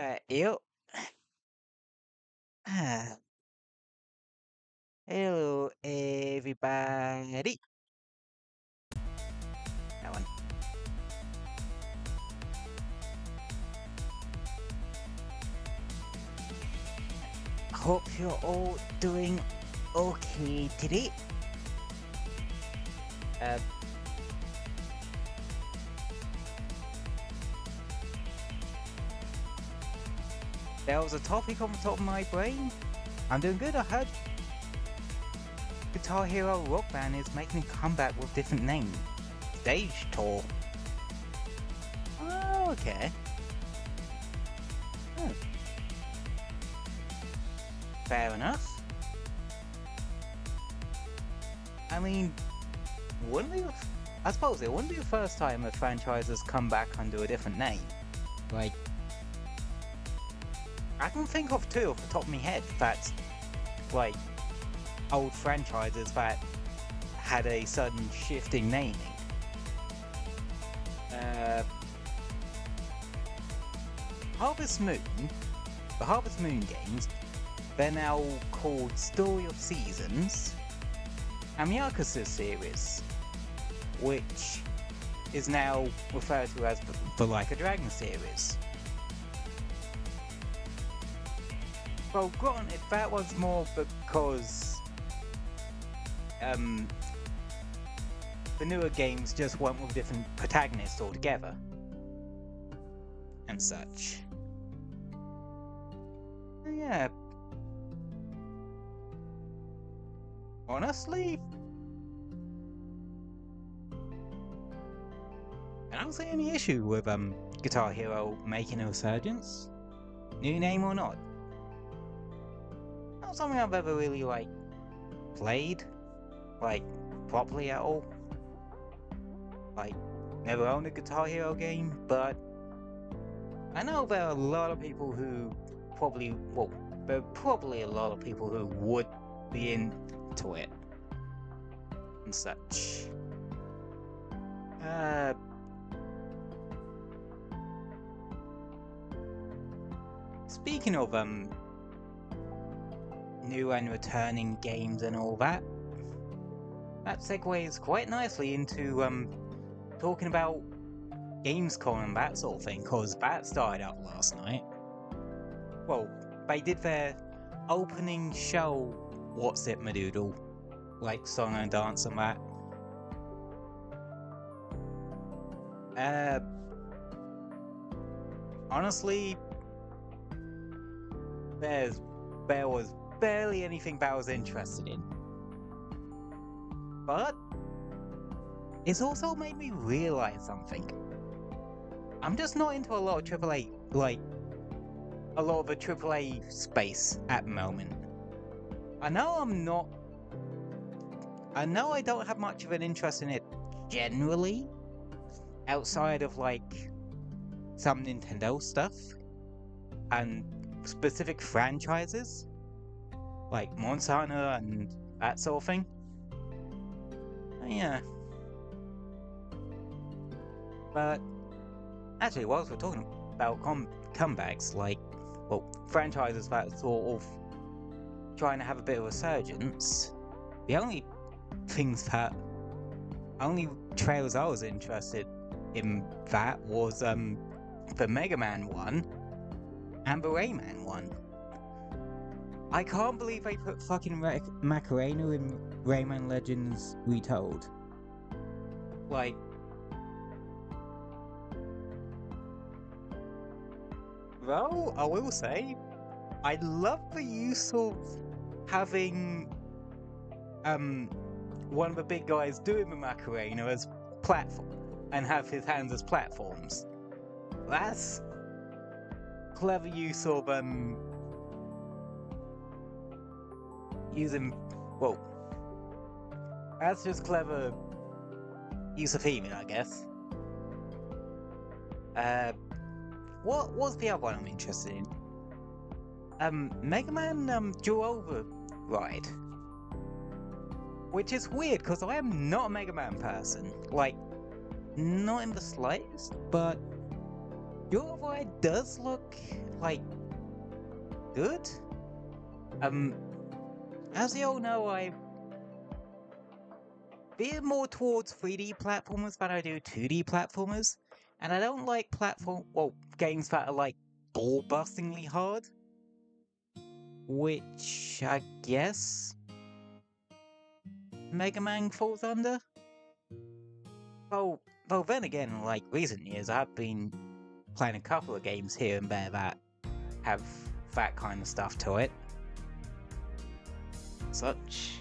Yo. Ah, hello, everybody. That one. Hope you're all doing okay today. Uh, there was a topic on the top of my brain. I'm doing good. I heard Guitar Hero Rock Band is making a comeback with different name. Stage tour. Oh, okay. Oh. Fair enough. I mean, I suppose it wouldn't be the first time a franchise has come back under a different name. Like, I can think of two off the top of my head that's like old franchises that had a sudden shift in naming. Harvest Moon, the Harvest Moon games, they're now called Story of Seasons, and the Yakuza series, which is now referred to as the Like a Dragon series. Well, granted, that was more because the newer games just went with different protagonists altogether and such. Yeah. Honestly, I don't see any issue with Guitar Hero making a resurgence, new name or not. Not something I've ever really played properly at all. Never owned a Guitar Hero game, but I know there are a lot of people who there are probably a lot of people who would be into it and such. Speaking of new and returning games and all that, that segues quite nicely into talking about Gamescom and that sort of thing, because that started up last night. Well, they did their opening show, What's It Madoodle, song and dance and that. Honestly, there was barely anything that I was interested in. But it's also made me realize something. I'm just not into a lot of AAA, a lot of the AAA space at the moment. I know I don't have much of an interest in it generally, outside of some Nintendo stuff and specific franchises like Monster Hunter and that sort of thing. Yeah. But actually, whilst we're talking about comebacks, franchises that sort of trying to have a bit of a resurgence, the only trailers I was interested in that was the Mega Man one and the Rayman one. I can't believe they put fucking Macarena in Rayman Legends Retold. Though, I will say, I love the use of having one of the big guys doing the Macarena as platform and have his hands as platforms. That's clever use of that's just clever use of theming, I guess. What was the other one I'm interested in? Mega Man Dual Override, which is weird because I am not a Mega Man person, not in the slightest. But Joyride does look like good. As you all know, I veer more towards 3D platformers than I do 2D platformers, and I don't like games that are like ball-bustingly hard, which I guess Mega Man falls under. Well, then again, like recent years, I've been playing a couple of games here and there that have that kind of stuff to it. Such.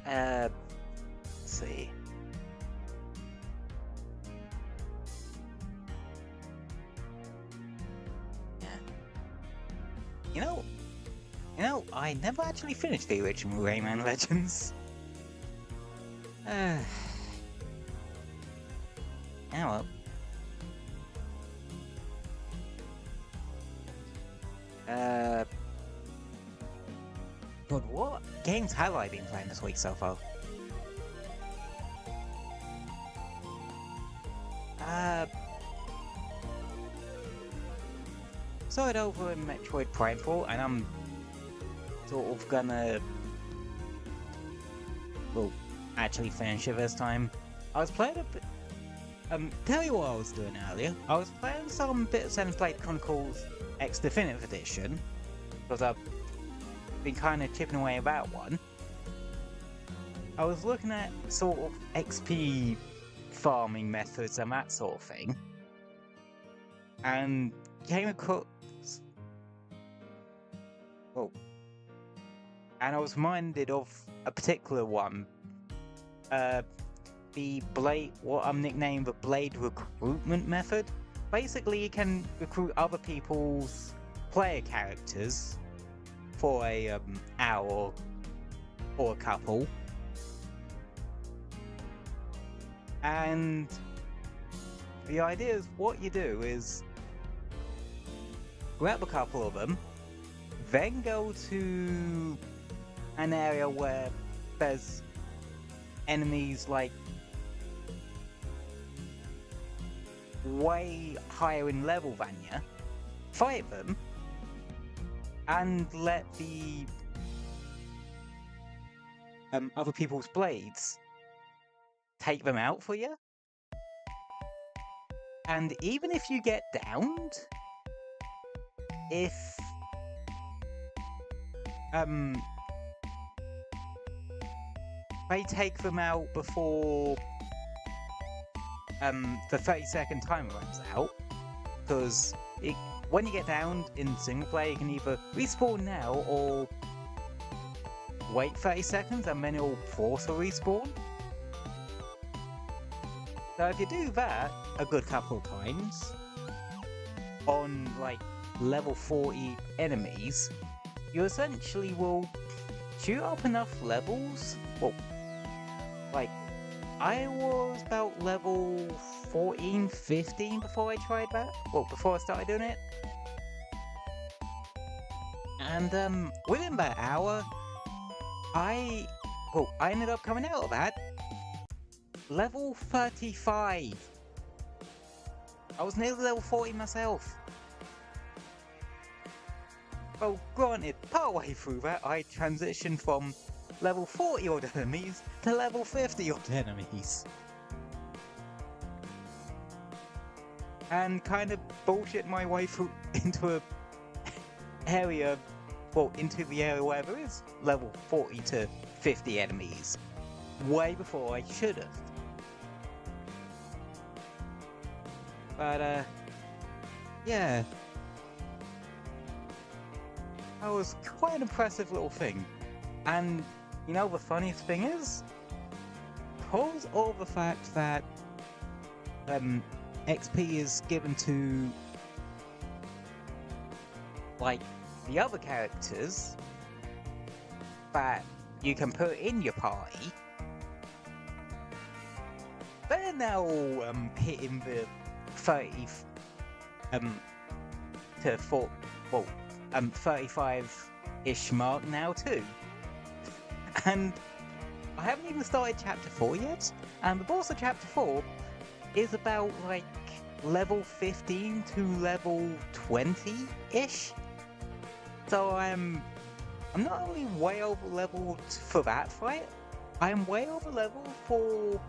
Let's see. Yeah. You know, I never actually finished the original Rayman Legends. Yeah, well. God, what games have I been playing this week so far? Started over in Metroid Prime 4, and I'm sort of gonna, well, actually finish it this time. I was playing a bit, tell you what I was doing earlier. I was playing some bits and Blade Chronicles X Definitive Edition, because I've been kind of chipping away about one. I was looking at sort of XP farming methods and that sort of thing, and came across, and I was reminded of a particular one, the Blade, what I'm nicknamed the Blade recruitment method. Basically, you can recruit other people's player characters for a hour or a couple, and the idea is what you do is grab a couple of them, then go to an area where there's enemies like way higher in level than you, fight them, and let the other people's blades take them out for you. And even if you get downed, if they take them out before the 30-second timer runs out, because when you get downed in single player, you can either respawn now or wait 30 seconds and then it'll force a respawn. So if you do that a good couple of times on like level 40 enemies, you essentially will shoot up enough levels. Well, like I was about level 14, 15 before I tried that. Well, before I started doing it. And within about an hour, I ended up coming out of that level 35. I was nearly level 40 myself. Well, granted, partway through that, I transitioned from level 40 odd enemies to level 50 odd enemies. And kind of bullshit my way through into a area, into the area where there is level 40 to 50 enemies, way before I should have. But, yeah. That was quite an impressive little thing. And, you know, the funniest thing is, because of the fact that XP is given to, like, the other characters that you can put in your party, they're now hitting the 35-ish mark now too. And I haven't even started chapter 4 yet, and the boss of chapter 4 is about like level 15 to level 20-ish. So I'm not only way over leveled for that fight, I'm way over leveled for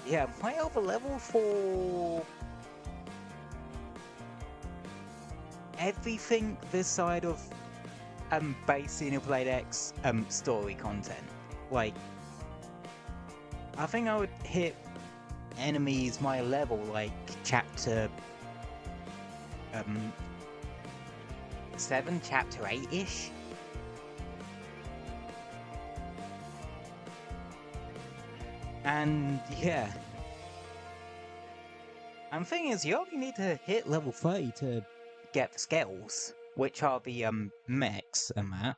yeah, I'm way over leveled for everything this side of base Xenoblade X story content. Like, I think I would hit enemies my level like chapter 7, chapter 8-ish. And yeah, and thing is, you only need to hit level 30 to get the skills, which are the mechs and that.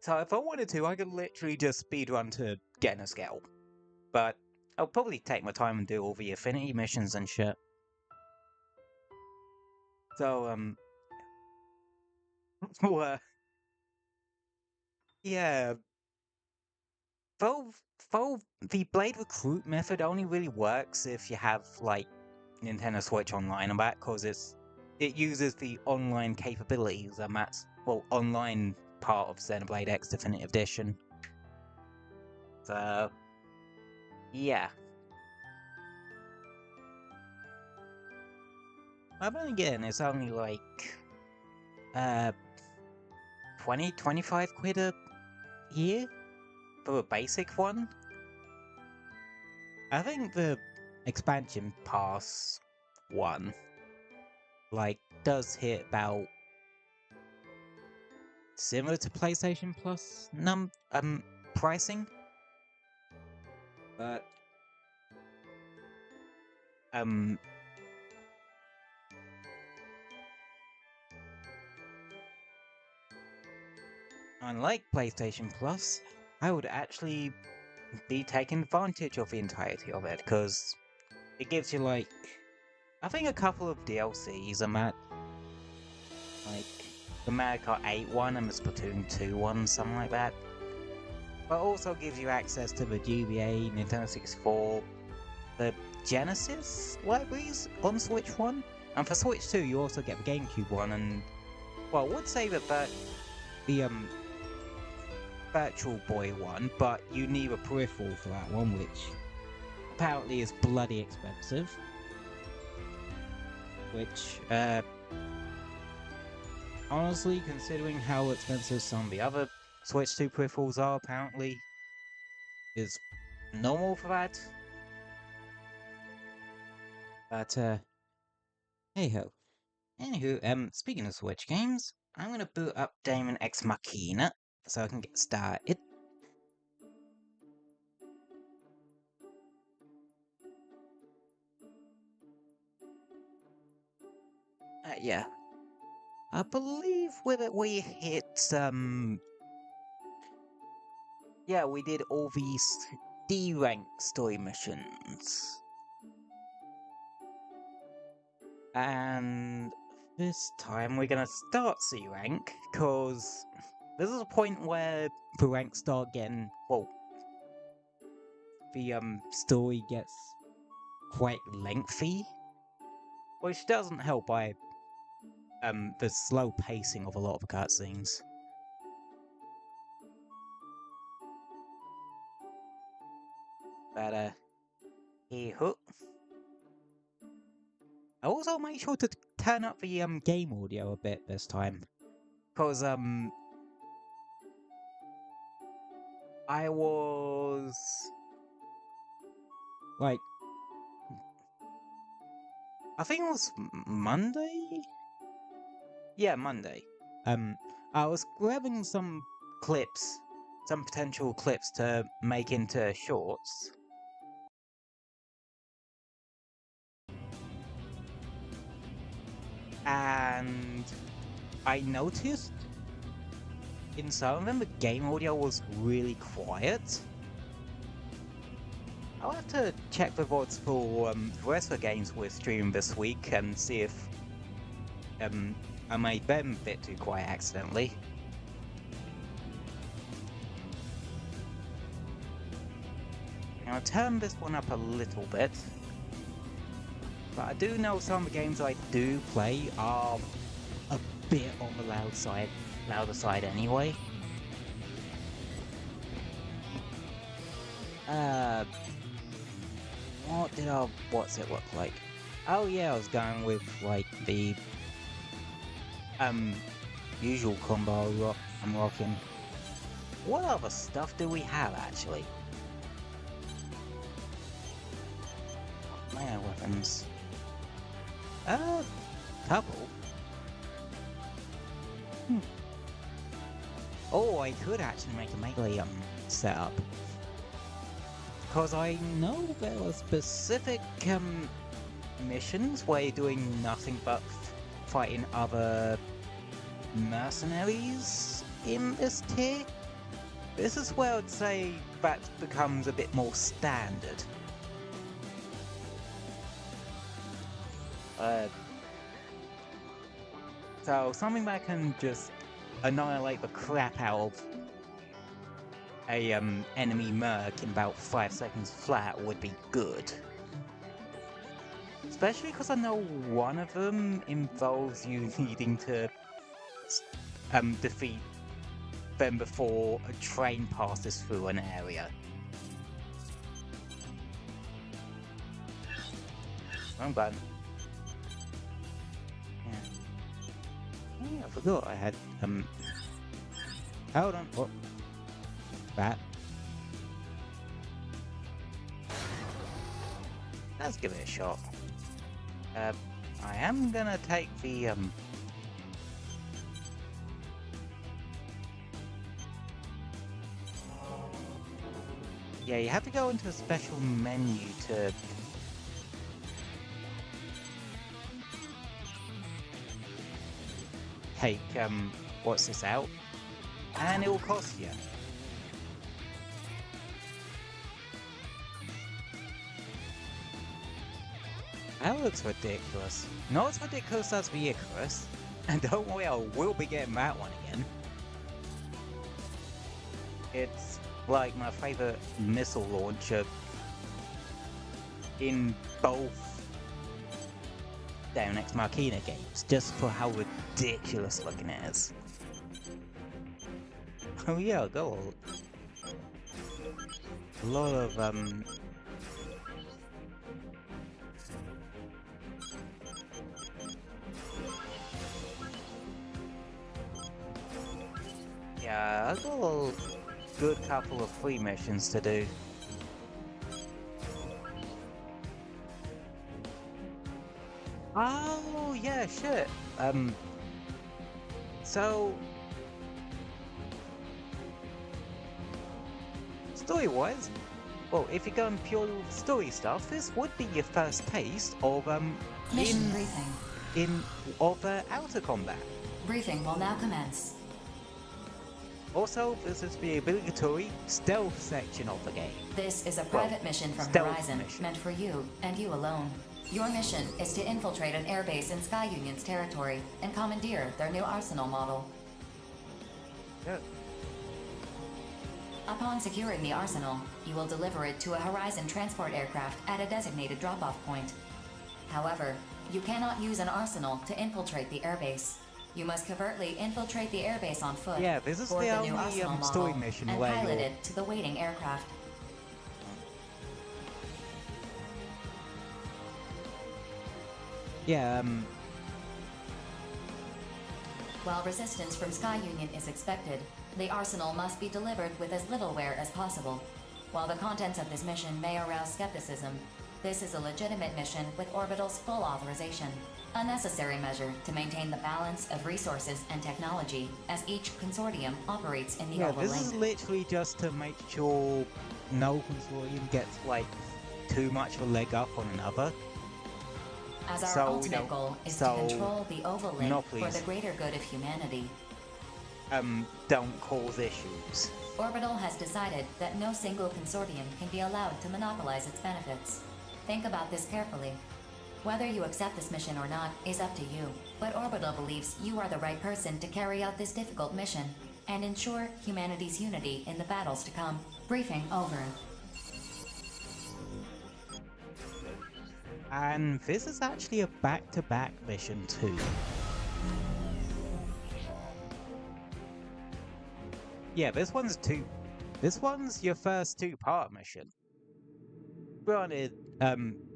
So if I wanted to, I could literally just speedrun to get a skill. But I'll probably take my time and do all the affinity missions and shit. So well, yeah. Though the Blade Recruit method only really works if you have like Nintendo Switch Online and that, because it uses the online capabilities, and that's, well, online part of Xenoblade X Definitive Edition. So yeah. But then again, it's only like 20-25 quid a year for a basic one. I think the expansion pass one like does hit about similar to PlayStation Plus pricing, but unlike PlayStation Plus, I would actually be taking advantage of the entirety of it, because it gives you like, I think, a couple of DLCs and that, like the Mario Kart 8 one and the Splatoon 2 one, something like that. But also gives you access to the GBA, Nintendo 64, the Genesis libraries on Switch 1, and for Switch 2 you also get the GameCube one, and, well, I would say that the Virtual Boy one, but you need a peripheral for that one, which apparently is bloody expensive. Which, honestly, considering how expensive some of the other Switch 2 peripherals are, apparently, is normal for that. But, hey ho. Anywho, speaking of Switch games, I'm gonna boot up Daemon X Machina so I can get started. Yeah. I believe with it we hit, yeah, we did all these D-rank story missions. And this time we're gonna start C-rank, because this is a point where the ranks start getting, well, the story gets quite lengthy, which doesn't help by the slow pacing of a lot of the cutscenes. But hey-ho. I also make sure to turn up the game audio a bit this time, because I was like, I think it was Monday? Yeah, Monday. I was grabbing some clips, some potential clips to make into shorts. And I noticed in some of them the game audio was really quiet. I'll have to check the VODs for the rest of the games we're streaming this week and see if I made them a bit too quiet accidentally. Now, I'll turn this one up a little bit. But I do know some of the games I do play are a bit on the louder side anyway. What's it look like? Oh yeah, I was going with like the usual combo I'm rocking. What other stuff do we have actually? Melee weapons. Couple. Oh, I could actually make a melee setup. Because I know there are specific missions where you're doing nothing but fighting other mercenaries in this tier. This is where I'd say that becomes a bit more standard. So something that can just annihilate the crap out of a enemy merc in about 5 seconds flat would be good. Especially because I know one of them involves you needing to defeat them before a train passes through an area. Wrong button. Yeah. Oh yeah, I forgot I had hold on. Oh. That. Let's give it a shot. I am gonna take the yeah, you have to go into a special menu to take what's this out, and it will cost you. That looks ridiculous. Not as ridiculous as the Icarus, and don't worry, I will be getting that one again. It's like my favourite missile launcher in both Daemon Machina games, just for how ridiculous looking it is. Oh yeah, I got a lot of yeah, I got a good couple of free missions to do. Oh yeah, shit. So story-wise, well, if you're going pure story stuff, this would be your first taste of Mission briefing. outer combat. Briefing will now commence. Also, this is the obligatory stealth section of the game. This is a private mission from Horizon, meant for you, and you alone. Your mission is to infiltrate an airbase in Sky Union's territory and commandeer their new arsenal model. Yeah. Upon securing the arsenal, you will deliver it to a Horizon transport aircraft at a designated drop-off point. However, you cannot use an arsenal to infiltrate the airbase. You must covertly infiltrate the airbase on foot. Yeah, this is the only story mission and where pilot it to the waiting aircraft. Yeah, While resistance from Sky Union is expected, the arsenal must be delivered with as little wear as possible. While the contents of this mission may arouse skepticism, this is a legitimate mission with Orbital's full authorization. A necessary measure to maintain the balance of resources and technology as each consortium operates in the yeah, overlink. this is literally just to make sure no consortium gets like too much of a leg up on another. As our ultimate goal is to control the overlink for the greater good of humanity. Don't cause issues. Orbital has decided that no single consortium can be allowed to monopolize its benefits. Think about this carefully. Whether you accept this mission or not is up to you, but Orbital believes you are the right person to carry out this difficult mission and ensure humanity's unity in the battles to come. Briefing over. And this is actually a back-to-back mission too. Yeah, this one's your first two-part mission. Granted,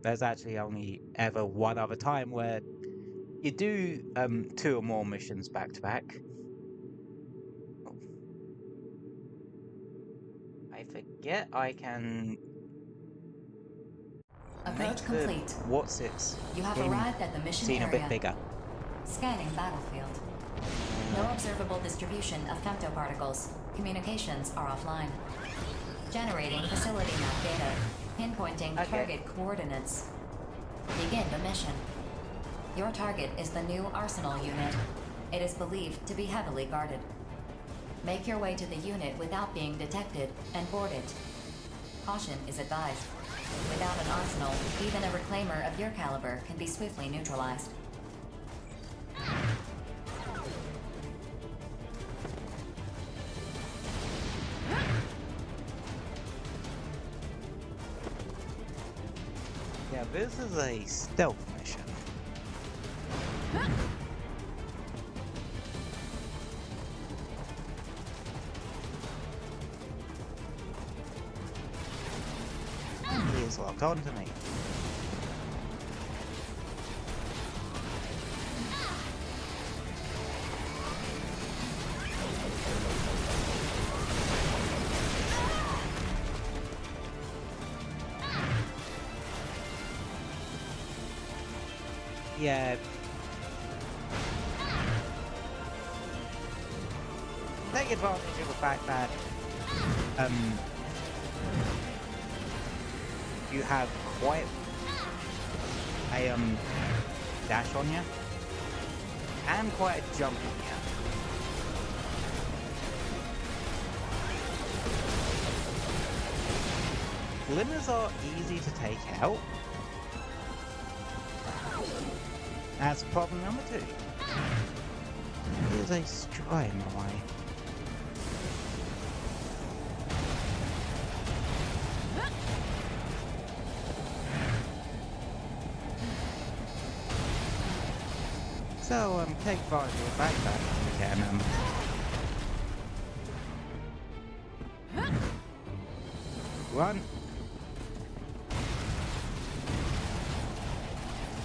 there's actually only ever one other time where you do two or more missions back to back. Oh. I forget I can Approach complete. What's its You have arrived at the mission scene area. a bit bigger. Scanning battlefield. No observable distribution of femtoparticles. Communications are offline. Generating facility map data. Pinpointing target coordinates. Begin the mission. Your target is the new Arsenal unit. It is believed to be heavily guarded. Make your way to the unit without being detected and board it. Caution is advised. Without an arsenal, even a reclaimer of your caliber can be swiftly neutralized. Yeah, this is a stealth mission. He is locked on to me. Yeah. Take advantage of the fact that you have quite a dash on you and quite a jump on you. Glimmers are easy to take out. That's problem number 2. There's a straw in my way. So, take advantage of the fact that you can, run.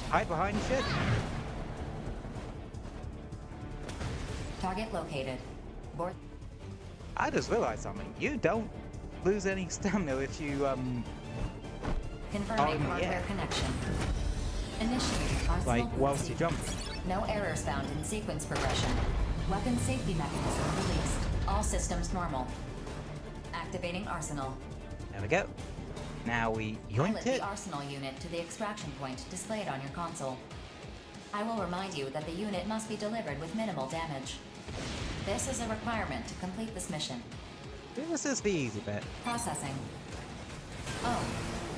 Hide behind shit. Target located. Board. I just realized something. You don't lose any stamina if you, Confirming hardware connection. Initiating Arsenal like, whilst you jump. No errors found in sequence progression. Weapon safety mechanism released. All systems normal. Activating Arsenal. There we go. Now we Pilot yoinked it. the Arsenal unit to the extraction point displayed on your console. I will remind you that the unit must be delivered with minimal damage. This is a requirement to complete this mission. This is the easy bit. Processing. Oh,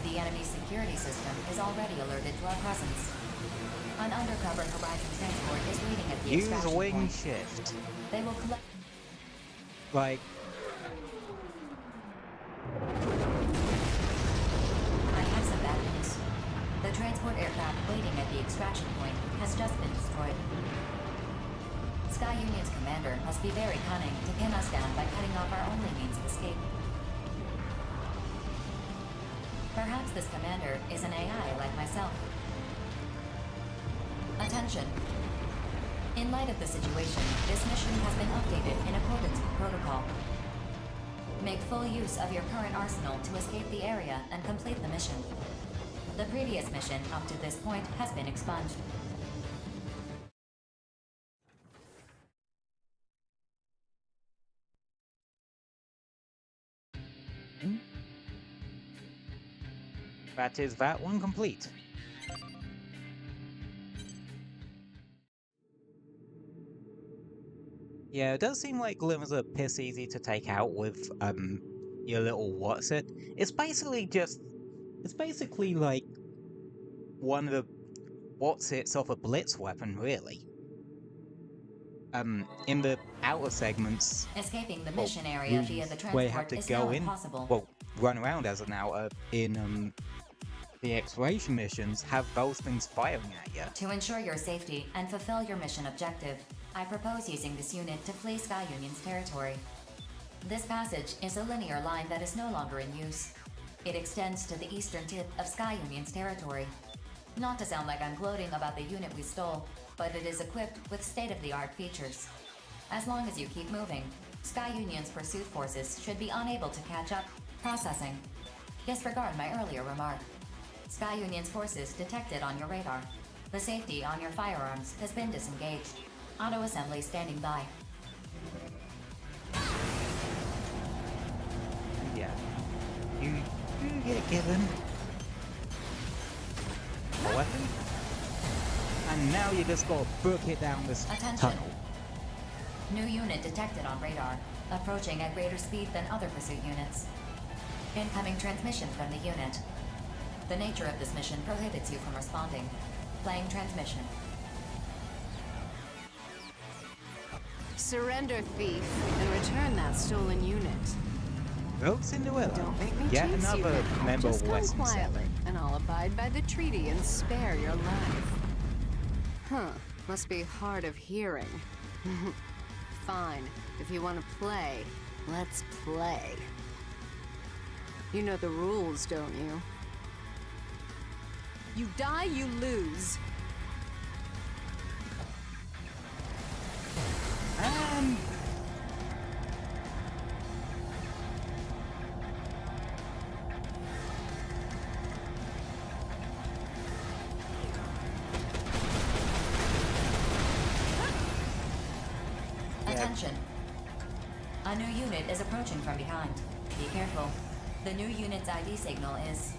the enemy security system is already alerted to our presence. An undercover Horizon transport is waiting at the Use extraction wing point. shift. They will collect. Like, I have some bad news. The transport aircraft waiting at the extraction point has just been destroyed. Sky Union's commander must be very cunning to pin us down by cutting off our only means of escape. Perhaps this commander is an AI like myself. Attention. In light of the situation, this mission has been updated in accordance with protocol. Make full use of your current arsenal to escape the area and complete the mission. The previous mission up to this point has been expunged. that is that one complete. Yeah, it does seem like Glimmers are piss easy to take out with your little what's it. It's basically like one of the what's it's of a blitz weapon, really. In the outer segments, Escaping the mission area via the where you have transport to is go now in, impossible. well, run around as an outer in the exploration missions have those things firing at you. To ensure your safety and fulfill your mission objective, I propose using this unit to flee Sky Union's territory. This passage is a linear line that is no longer in use. It extends to the eastern tip of Sky Union's territory. Not to sound like I'm gloating about the unit we stole, but it is equipped with state-of-the-art features. As long as you keep moving, Sky Union's pursuit forces should be unable to catch up. Processing. Disregard my earlier remark. Sky Union's forces detected on your radar. The safety on your firearms has been disengaged. Auto-assembly standing by. Yeah. You get given a weapon, and now you just gotta book it down this tunnel. New unit detected on radar, approaching at greater speed than other pursuit units. Incoming transmission from the unit. The nature of this mission prohibits you from responding. Playing transmission. Surrender, thief, and return that stolen unit. Rogue Cinderella. Don't make me Yet chase you another now. member Just of come Western quietly, 7. and I'll abide by the treaty and spare your life. Huh, must be hard of hearing. Fine, if you want to play, let's play. You know the rules, don't you? You die, you lose. Attention. A new unit is approaching from behind. Be careful. The new unit's ID signal is...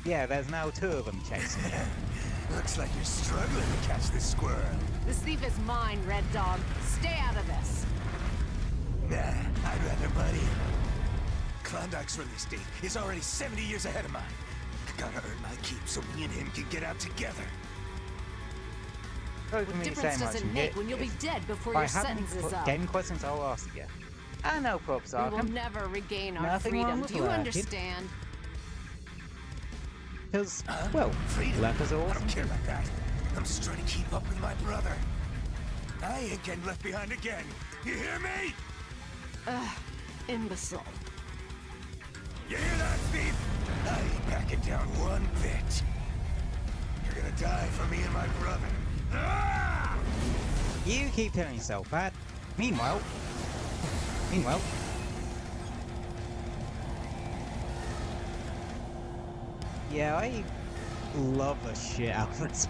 Yeah, there's now 2 of them chasing you. Looks like you're struggling to catch this squirrel. This thief is mine, Red Dog. Stay out of this. Nah, I'd rather, buddy. Klondike's release date is already 70 years ahead of mine. Gotta earn my keep so me and him can get out together. What Difference doesn't make when you'll be dead before your sentence is up. Game questions, I'll ask you. I know, props We will Arkham. never regain our Nothing wrong freedom. with Do you lurking. understand? Because, well, Freedom? lurkers are I awesome. don't care about that. I'm just trying to keep up with my brother. I ain't getting left behind again. You hear me? Imbecile. You hear that, thief? I ain't backing down one bit. You're gonna die for me and my brother. Ah! You keep telling yourself that. Meanwhile... Yeah, I love the shit out of this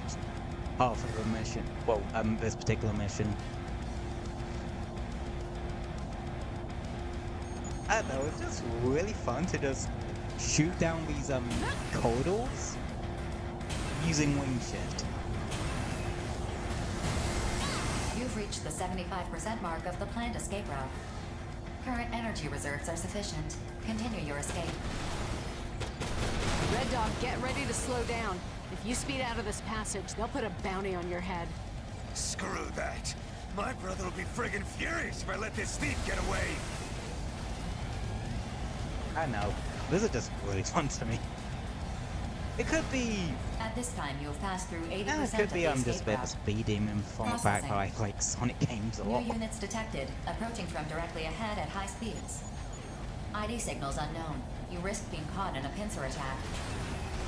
half of the mission. Well, this particular mission. I don't know, it's just really fun to just shoot down these corridors using wing shift. You've reached the 75% mark of the planned escape route. Current energy reserves are sufficient. Continue your escape. Red Dog, get ready to slow down. If you speed out of this passage, they'll put a bounty on your head. Screw that. My brother will be friggin' furious if I let this thief get away. I know, this is just really fun to me. It could be... At this time, you have passed through 80% it could of be the just a escape bit of a route. speed demon from the back by like Sonic games a New lot. units detected, approaching from directly ahead at high speeds. ID signals unknown. You risk being caught in a pincer attack.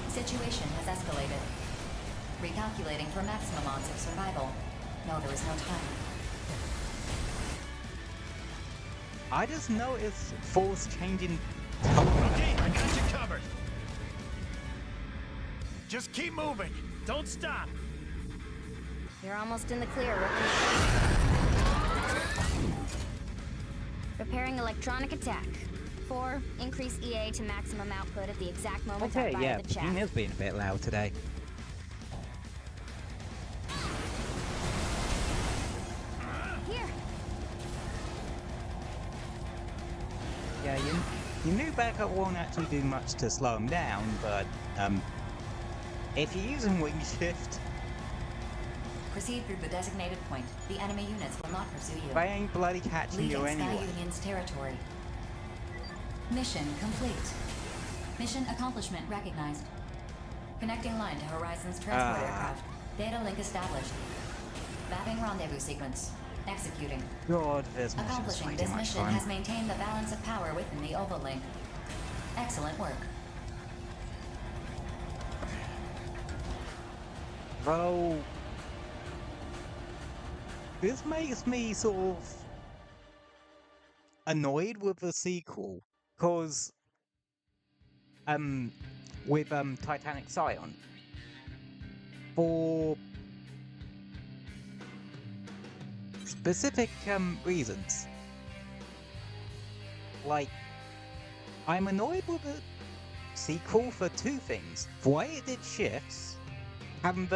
Situation has escalated. Recalculating for maximum odds of survival. No, there is no time. I just noticed force changing tone. Okay, I got you covered. Just keep moving. Don't stop. You're almost in the clear, rookie. Preparing electronic attack. 4. Increase EA to maximum output at the exact moment Okay, I fire yeah, the Machine chat. is being a bit loud today. Here. Yeah, you knew backup won't actually do much to slow him down, but if you're using wing shift, Proceed through the designated point. The enemy units will not pursue you. they ain't bloody catching Leaving you Sky anyway. Union's territory. Mission complete. Mission accomplishment recognized. Connecting line to Horizon's transport aircraft. Data link established. Mapping rendezvous sequence. Executing. God, this mission is Accomplishing way this too much mission fun. has maintained the balance of power within the oval link. Excellent work. Though this makes me sort of annoyed with the sequel, cause with Titanic Scion, for specific reasons. Like, I'm annoyed with the sequel for two things. The way it did shifts, having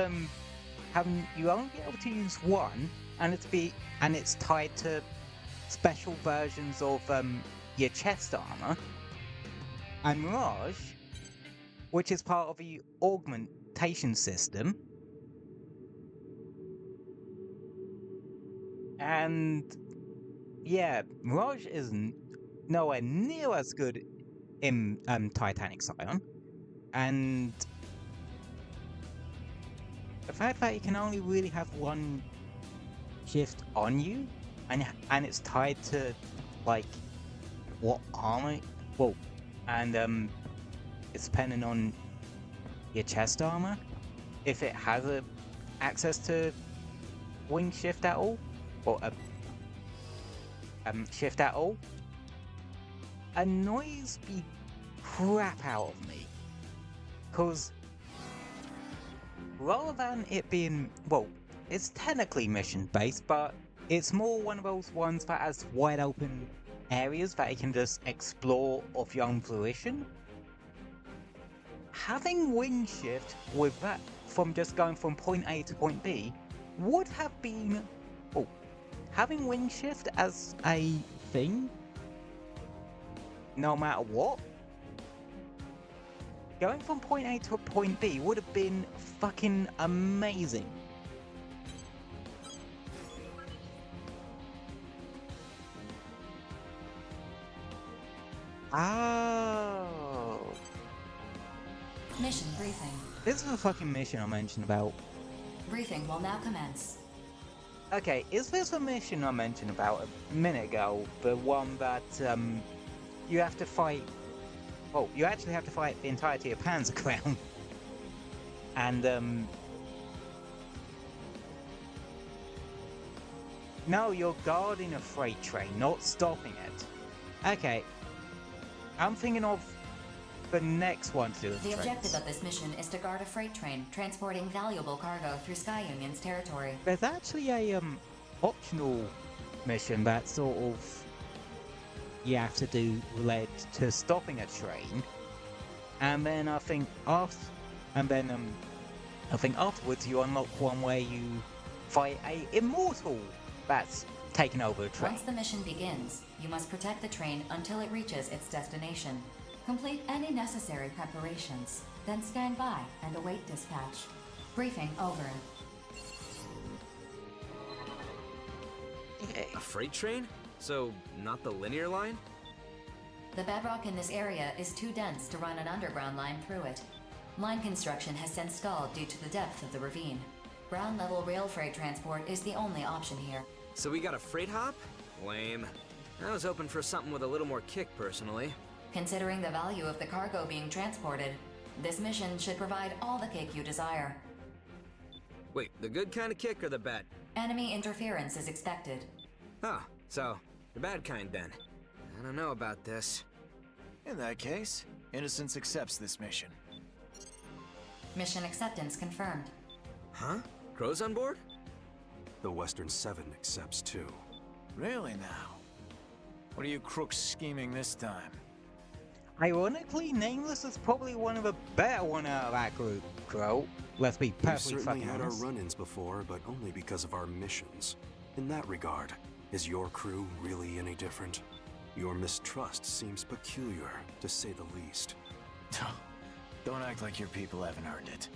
you only be able to use one, and it's tied to special versions of your chest armor, and Mirage, which is part of the augmentation system, and yeah, Mirage is nowhere near as good in Titanic Scion, and the fact that you can only really have one shift on you, and it's tied to like what armor, well, and it's depending on your chest armor, if it has access to wing shift at all, or a shift at all, annoys the crap out of me, because rather than it being, well, it's technically mission based, but it's more one of those ones that has wide open areas that you can just explore of your own fruition. Having wing shift with that, from just going from point A to point B, would have been, oh, having wing shift as a thing, no matter what, going from point A to point B would have been fucking amazing. Oh. Mission briefing. This is a fucking mission I mentioned about. Briefing will now commence. Okay, is this a mission I mentioned about a minute ago? The one that, you have to fight... Oh, you actually have to fight the entirety of Panzer Crown. And, no, you're guarding a freight train, not stopping it. Okay. I'm thinking of the next one to do with The trains. objective of this mission is to guard a freight train transporting valuable cargo through Sky Union's territory. There's actually a optional mission that sort of you have to do related to stopping a train, and then I think afterwards you unlock one where you fight a immortal that's taken over a train. Once the mission begins, you must protect the train until it reaches its destination. Complete any necessary preparations, then stand by and await dispatch. Briefing over. A freight train? So, not the linear line? The bedrock in this area is too dense to run an underground line through it. Line construction has since stalled due to the depth of the ravine. Ground-level rail freight transport is the only option here. So we got a freight hop? Lame. I was hoping for something with a little more kick, personally. Considering the value of the cargo being transported, this mission should provide all the kick you desire. Wait, the good kind of kick or the bad? Enemy interference is expected. Oh, so, the bad kind then. I don't know about this. In that case, Innocence accepts this mission. Mission acceptance confirmed. Huh? Crow's on board? The Western 7 accepts too. Really now? What are you crooks scheming this time? Ironically, Nameless is probably one of the better one out of that group, Crow. Let's be We've perfectly certainly fucking had our honest. run-ins before, but only because of our missions. In that regard, is your crew really any different? Your mistrust seems peculiar, to say the least. Don't act like your people haven't earned it.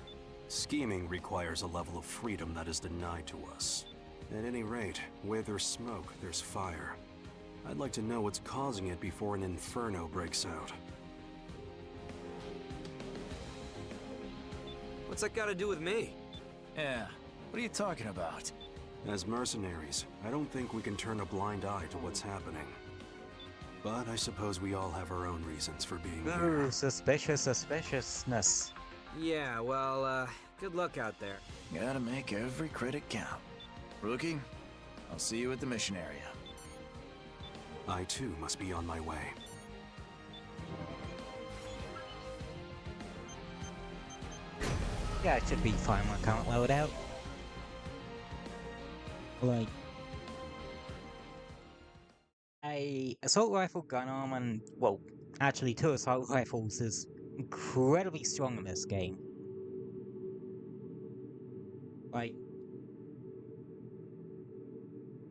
Scheming requires a level of freedom that is denied to us. At any rate, where there's smoke, there's fire. I'd like to know what's causing it before an inferno breaks out. What's that got to do with me? Yeah, what are you talking about? As mercenaries, I don't think we can turn a blind eye to what's happening. But I suppose we all have our own reasons for being here. Ooh, suspiciousness. Yeah, well, good luck out there. Gotta make every credit count. Rookie, I'll see you at the mission area. I too must be on my way. Yeah, it should be fine when I can't load out. Like, a assault rifle gun arm and, well, actually 2 assault rifles is incredibly strong in this game. Like,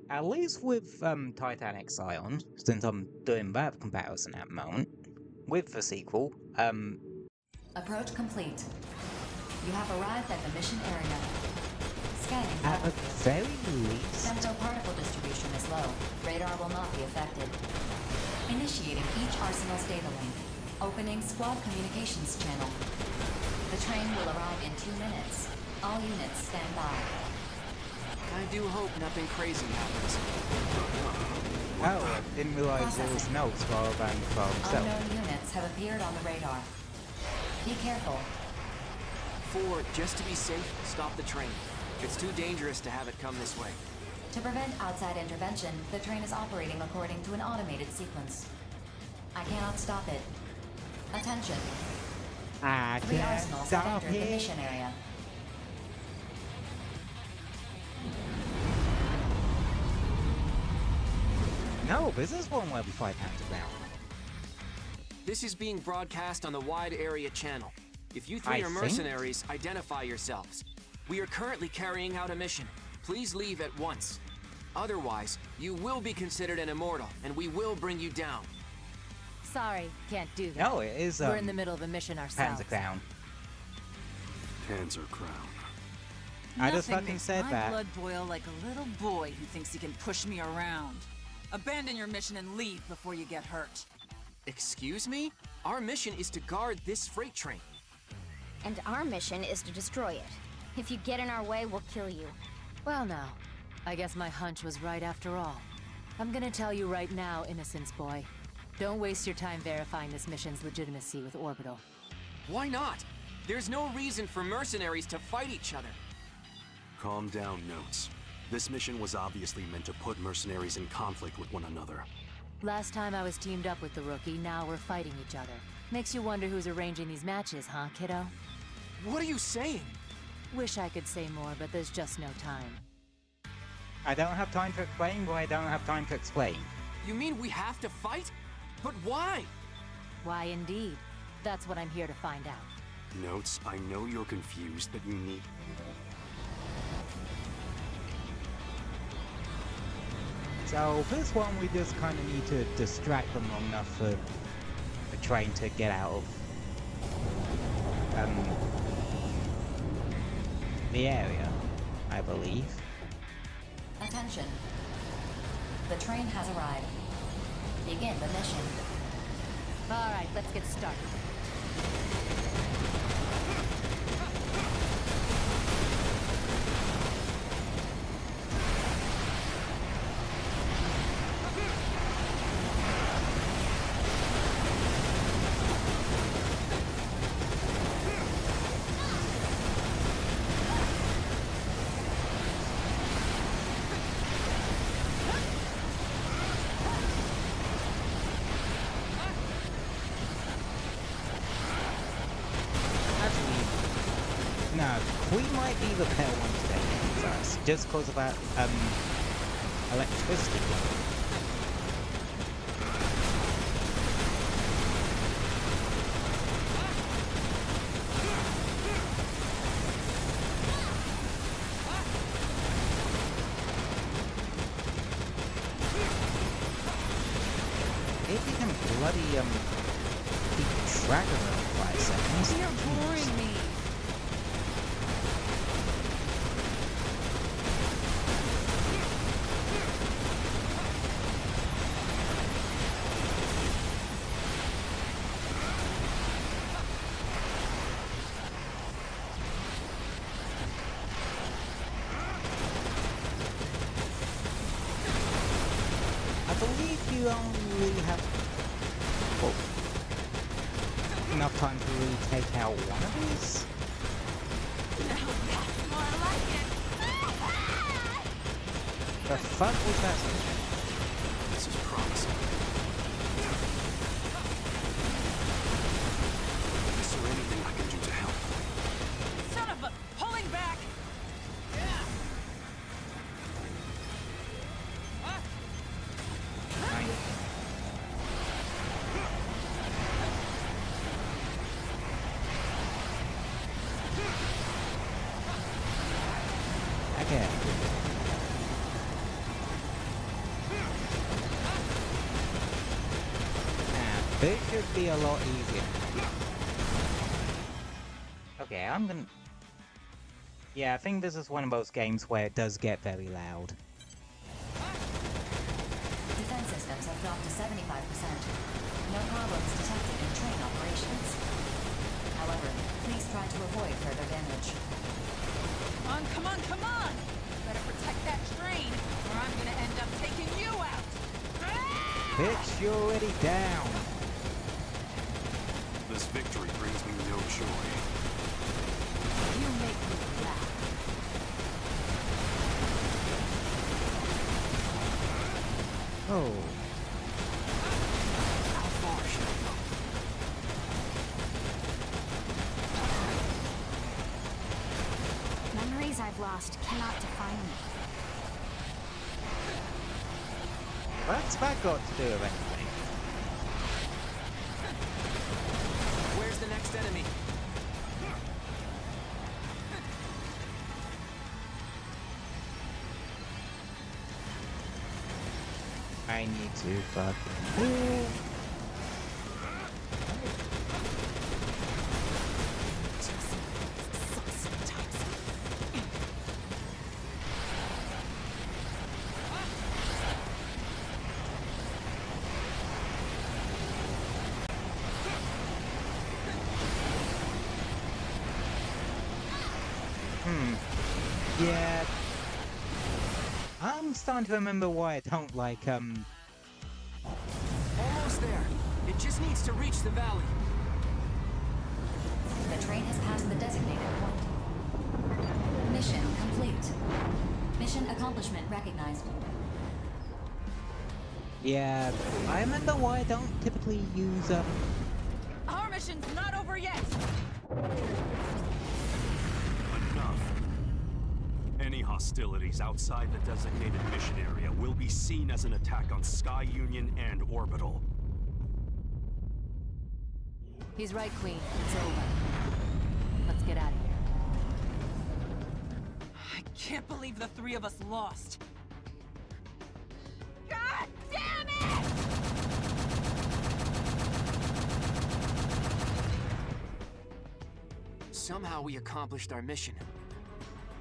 at least with Titanic Scion, since I'm doing that comparison at the moment, with the sequel, Approach complete. You have arrived at the mission area. Scanning. at the very least, Femto particle distribution is low. Radar will not be affected. Initiating each Arsenal's data link. Opening squad communications channel. The train will arrive in 2 minutes. All units stand by. I do hope nothing crazy happens. oh, I didn't realize there was notes rather than from so. Unknown units have appeared on the radar. Be careful. 4, just to be safe, stop the train. It's too dangerous to have it come this way. To prevent outside intervention, the train is operating according to an automated sequence. I cannot stop it. Attention. I 3 can't Arsenals have stop entered the it. mission area. No, this is one where we fight hand to ground. This is being broadcast on the wide area channel. If you 3 I are think- mercenaries, identify yourselves. We are currently carrying out a mission. Please leave at once. Otherwise, you will be considered an immortal, and we will bring you down. Sorry, can't do that. No, it is We're in the middle of a mission ourselves. Panzer Crown. Panzer Crown. I just Nothing fucking makes said my that. blood boil like a little boy who thinks he can push me around. Abandon your mission and leave before you get hurt. Excuse me? Our mission is to guard this freight train. And our mission is to destroy it. If you get in our way, we'll kill you. Well now, I guess my hunch was right after all. I'm gonna tell you right now, Innocence Boy. Don't waste your time verifying this mission's legitimacy with Orbital. Why not? There's no reason for mercenaries to fight each other. Calm down, Notes. This mission was obviously meant to put mercenaries in conflict with one another. Last time I was teamed up with the rookie, now we're fighting each other. Makes you wonder who's arranging these matches, huh, kiddo? What are you saying? Wish I could say more, but there's just no time. I don't have time to explain, but I don't have time to explain. You mean we have to fight? But why? Why indeed? That's what I'm here to find out. Notes, I know you're confused, but you need... So this one we just kind of need to distract them long enough for the train to get out of the area, I believe. Attention. The train has arrived. Begin the mission. Alright, let's get started. No, we might be the better one today first, just because of that electricity. If you can bloody keep track of them for 5 seconds. You're boring me. only really have enough time to really take out one of these? More like it. The fuck was that? This is promising. Is there anything I can do to help? Son of a... Pulling back! Okay. This should be a lot easier. Okay, I'm gonna... Yeah, I think this is one of those games where it does get very loud. Defense systems have dropped to 75%. No problems detected in train operations. However, please try to avoid further damage. Come on, come on! Better protect that train, or I'm gonna end up taking you out! Bitch, you're already down! This victory brings me no joy. You make me laugh. Oh. How far should I go? Memories I've lost cannot define me. What's that got to do with anything? Where's the next enemy? I need to fucking move. Yeah. I'm starting to remember why I don't like, Almost there. It just needs to reach the valley. The train has passed the designated point. Mission complete. Mission accomplishment recognized. Yeah, I remember why I don't typically use, Our mission's not over yet! Enough. Any hostilities outside the designated mission area will be seen as an attack on Sky Union and Orbital. He's right, Queen. It's over. Let's get out of here. I can't believe the three of us lost. God damn it! Somehow we accomplished our mission.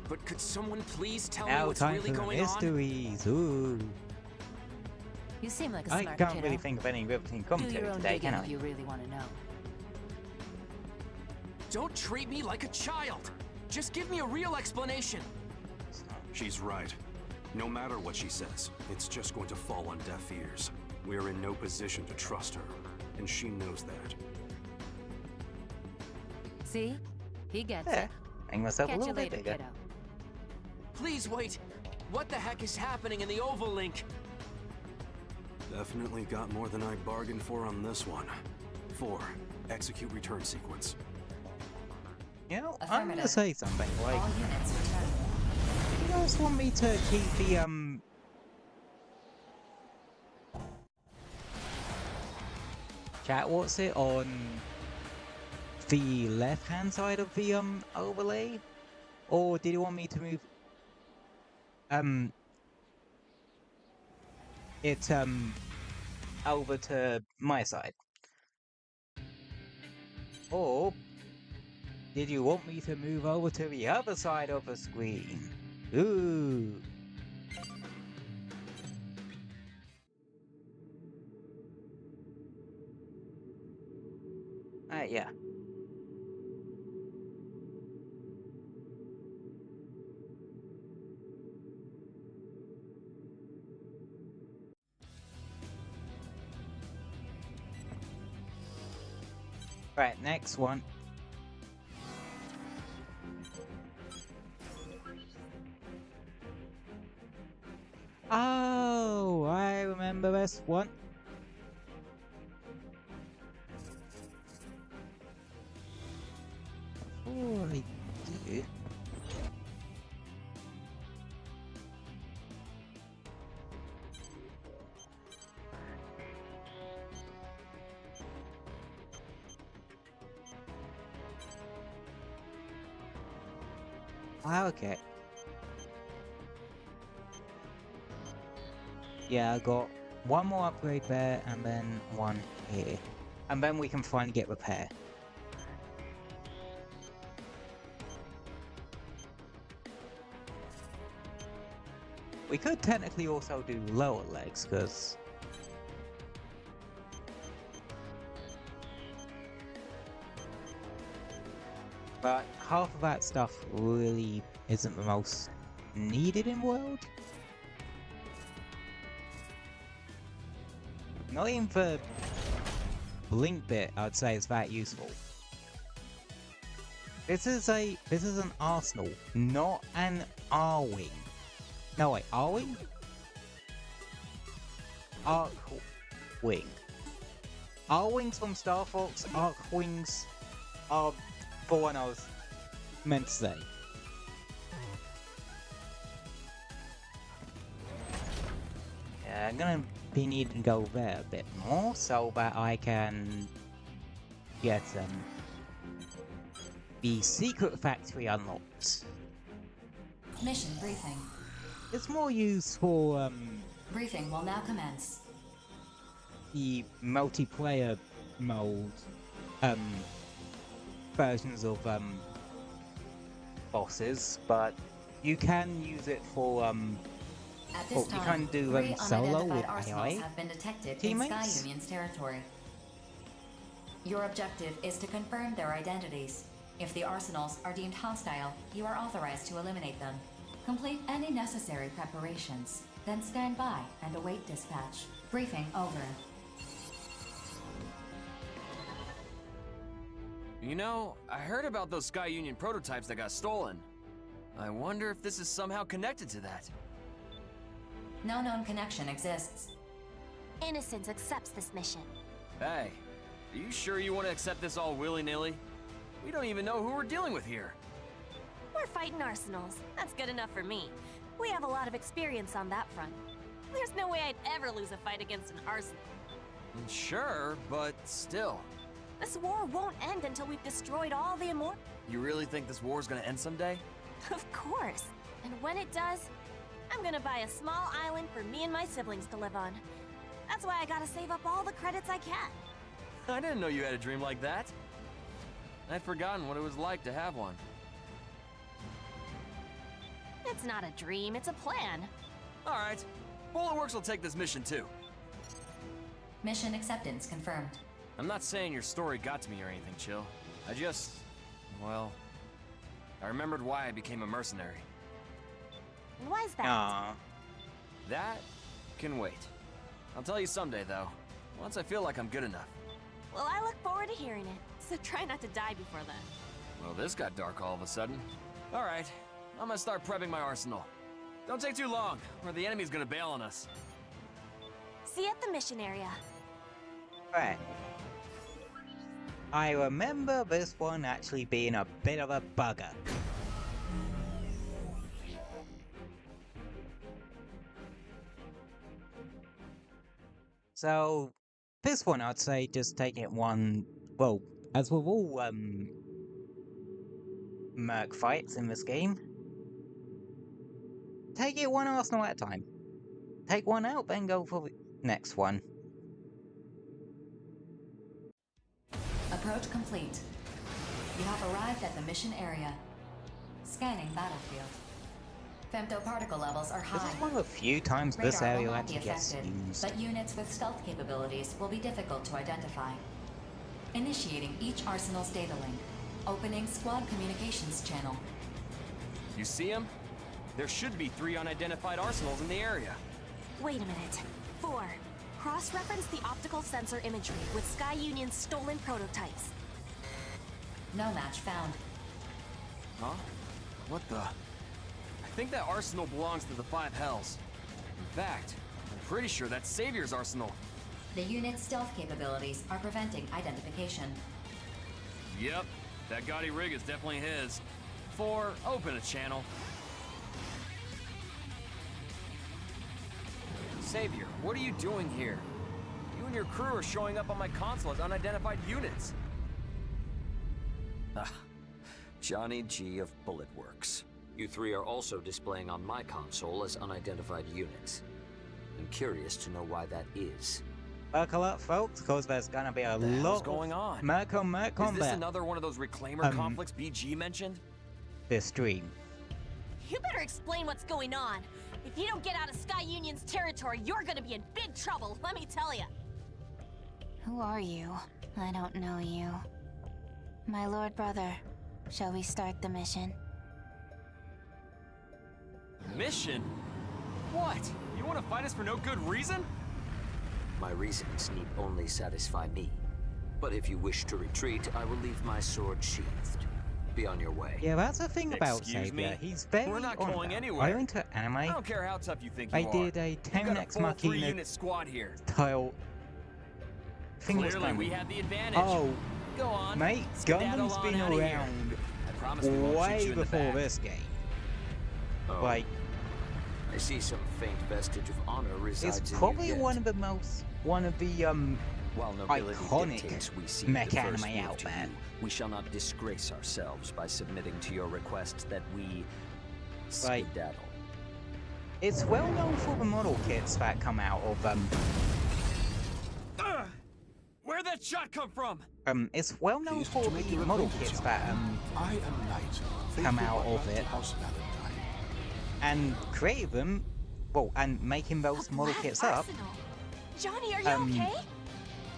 But could someone please tell me now what's time really for the going on? mysteries. Ooh. You seem like a I smart can't kiddo. really think of any riveting Do your commentary own today, digging can I? if you really want to know. Don't treat me like a child! Just give me a real explanation! She's right. No matter what she says, it's just going to fall on deaf ears. We're in no position to trust her, and she knows that. See? He gets Yeah, it. make myself a Catch little you bit later, bigger. kiddo. Please wait! What the heck is happening in the Oval Link? Definitely got more than I bargained for on this one. 4. Execute return sequence. You know, I'm gonna Affirmative. say something, like, All units return. you guys want me to keep the, chat, what's it, on the left-hand side of the, overlay? Or did you want me to move, it, over to my side? Or did you want me to move over to the other side of the screen? Ooh. Yeah. Right, next one. Oh, I remember this one. Oh, I do. Ah, okay. Yeah, I got one more upgrade there, and then one here. And then we can finally get repair. We could technically also do lower legs, because... But half of that stuff really isn't the most needed in World. Not even for blink bit, I'd say it's that useful. This is an arsenal, not an R-wing. No wait, R-wing? Arc-wing. R-wings from Star Fox, Arc-wings are for what I was meant to say. Yeah, I'm gonna be needing to go there a bit more so that I can get the secret factory unlocked. Mission briefing. It's more used for Briefing will now commence. the multiplayer mode versions of bosses, but you can use it for At this you time, can do 3 solo with unidentified arsenals AI have been detected teammates. in Sky Union's territory. Your objective is to confirm their identities. If the arsenals are deemed hostile, you are authorized to eliminate them. Complete any necessary preparations, then stand by and await dispatch. Briefing over. You know, I heard about those Sky Union prototypes that got stolen. I wonder if this is somehow connected to that. No known connection exists. Innocence accepts this mission. Hey, are you sure you want to accept this all willy-nilly? We don't even know who we're dealing with here. We're fighting arsenals. That's good enough for me. We have a lot of experience on that front. There's no way I'd ever lose a fight against an arsenal. Sure, but still. This war won't end until we've destroyed all the immortal. You really think this war's gonna end someday? Of course. And when it does, I'm gonna buy a small island for me and my siblings to live on. That's why I gotta save up all the credits I can. I didn't know you had a dream like that. I'd forgotten what it was like to have one. It's not a dream, it's a plan. Alright, Bulletworks will take this mission too. Mission acceptance confirmed. I'm not saying your story got to me or anything, Chill. I just... well... I remembered why I became a mercenary. And why's that? Aww. That can wait. I'll tell you someday, though. Once I feel like I'm good enough. Well, I look forward to hearing it, so try not to die before then. Well, this got dark all of a sudden. Alright, I'm gonna start prepping my arsenal. Don't take too long, or the enemy's gonna bail on us. See you at the mission area. Right. I remember this one actually being a bit of a bugger. So, this one I'd say just take it one... Well, as with all merc fights in this game, take it one arsenal at a time. Take one out, then go for the next one. Approach complete. You have arrived at the mission area. Scanning battlefield. Femtoparticle levels are high. This is one of the few times this Radar will area not be actually gets affected, used. but units with stealth capabilities will be difficult to identify. Initiating each arsenal's data link. Opening squad communications channel. You see them? There should be 3 unidentified arsenals in the area. Wait a minute. 4. Cross-reference the optical sensor imagery with Sky Union's stolen prototypes. No match found. Huh? What the? I think that arsenal belongs to the Five Hells. In fact, I'm pretty sure that's Savior's arsenal. The unit's stealth capabilities are preventing identification. Yep, that gaudy rig is definitely his. 4, open a channel. Savior, what are you doing here? You and your crew are showing up on my console as unidentified units. Johnny G of Bullet Works. You three are also displaying on my console as unidentified units. I'm curious to know why that is. Buckle up, folks, because there's gonna be a What the hell's lot going on? Merc Is combat this another one of those reclaimer conflicts BG mentioned? this stream. You better explain what's going on. If you don't get out of Sky Union's territory, you're gonna be in big trouble, let me tell you. Who are you? I don't know you. My lord brother, shall we start the mission? Mission? What? You want to fight us for no good reason? My reasons need only satisfy me. But if you wish to retreat, I will leave my sword sheathed. Be on your way. Yeah, that's the thing about Excuse Savior. me? He's very We're not on going that. anywhere. I went to anime. I don't care how tough you think I you are. did a You've got a Cyberphnx full Machina 3-unit squad here. tile. Clearly, we have the advantage. Oh, go on. mate, Skedaddle Gundam's on been outta here. around I promise we won't shoot way you in the before back. this game. Oh, Like, I see some faint vestige of honor resides it's in probably you yet. one of the While nobility iconic dictates we see mech the first anime move out to there. you, we shall not disgrace ourselves by submitting to your request that we Like- skedaddle. It's well known for the model kits that come out of Where'd that shot come from? it's well known Pleased for to make the your model acquaintance, kits young that man. I am Knight, come faithful out of butler to it. House Valentine. and created them, well, and making those model Black kits up Arsenal. Johnny, are you okay?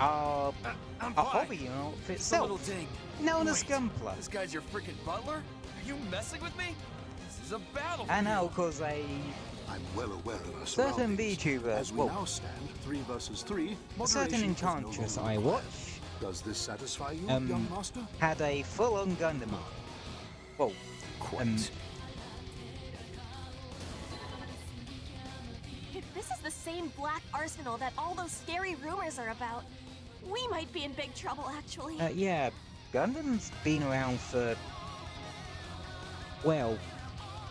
are I'm a fine. hobby in of Just a little itself, ding. known as Wait, Gunpla. This guy's your freaking butler? Are you messing with me? This is a battlefield. I know, because I'm well aware of our certain surroundings. VTuber, As we well, now stand, 3 versus 3, a certain moderation is no enchantress longer I required. watch Does this satisfy you, young master? had a full-on Gundam arc. Well, Quite. If this is the same Black Arsenal that all those scary rumors are about, we might be in big trouble, actually. yeah, Gundam's been around for, well,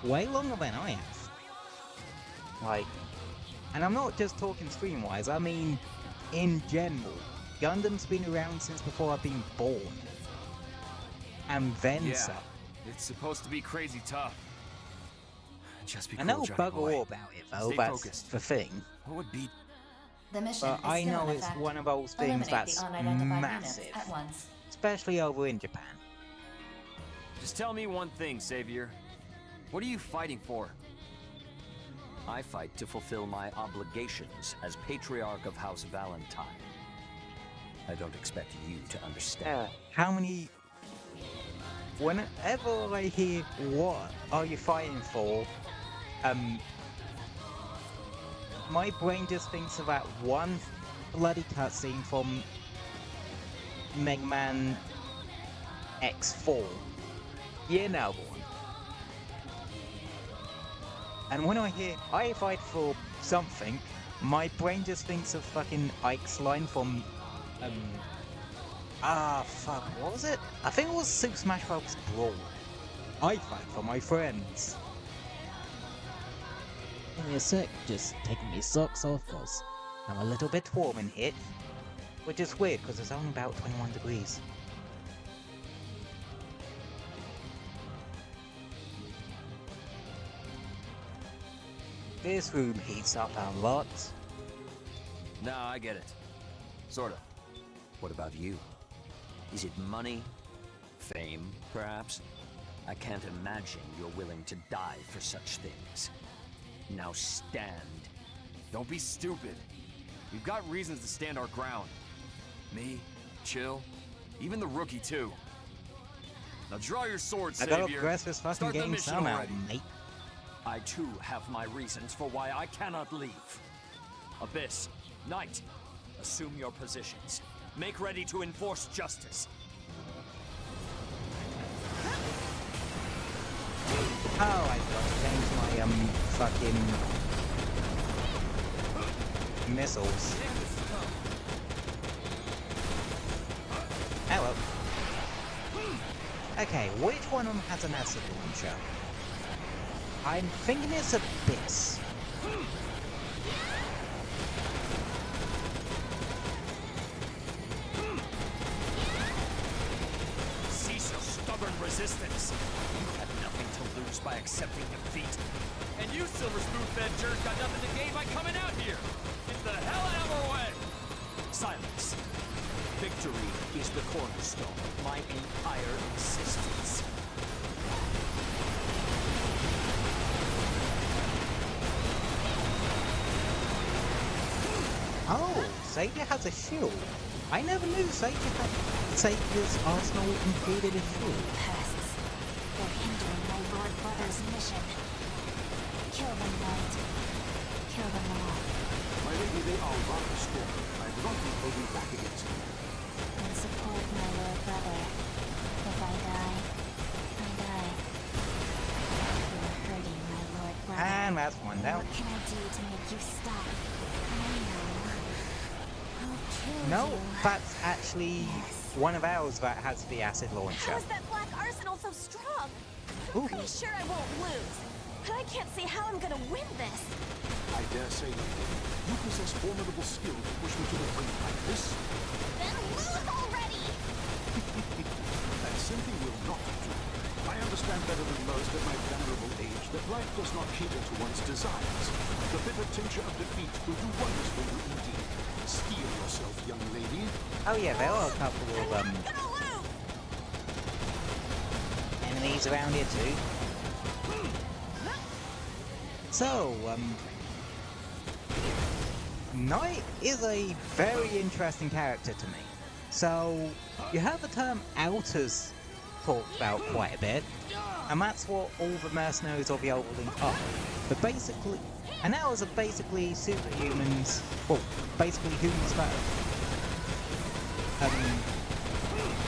way longer than I have. Like, and I'm not just talking stream-wise, I mean, in general. Gundam's been around since before I've been born. And then Yeah, some. it's supposed to be crazy tough. Just be I cool, know Johnny bugger boy. all about it though, Stay that's focused. the thing. What would be? The mission But is I still know in it's effect. one of those things Eliminate that's the unidentified massive. units at once. Especially over in Japan. Just tell me one thing, Savior. What are you fighting for? I fight to fulfill my obligations as Patriarch of House Valentine. I don't expect you to understand. How many... Whenever I hear, what are you fighting for? My brain just thinks of that one bloody cutscene from Mega Man X4. You know the one. And when I hear, I fight for something, my brain just thinks of fucking Ike's line from, fuck, what was it? I think it was Super Smash Bros. Brawl. I fight for my friends. Give me a sec, just taking me socks off, cause I'm a little bit warm in here. Which is weird, because it's only about 21 degrees. This room heats up a lot. No, I get it. Sort of. What about you? Is it money? Fame, perhaps? I can't imagine you're willing to die for such things. Now stand. Don't be stupid. We've got reasons to stand our ground. Me, Chill, even the rookie too. Now draw your sword, I Savior. gotta progress this fucking Start the game mission somehow, already. mate. I too have my reasons for why I cannot leave. Abyss, Knight, assume your positions. Make ready to enforce justice. Oh, I got to change my fucking missiles. Oh well. Okay, which one of them has an acid launcher? I'm thinking it's Abyss. Cease your stubborn resistance. You have nothing to lose by accepting defeat. And you silver spoon-fed jerk got nothing to gain by coming out here. Get the hell out of our way! Silence. Victory is the cornerstone of my entire existence. Oh, Savior has a shield. I never knew Savior's arsenal included a shield. Pests. They're hindering my Lord Brother's mission. Kill them, Knight. Kill them all. My lady, they are rather strong. I will not be holding back against them. And support my Lord Brother. If I die, I die. You're hurting my Lord Brother. And that's one down. What can I do to make you stop? I know. I'll kill No, you. that's actually one of ours that has the acid launcher. How is that black arsenal so strong? I'm pretty sure I won't lose. But I can't see how I'm gonna win this. I dare say not. You possess formidable skill to push me to the brink like this. Then lose already! That simply will not do. I understand better than most at my venerable age that life does not cater to one's desires. The bitter tincture of defeat will do wonders for you indeed. Steel yourself, young lady. Oh yeah, there are a couple of enemies around here too. So, Knight is a very interesting character to me. So, you have the term outers talked about quite a bit, and that's what all the mercenaries of the Old Link are. But basically, and outers are basically superhumans, well, basically humans that have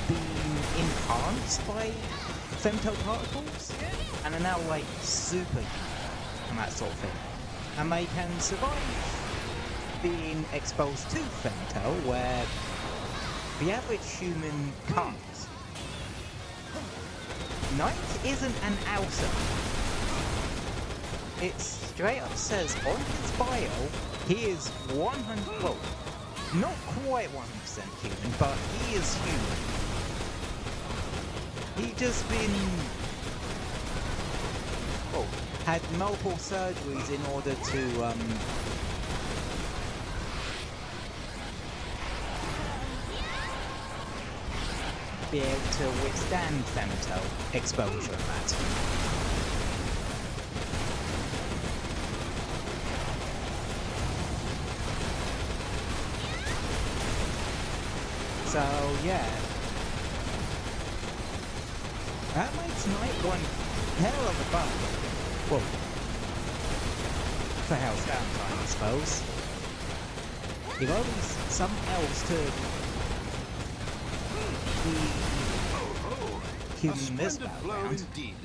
been enhanced by femto particles, and are now like superhuman and that sort of thing. And they can survive being exposed to femto, where the average human can't. Knight isn't an outer. It straight up says on his bio, he is 100, well, not quite 100% human, but he is human. He just been, well, had multiple surgeries in order to, be able to withstand femto exposure and that. So yeah, that makes Knight one hell of a buff. Well, for hell's downtime, I suppose. You've always something else to human this background. Indeed.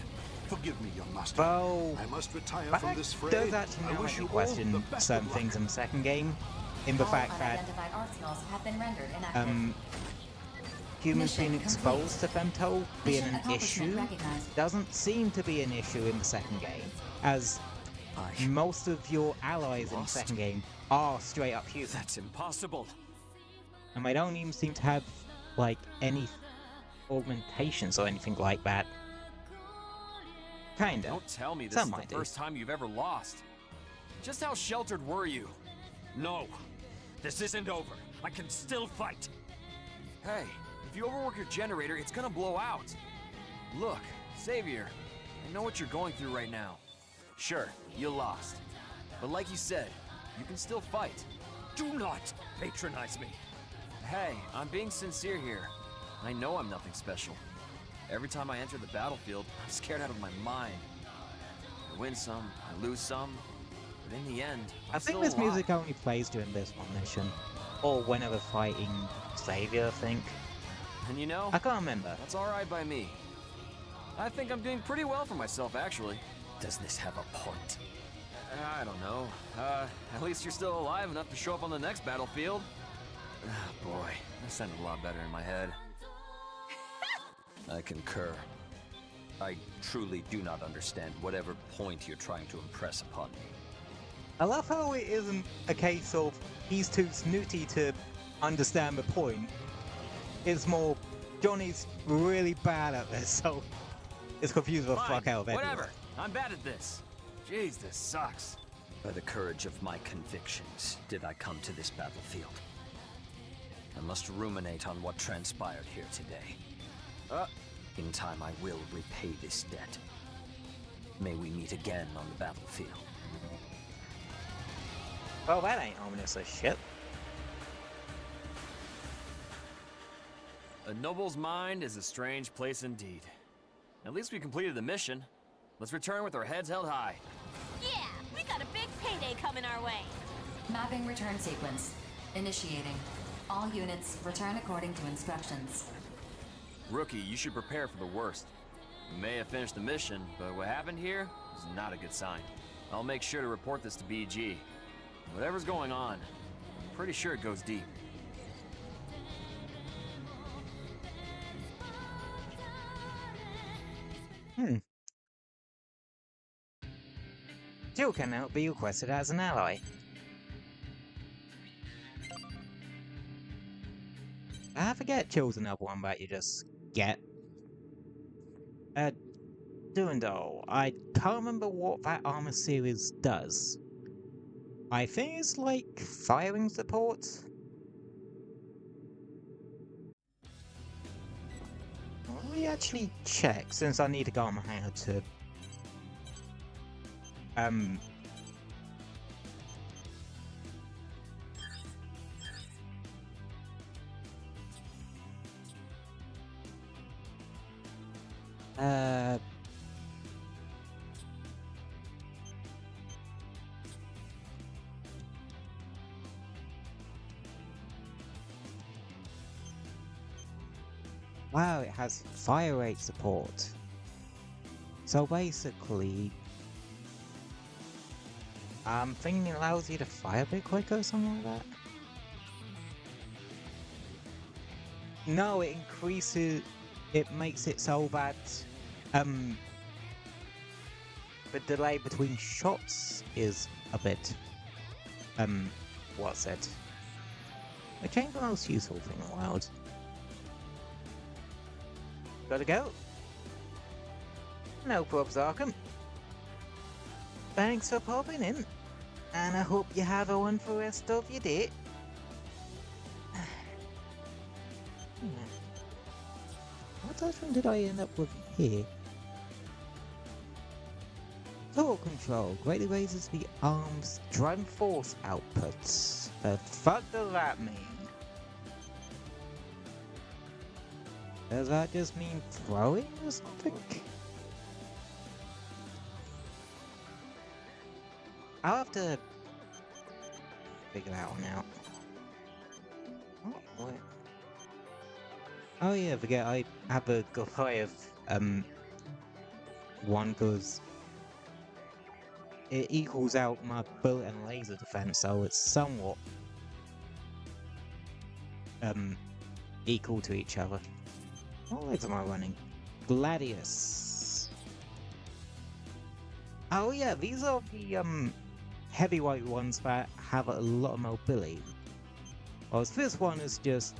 Forgive me, young master. Though, I must retire that from this fray. does actually now make me question certain things in the second game, in the fact that unidentified arsenals have been rendered inactive. humans being exposed to femto being Mission an issue accomplishment recognized. doesn't seem to be an issue in the second game, as most of your allies in the second game are straight up human. That's impossible. And they don't even seem to have, like, any augmentations or anything like that. Kinda. Don't tell me this Some is the might do. first time you've ever lost. Just how sheltered were you? No, this isn't over. I can still fight. Hey, if you overwork your generator, it's gonna blow out. Look, Savior, I know what you're going through right now. Sure, you lost. But like you said, you can still fight. Do not patronize me. Hey, I'm being sincere here. I know I'm nothing special. Every time I enter the battlefield, I'm scared out of my mind. I win some, I lose some, but in the end, I think this music only plays during this one mission, or whenever fighting Savior, I think. And you know, I can't remember. That's alright by me. I think I'm doing pretty well for myself, actually. Does this have a point? I don't know. At least you're still alive enough to show up on the next battlefield. Boy, that sounded a lot better in my head. I concur. I truly do not understand whatever point you're trying to impress upon me. I love how it isn't a case of he's too snooty to understand the point. It's more, Johnny's really bad at this, so it's confused the fuck out of everyone. Whatever. I'm bad at this. Jeez, this sucks. By the courage of my convictions, did I come to this battlefield. I must ruminate on what transpired here today. In time, I will repay this debt. May we meet again on the battlefield. Well, that ain't ominous as shit. A noble's mind is a strange place indeed. At least we completed the mission. Let's return with our heads held high. Yeah, we got a big payday coming our way. Mapping return sequence. Initiating. All units return according to instructions. Rookie, you should prepare for the worst. We may have finished the mission, but what happened here is not a good sign. I'll make sure to report this to BG. Whatever's going on, I'm pretty sure it goes deep. Jill can now be requested as an ally. I forget Jill's another one that you just get. Durandal. I can't remember what that armor series does. I think it's like firing support. Let me actually check, since I need to go on my hangar to wow, it has fire rate support. So basically, I'm thinking it allows you to fire a bit quicker or something like that. No, it increases, it makes it so that the delay between shots is a bit what's it? Which ain't the most useful thing in the world. Gotta go. No probs, Arkham. Thanks for popping in, and I hope you have a wonderful rest of your day. What other one did I end up with here? Total control greatly raises the arm's driving force outputs. The fuck does that mean? Does that just mean throwing or something? I'll have to figure that one out. Oh, oh yeah, forget I have a Goliath one because it equals out my bullet and laser defense, so it's somewhat equal to each other. What legs am I running? Gladius. Oh yeah, these are the heavyweight ones that have a lot of mobility. Well, this one is just,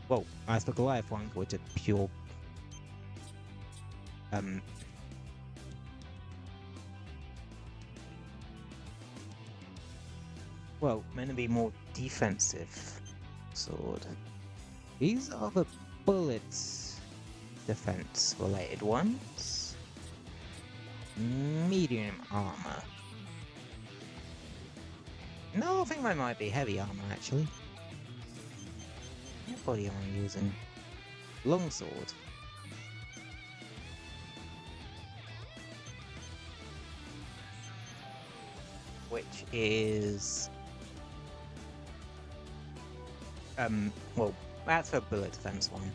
well, as the Goliath one, which is pure well, meant to be more defensive sword. These are the bullets defense related ones. Medium armor. No, I think that might be heavy armor actually. What body am I using? Longsword. Which is well, that's a bullet defense one.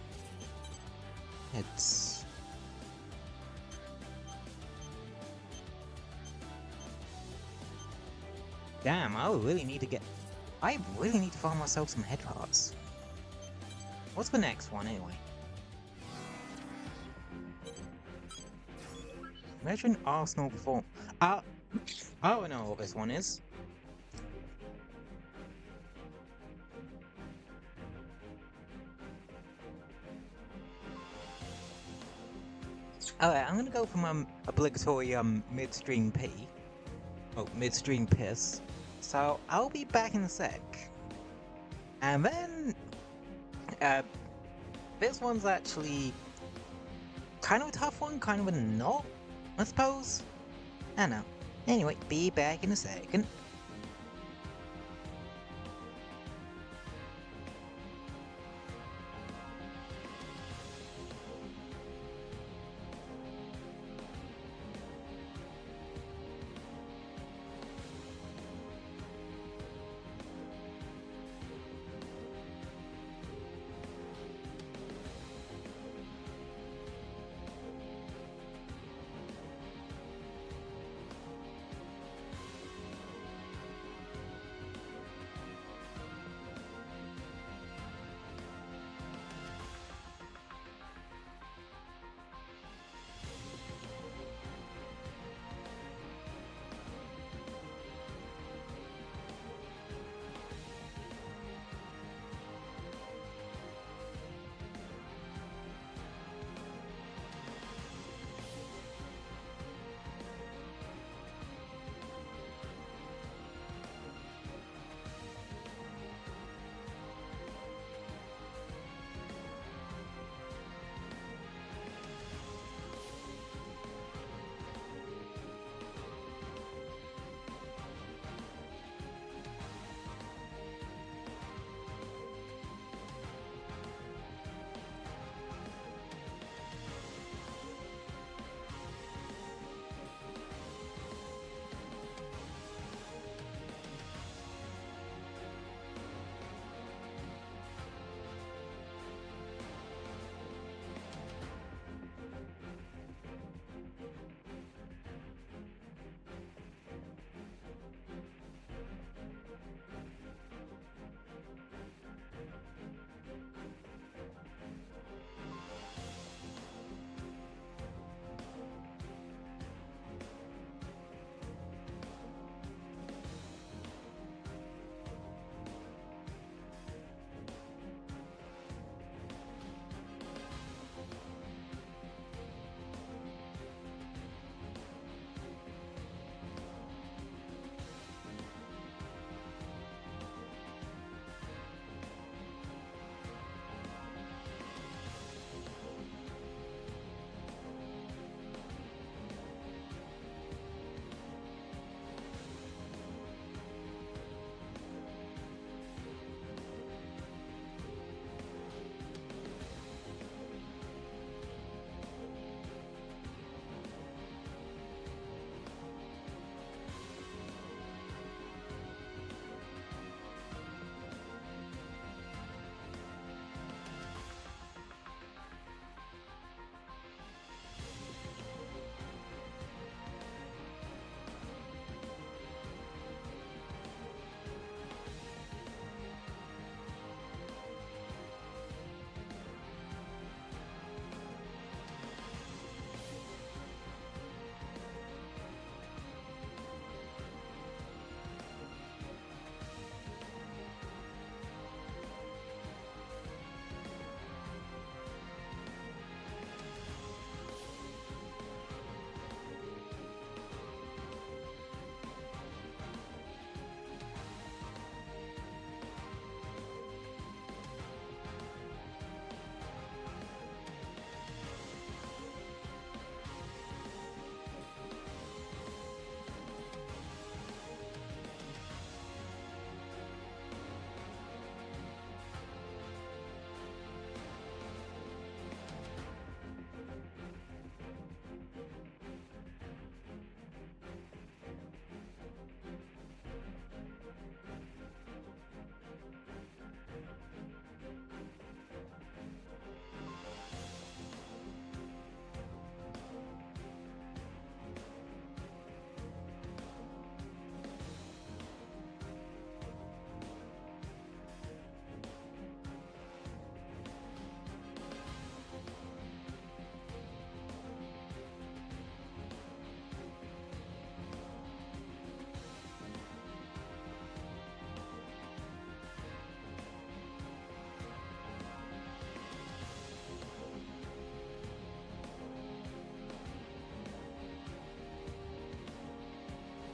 It's Damn, I really need to find myself some head parts. What's the next one, anyway? Imagine Arsenal before. I don't know what this one is. Alright, I'm gonna go for my obligatory midstream pee. Oh, midstream piss. So I'll be back in a sec. And then this one's actually kind of a tough one, kind of a not, I suppose. I don't know. Anyway, be back in a second.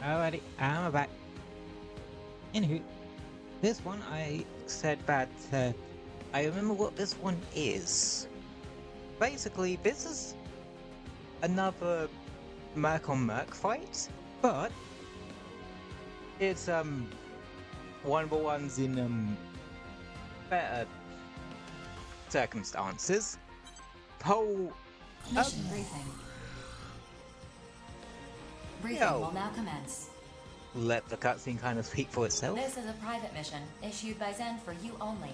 Alrighty, I'm back. Anywho, this one I said that I remember what this one is. Basically, this is another Merc on Merc fight, but it's one of the ones in better circumstances. Whole Mission briefing. Briefing will now commence. Let the cutscene kind of speak for itself. This is a private mission issued by Zen for you only.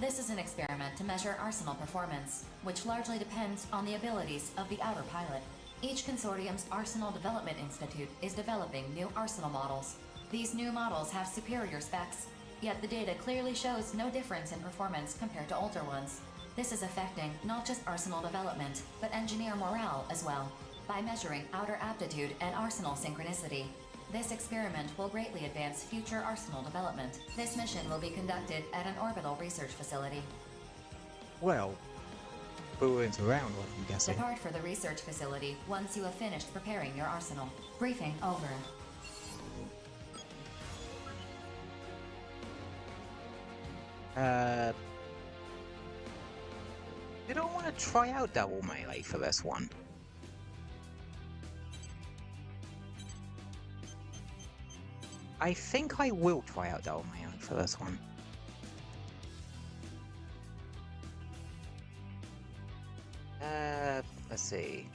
This is an experiment to measure arsenal performance, which largely depends on the abilities of the outer pilot. Each consortium's Arsenal Development Institute is developing new arsenal models. These new models have superior specs, yet the data clearly shows no difference in performance compared to older ones. This is affecting not just arsenal development, but engineer morale as well, by measuring outer aptitude and arsenal synchronicity. This experiment will greatly advance future arsenal development. This mission will be conducted at an orbital research facility. Well, it's around one, I'm guessing. Depart for the research facility once you have finished preparing your arsenal. Briefing over. You don't want to try out double melee for this one. I think I will try out double melee for this one. Let's see.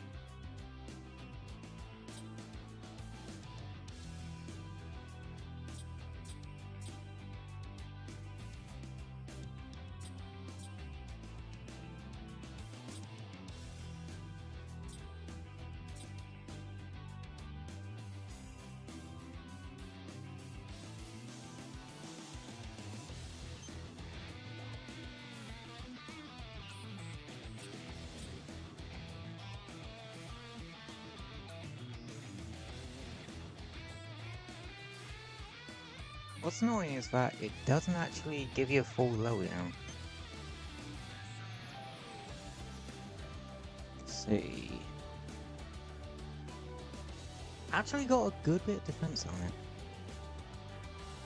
What's annoying is that it doesn't actually give you a full loadout. Let's see. Actually got a good bit of defense on it.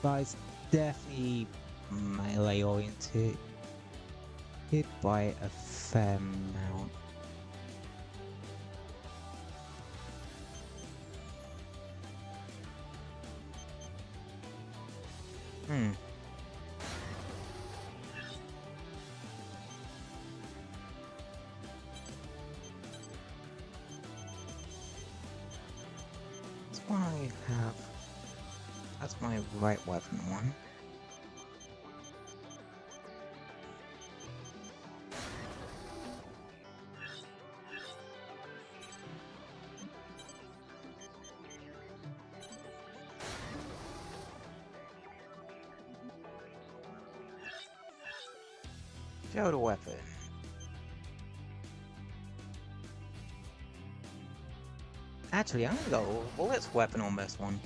But it's definitely melee oriented. Hit by a fair amount. That's what I have. That's my right weapon one. Show the weapon. Actually, I'm gonna go bullets weapon on this one.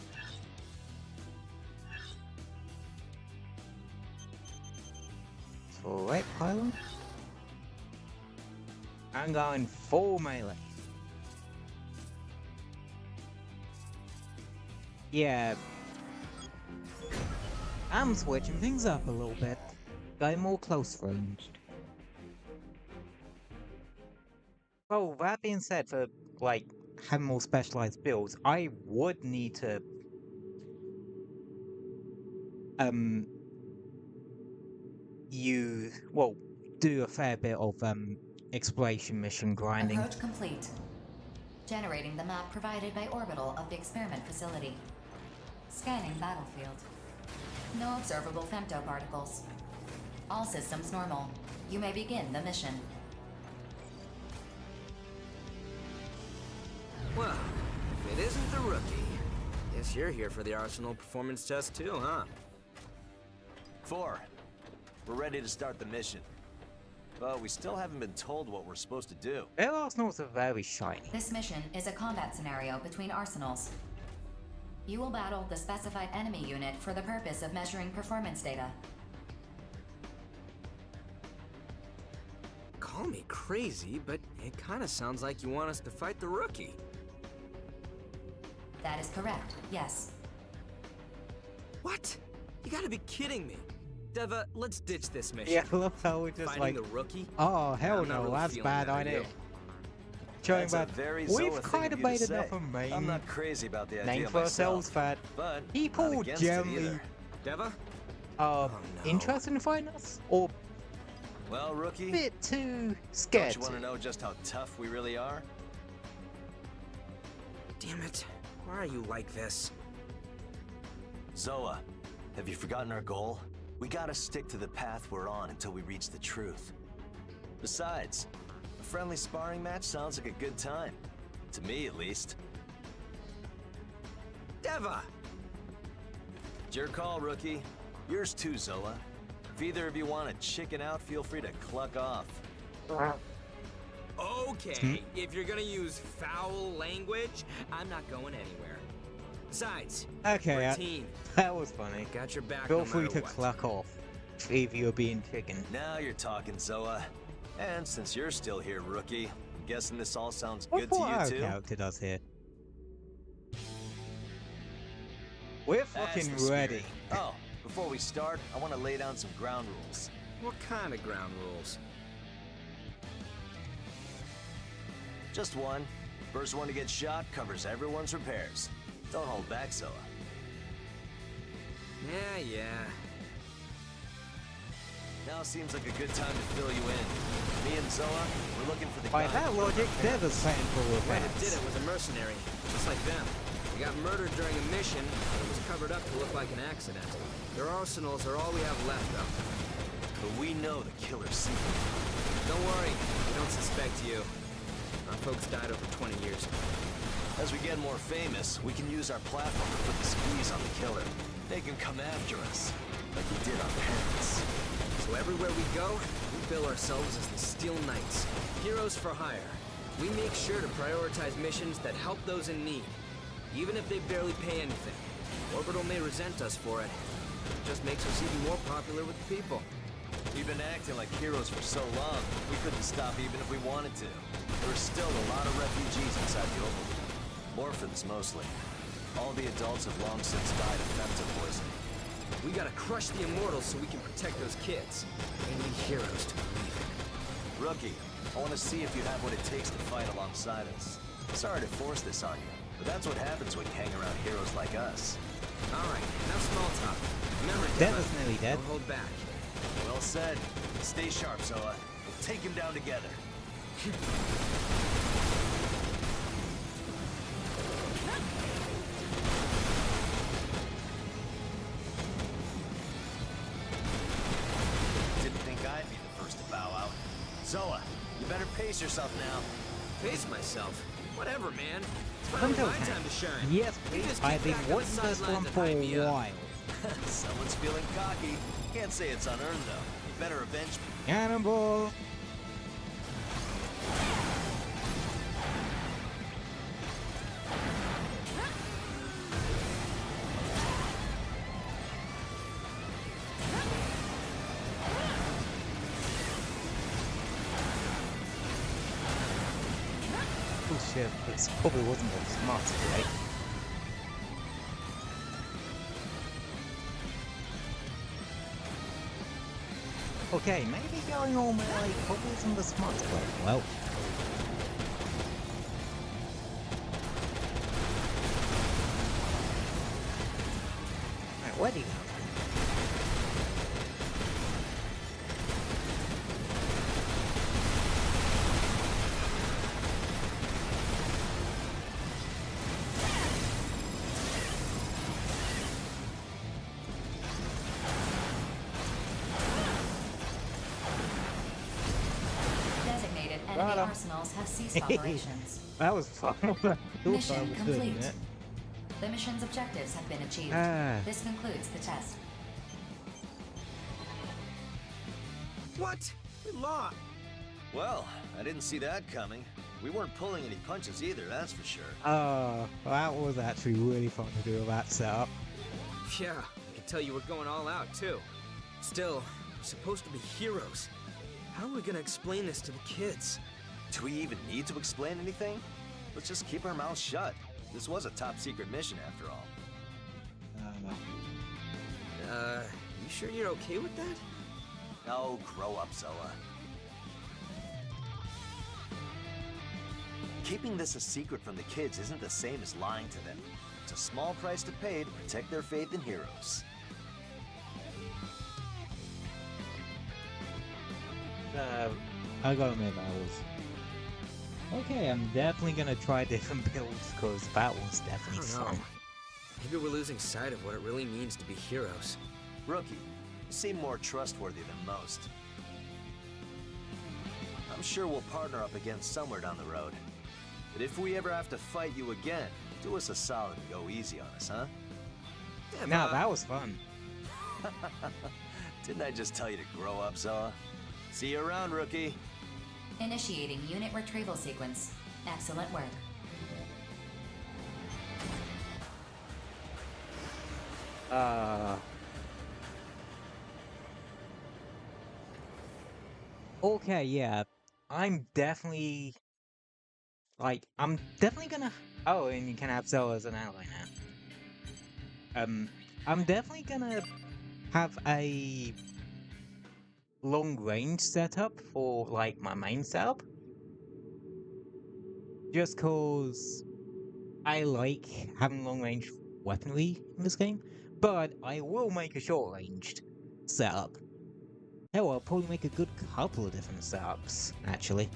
So right pylon. I'm going full melee. Yeah. I'm switching things up a little bit. Going more close ranged. Well, that being said, for like having more specialized builds, I would need to do a fair bit of exploration mission grinding. Approach complete. Generating the map provided by orbital of the experiment facility. Scanning battlefield. No observable femtoparticles. All systems normal. You may begin the mission. Well, if it isn't the rookie, guess you're here for the Arsenal performance test too, huh? 4. We're ready to start the mission. But we still haven't been told what we're supposed to do. Their arsenals are very shiny. This mission is a combat scenario between arsenals. You will battle the specified enemy unit for the purpose of measuring performance data. Call me crazy, but it kind of sounds like you want us to fight the rookie. That is correct, yes. What? You gotta be kidding me. Deva, let's ditch this mission. Yeah, I love how we're just Finding like, the rookie? oh hell I'm not no, really that's feeling bad that, are idea. you? Showing That's a bad. very We've Zoa thing kind of of you to made say. enough of main I'm not crazy about the idea name for ourselves myself, that but people not against it generally either. Deva? are interested in fighting us, or Well, rookie, a bit too don't scared. you want to know just how tough we really are? Damn it. Why are you like this? Zoa, have you forgotten our goal? We gotta stick to the path we're on until we reach the truth. Besides, a friendly sparring match sounds like a good time. To me, at least. Deva! It's your call, rookie. Yours too, Zoa. If either of you want to chicken out, feel free to cluck off. Okay, if you're gonna use foul language, I'm not going anywhere. Besides, Okay, we're a team. that was funny. Got your back Feel no free matter to what. cluck off if you're being chicken. Now you're talking, Zoa. And since you're still here, rookie, I'm guessing this all sounds What's good to what our you too? character does here? We're That's fucking the ready. spirit. Oh, before we start, I want to lay down some ground rules. What kind of ground rules? Just one. First one to get shot covers everyone's repairs. Don't hold back, Zoa. Yeah. Now seems like a good time to fill you in. Me and Zoa, we're looking for the By guy that who logic, burned they're our the parents. same for The guy that did events. it was a mercenary, just like them. He got murdered during a mission, but it was covered up to look like an accident. Their arsenals are all we have left, though. But we know the killer's secret. Don't worry, we don't suspect you. Our folks died over 20 years. As we get more famous, we can use our platform to put the squeeze on the killer. They can come after us, like we did our parents. So everywhere we go, we bill ourselves as the Steel Knights, heroes for hire. We make sure to prioritize missions that help those in need, even if they barely pay anything. Orbital may resent us for it. It just makes us even more popular with the people. We've been acting like heroes for so long, we couldn't stop even if we wanted to. There are still a lot of refugees inside the Orbital. Orphans, mostly. All the adults have long since died of femto poison. We gotta crush the Immortals so we can protect those kids. We need heroes to believe in. Rookie, I want to see if you have what it takes to fight alongside us. Sorry to force this on you, but that's what happens when you hang around heroes like us. Alright, enough small talk. Remember, Deva's nearly dead. Don't hold back. Well said. Stay sharp, Zoa. We'll take him down together. Didn't think I'd be the first to bow out. Zoa, you better pace yourself now. Pace myself? Whatever, man. It's finally Come my to time to shine. Yes, You please. just I've kick been back on the wanting this sidelines one and for hype a me up. while. Someone's feeling cocky. Can't say it's unearned, though. You better avenge me. Cannonball! Oh shit, this probably wasn't the smartest way. Okay, maybe going all melee probably isn't the smartest way. Well. Right, where do you go? Designated enemy Got 'em. arsenals have ceased operations. That was fun. Mission complete. The mission's objectives have been achieved. Ah. This concludes the test. What? We lost. Well, I didn't see that coming. We weren't pulling any punches either, that's for sure. That was actually really fun to do with that setup. Yeah, I can tell you were going all out, too. Still, we're supposed to be heroes. How are we gonna explain this to the kids? Do we even need to explain anything? Let's just keep our mouths shut. This was a top-secret mission, after all. You sure you're okay with that? No, grow up, Zoa. Keeping this a secret from the kids isn't the same as lying to them. It's a small price to pay to protect their faith in heroes. I gotta admit that was... Okay, I'm definitely gonna try different builds, because that was definitely fun. Maybe we're losing sight of what it really means to be heroes. Rookie, you seem more trustworthy than most. I'm sure we'll partner up again somewhere down the road. But if we ever have to fight you again, do us a solid and go easy on us, huh? No, that was fun. Didn't I just tell you to grow up, Zoa? See you around, Rookie. Initiating unit retrieval sequence. Excellent work. Okay, yeah. I'm definitely gonna... Oh, and you can have Zoa as an ally now. I'm definitely gonna have a long-range setup for, like, my main setup. Just cause I like having long-range weaponry in this game, but I will make a short-ranged setup. Hell, I'll probably make a good couple of different setups, actually.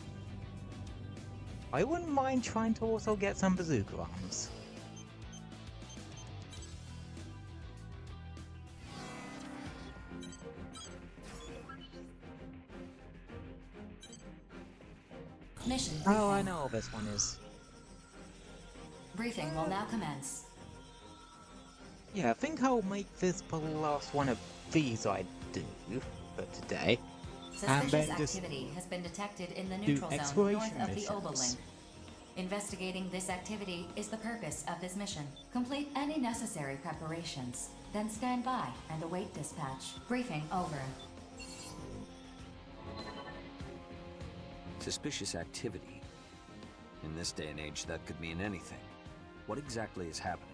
I wouldn't mind trying to also get some bazooka arms. Mission. Oh, I know what this one is. Briefing will now commence. Yeah, I think I'll make this the last one of these I do for today. Suspicious activity has been detected in the neutral zone north of the Obolink. Investigating this activity is the purpose of this mission. Complete any necessary preparations, then stand by and await dispatch. Briefing over. Suspicious activity. In this day and age, that could mean anything. What exactly is happening?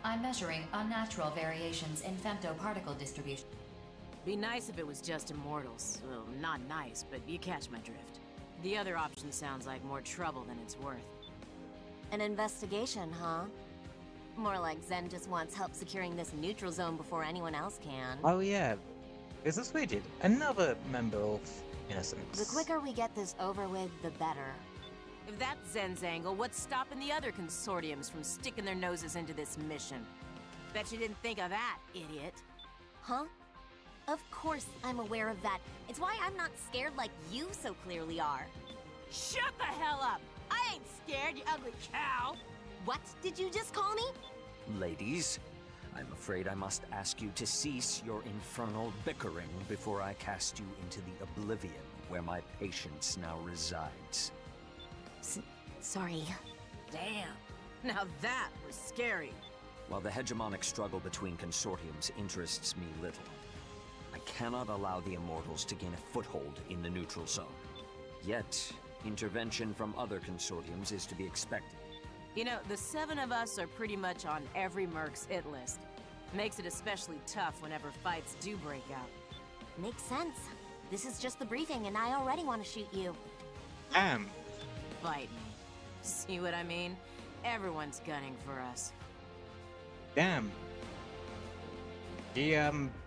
I'm measuring unnatural variations in femtoparticle distribution. Be nice if it was just immortals. Well, not nice, but you catch my drift. The other option sounds like more trouble than it's worth. An investigation, huh? More like Zen just wants help securing this neutral zone before anyone else can. Oh yeah, is this Rigid? Another member of Innocence. The quicker we get this over with, the better. If that's Zen's angle, what's stopping the other consortiums from sticking their noses into this mission? Bet you didn't think of that, idiot. Huh? Of course I'm aware of that. It's why I'm not scared like you so clearly are. Shut the hell up! I ain't scared, you ugly cow! What did you just call me? Ladies, I'm afraid I must ask you to cease your infernal bickering before I cast you into the oblivion where my patience now resides. Sorry. Damn. Now that was scary. While the hegemonic struggle between consortiums interests me little, I cannot allow the Immortals to gain a foothold in the neutral zone. Yet, intervention from other consortiums is to be expected. You know, the 7 of us are pretty much on every Merc's hit list. Makes it especially tough whenever fights do break out. Makes sense. This is just the briefing and I already want to shoot you. Fight me. See what I mean? Everyone's gunning for us. Damn. He,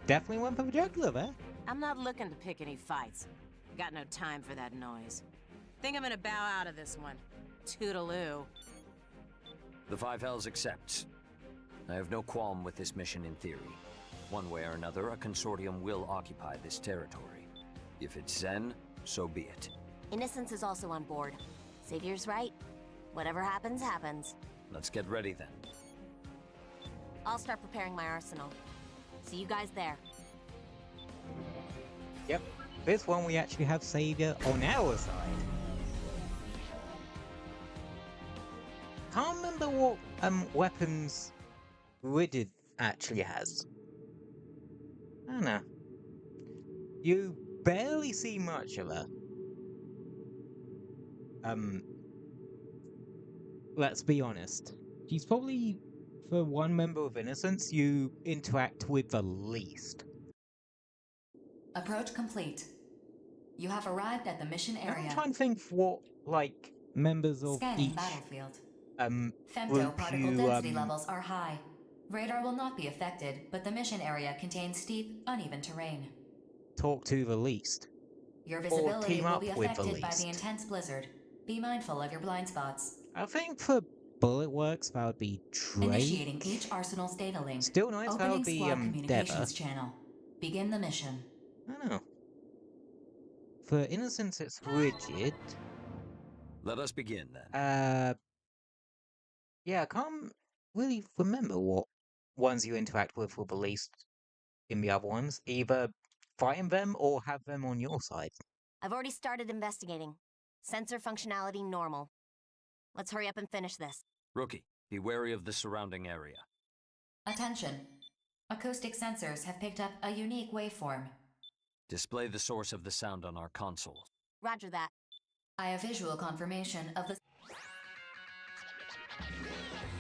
definitely went for the jugular there. I'm not looking to pick any fights. Got no time for that noise. Think I'm gonna bow out of this one. Toodaloo. The Five Hells accepts. I have no qualm with this mission in theory. One way or another, a consortium will occupy this territory. If it's Zen, so be it. Innocence is also on board. Savior's right. Whatever happens, happens. Let's get ready then. I'll start preparing my arsenal. See you guys there. Yep. This one we actually have Savior on our side. Can't remember what weapons Rigid actually has. I don't know. You barely see much of her. let's be honest. She's probably, for one member of Innocence, you interact with the least. Approach complete. You have arrived at the mission area. I'm trying to think what, like, members of Scanning each battlefield. group Femto-particle you density levels are high. Radar will not be affected, but the mission area contains steep, uneven terrain. talk to the least. Your Or visibility team will up be with the affected by least. the intense blizzard. Be mindful of your blind spots. I think for Bullet Works that would be Drake. Initiating each Arsenal's data link. Still nice, that Opening would be squad communications Deva. channel. Begin the mission. I don't know. For Innocence, it's rigid. Let us begin then. Yeah, I can't really remember what ones you interact with were the least in the other ones. Either fighting them or have them on your side. I've already started investigating. Sensor functionality normal. Let's hurry up and finish this. Rookie, be wary of the surrounding area. Attention. Acoustic sensors have picked up a unique waveform. Display the source of the sound on our console. Roger that. I have visual confirmation of the...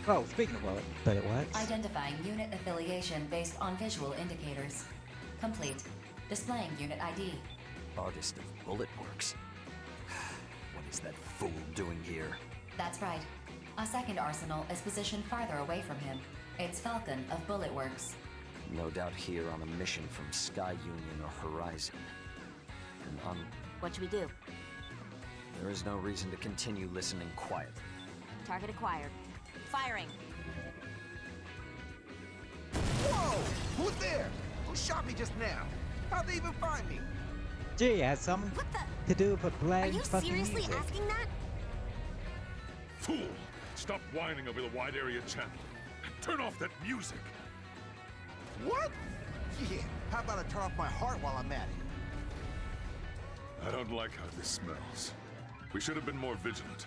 Well, speaking of Bullet Works. Identifying unit affiliation based on visual indicators. Complete. Displaying unit ID. Artist of Bullet Works. What is that fool doing here? That's right. A second arsenal is positioned farther away from him. It's Falcon of Bullet Works. No doubt here on a mission from Sky Union or Horizon. And what should we do? There is no reason to continue listening quietly. Target acquired. Firing. Whoa! Who's there? Who shot me just now? How'd they even find me? Gee, it has something to do with a playing Are you fucking seriously music. asking that? Fool! Stop whining over the wide area channel. Turn off that music. What? Yeah, how about I turn off my heart while I'm at it? I don't like how this smells. We should have been more vigilant.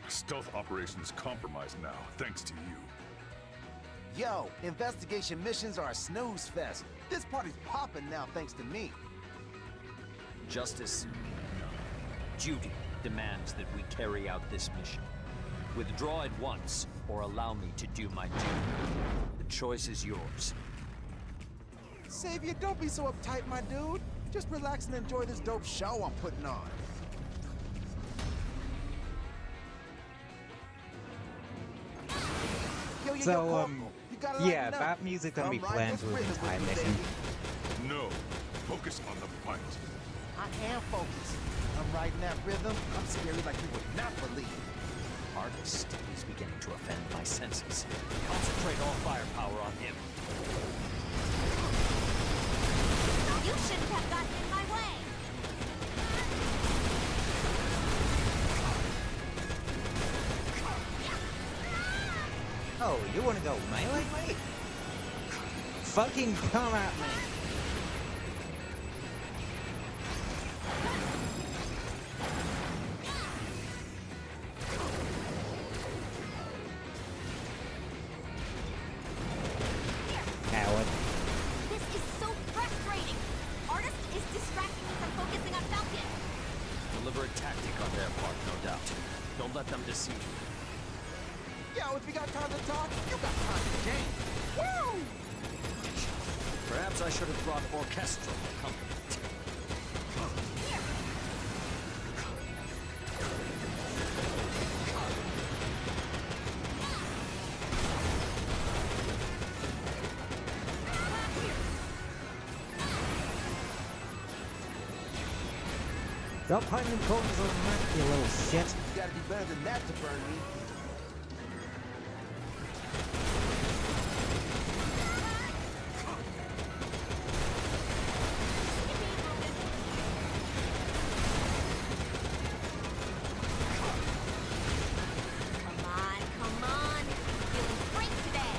Our stealth operation's compromised now, thanks to you. Yo, investigation missions are a snooze fest. This party's popping now thanks to me. Justice, no. Duty demands that we carry out this mission. Withdraw at once, or allow me to do my duty. The choice is yours. Savior, don't be so uptight, my dude. Just relax and enjoy this dope show I'm putting on. So, yeah, that music gonna be playing through the entire mission. No, focus on the fight. I am focused. I'm riding that rhythm. I'm scary like you would not believe. Artist is beginning to offend my senses. Concentrate all firepower on him. You shouldn't have gotten in my way. Oh, you wanna go melee, mate? Fucking come at me! Coward. This is so frustrating. Artist is distracting me from focusing on Falcon. Deliberate tactic on their part, no doubt. Don't let them deceive you. Yo, if you got time to talk, you got time to game. Woo! Perhaps I should have brought orchestral accompaniment. Stop hiding corners on the map, you little shit. You gotta be better than that to burn me. Come on. Feeling great today.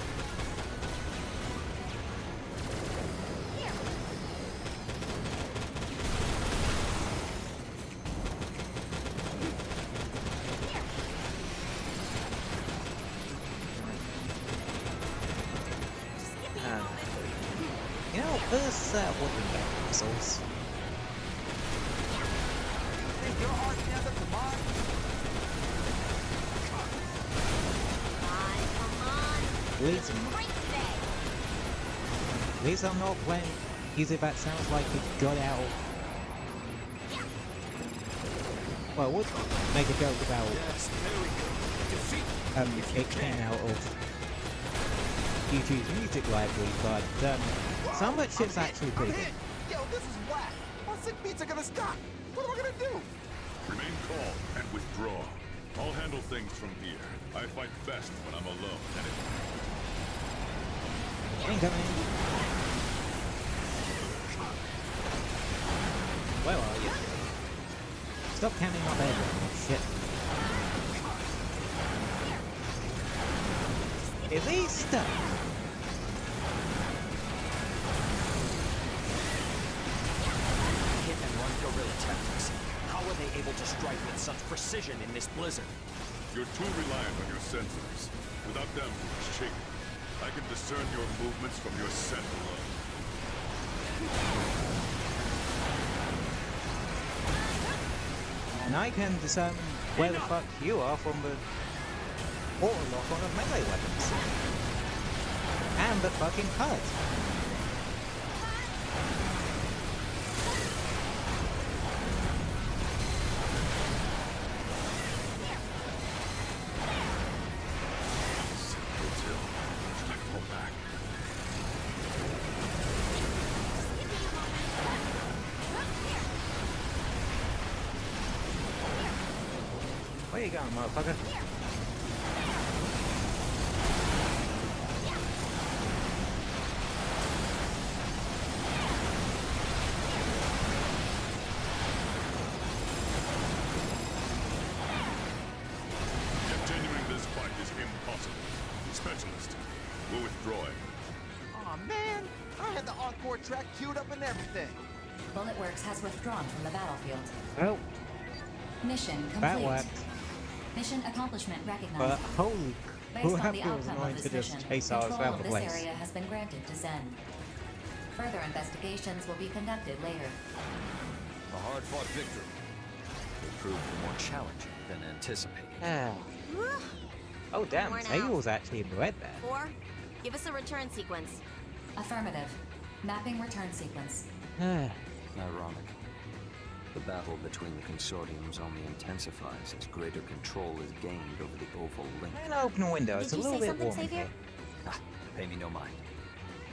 You know, this wouldn't be missiles. Think your heart stands up to mine? least I'm not playing music that sounds like it got out. Well, I would make a joke about it came out of YouTube's music library, but some of that shit's actually pretty good. Yo, this is whack. My sick beats are gonna stop. What am I gonna do? Remain calm and withdraw. I'll handle things from here. I fight best when I'm alone, and Incoming. Where are you? Stop counting up everyone. Shit. Is he stuck? Hit and run guerrilla tactics. How are they able to strike with such precision in this blizzard? you're too reliant on your sensors. Without them, shaking, I can discern your movements from your scent alone. And I can discern where the fuck you are from the auto lock on of melee weapons. And the fucking HUD. Where you going, motherfucker? Continuing this fight is impossible. Specialist, we're withdrawing. Aw, man. I had the encore track queued up and everything. Bulletworks has withdrawn from the battlefield. Oh. Mission complete. That worked. Mission accomplishment recognized. But holy Based on crap, the it was outcome annoying of to this just mission, chase ours control around of the this place. area has been granted to Zen. Further investigations will be conducted later. A hard-fought victory. It proved more challenging than anticipated. Oh damn, Worn out. Zagel's actually in red there. 4, give us a return sequence. Affirmative. Mapping return sequence. Ironic. The battle between the consortiums only intensifies as greater control is gained over the oval link. I'm gonna open a window, it's a Did you little say bit something, warm in Savior? here. Ah, pay me no mind.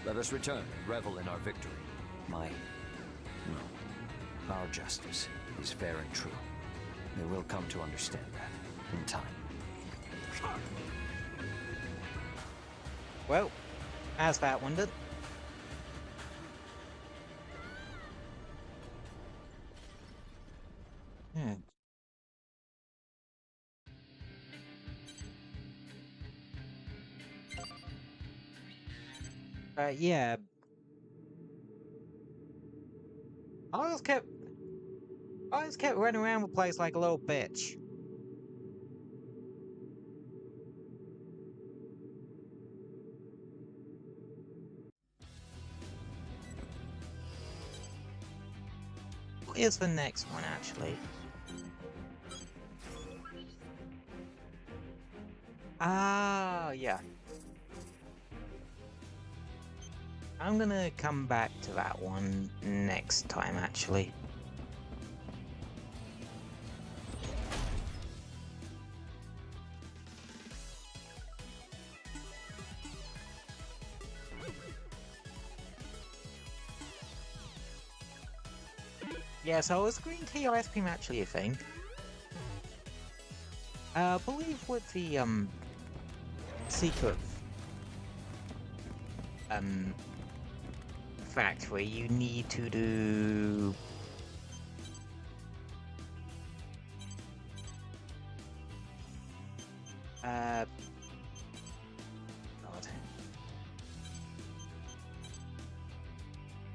Let us return and revel in our victory. Our justice is fair and true. They will come to understand that in time. Well, as that one did. Yeah. I just kept running around the place like a little bitch. What is the next one, actually? Ah, yeah. I'm gonna come back to that one next time, actually. Yeah, so is green tea ice cream actually a thing? I believe with the, secret, factory, you need to do... God.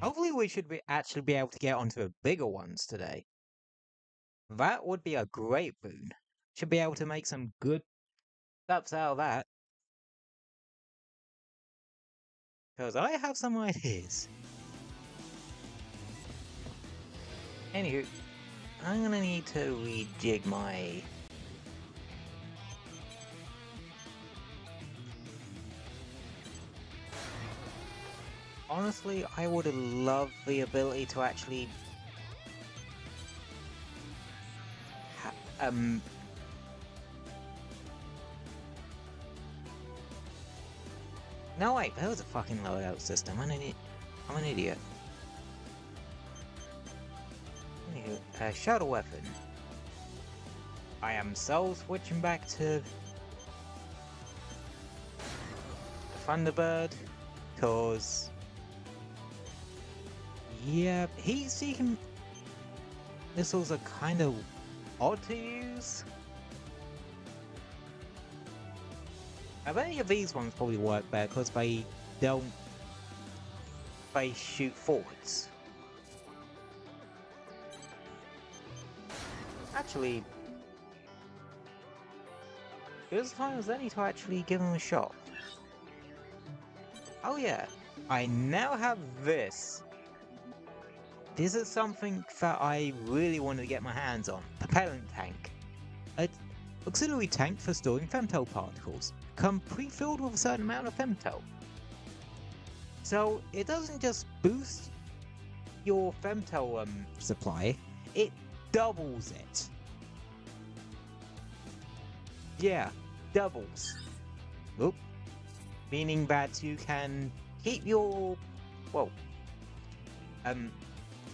Hopefully we should actually be able to get onto the bigger ones today. That would be a great boon. Should be able to make some good stuff out of that. Because I have some ideas. Anywho, I'm gonna need to rejig my... honestly, I would have loved the ability to actually no wait, there was a fucking loadout system. I'm an idiot. Anywho, shuttle weapon. I am switching back to Thunderbird, cause yeah, heat-seeking missiles are kind of odd to use. I bet these ones probably work better because they shoot forwards. Actually, it was as time as any to actually give them a shot. Oh yeah, I now have this. This is something that I really wanted to get my hands on. Propellant tank. An auxiliary tank for storing femto particles. Come pre-filled with a certain amount of femto. So it doesn't just boost your femto supply, it doubles it. Yeah, doubles. Oop. Meaning that you can keep your... Whoa.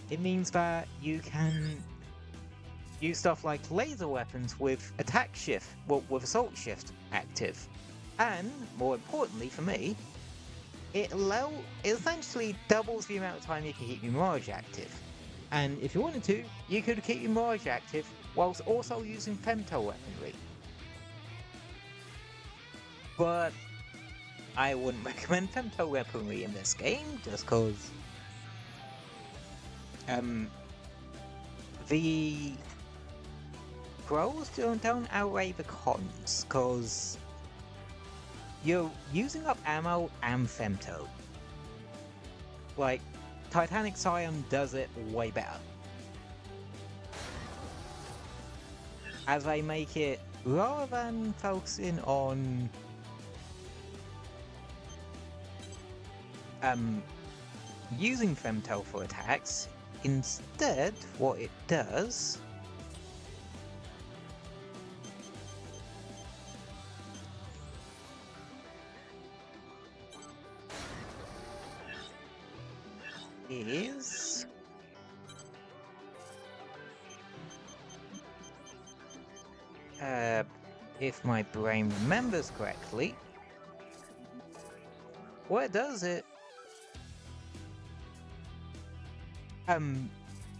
It means that you can use stuff like laser weapons with attack shift, well, with assault shift active. And, more importantly for me, it essentially doubles the amount of time you can keep your Mirage active. And if you wanted to, you could keep your Mirage active whilst also using femto weaponry. But I wouldn't recommend femto weaponry in this game, just cause the pros don't outweigh the cons, cause you're using up ammo and femto. Like, Titanic Scion does it way better. As they make it, rather than focusing on using femto for attacks, instead what it does is if my brain remembers correctly, what it does, it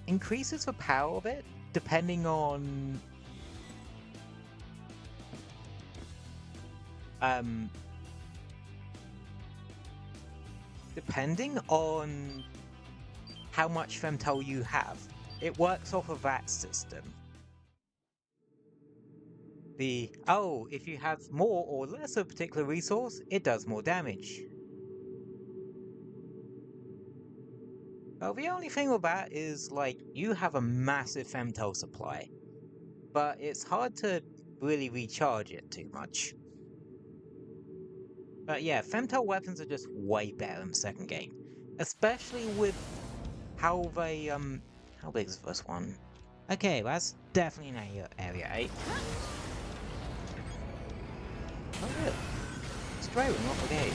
increases the power of it depending on how much femto you have. It works off of that system. If you have more or less of a particular resource, it does more damage. Well, the only thing with that is, like, you have a massive femto supply, but it's hard to really recharge it too much. But yeah, femto weapons are just way better in the second game. Especially with how they, how big is this one? Okay, that's definitely an area 8. Oh really? It's driving off the gate.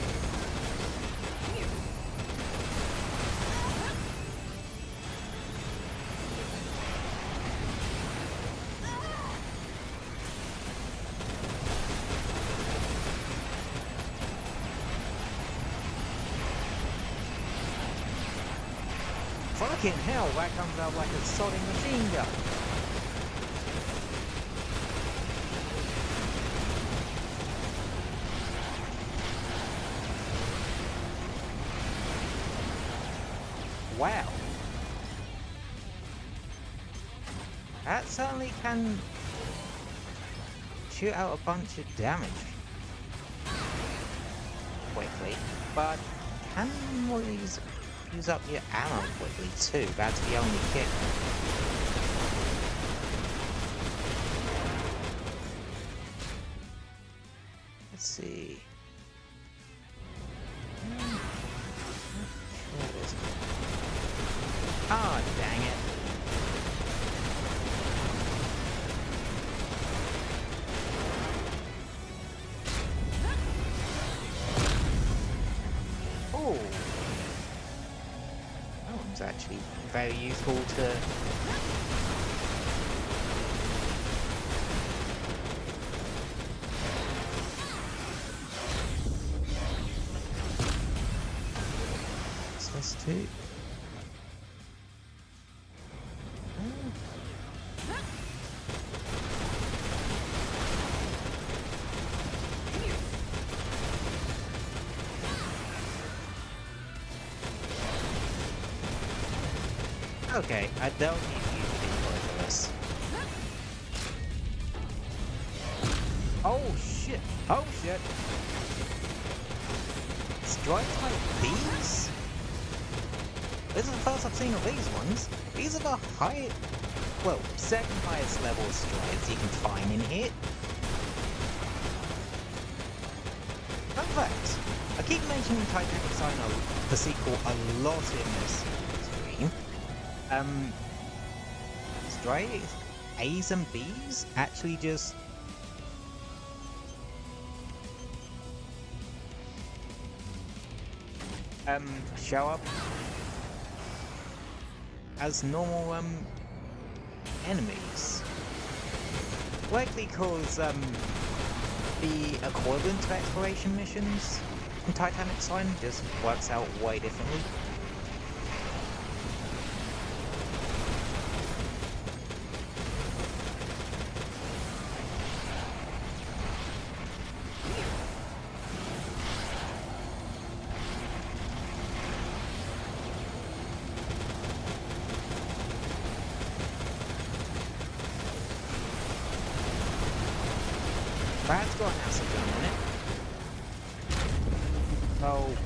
Fucking hell, that comes out like a sodding machine gun. Wow. That certainly can shoot out a bunch of damage quickly, but can use up your ammo quickly too. That's the only kick. Let's see. actually very useful to... What's this too? Okay, I don't need to use the decoy for this. Oh shit! Oh shit! Strike type bees? This is the first I've seen of these ones. These are the high... well, second highest level strides you can find in here. Fun fact, I keep mentioning Titanic Sign, the sequel, a lot in this stream. Strides, A's and B's actually just... show up as normal, enemies. Likely cause, the equivalent to exploration missions in Titanic Sign just works out way differently. That's got an acid gun on it. Oh.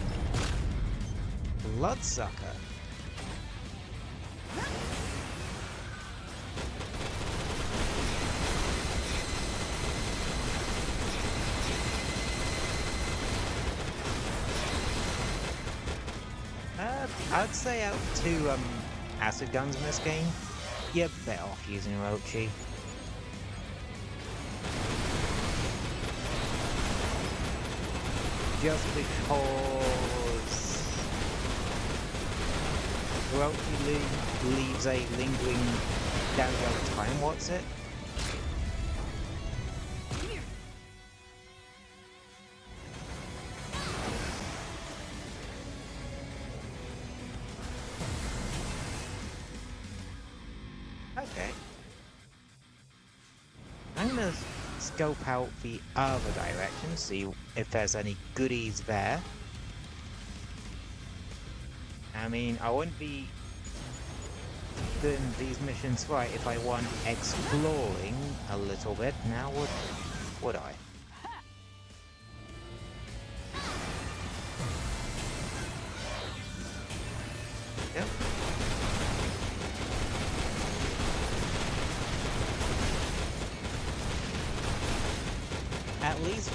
Bloodsucker. I'd say out of two acid guns in this game, you're better off using Rochi. Just because Rochi leaves a lingering damage over time, what's it? Okay. I'm gonna scope out the other direction, see if there's any goodies there. I mean, I wouldn't be doing these missions right if I weren't exploring a little bit, now would I? Yep. At least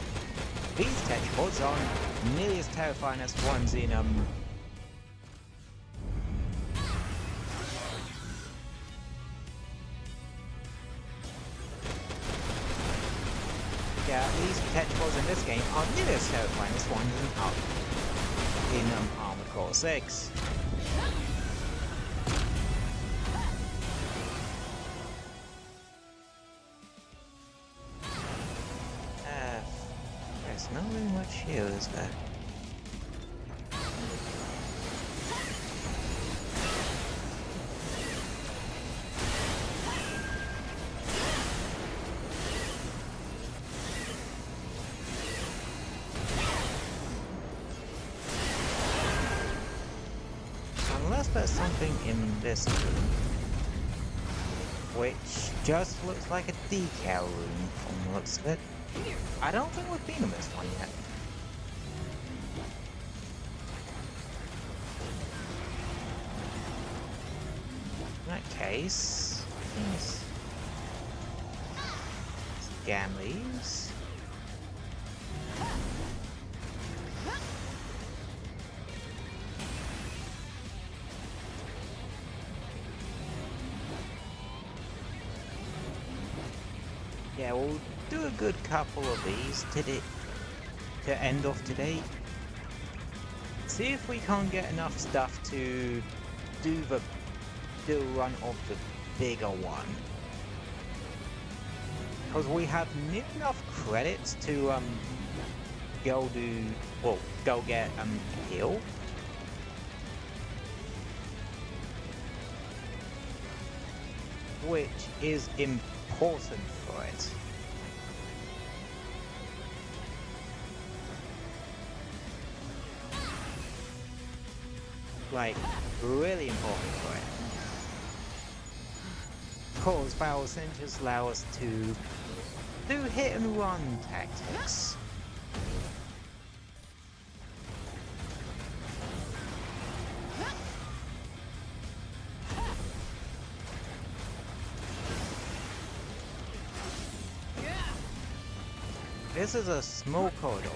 these tetrapods aren't nearly as terrifying as the ones in yeah, at least tetrapods in this game aren't nearly as terrifying as the ones in Armored Core 6. There's not really much here, is there? Unless there's something in this room, which just looks like a decal room from the looks of it. I don't think we've been in this one yet. In that case, scan these. Yeah, we'll do a good couple of these to end off today. See if we can't get enough stuff to do the do a run of the bigger one. Because we have near enough credits to go get heal. Which is important for it. Like, really important for it. Cause Battle Essentials allow us to do hit and run tactics. This is a small corridor.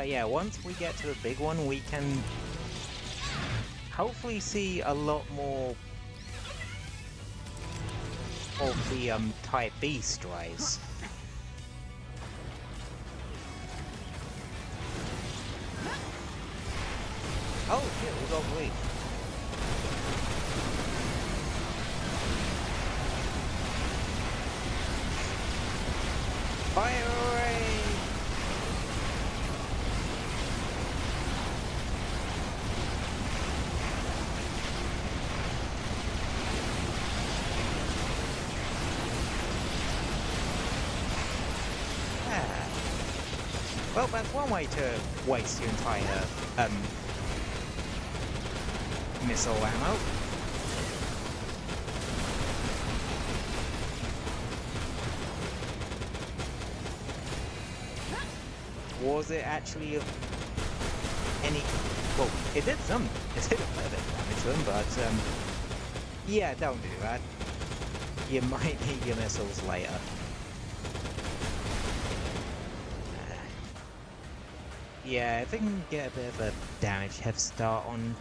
Yeah, once we get to the big one, we can hopefully see a lot more of the Type B strays. Oh shit, we got bleed. Fire away! Well, that's one way to waste your entire missile ammo. Was it actually of any... Well, it did a fair bit of damage to them, but yeah, don't do that. You might need your missiles later. Yeah, if we can get a bit of a damage head start on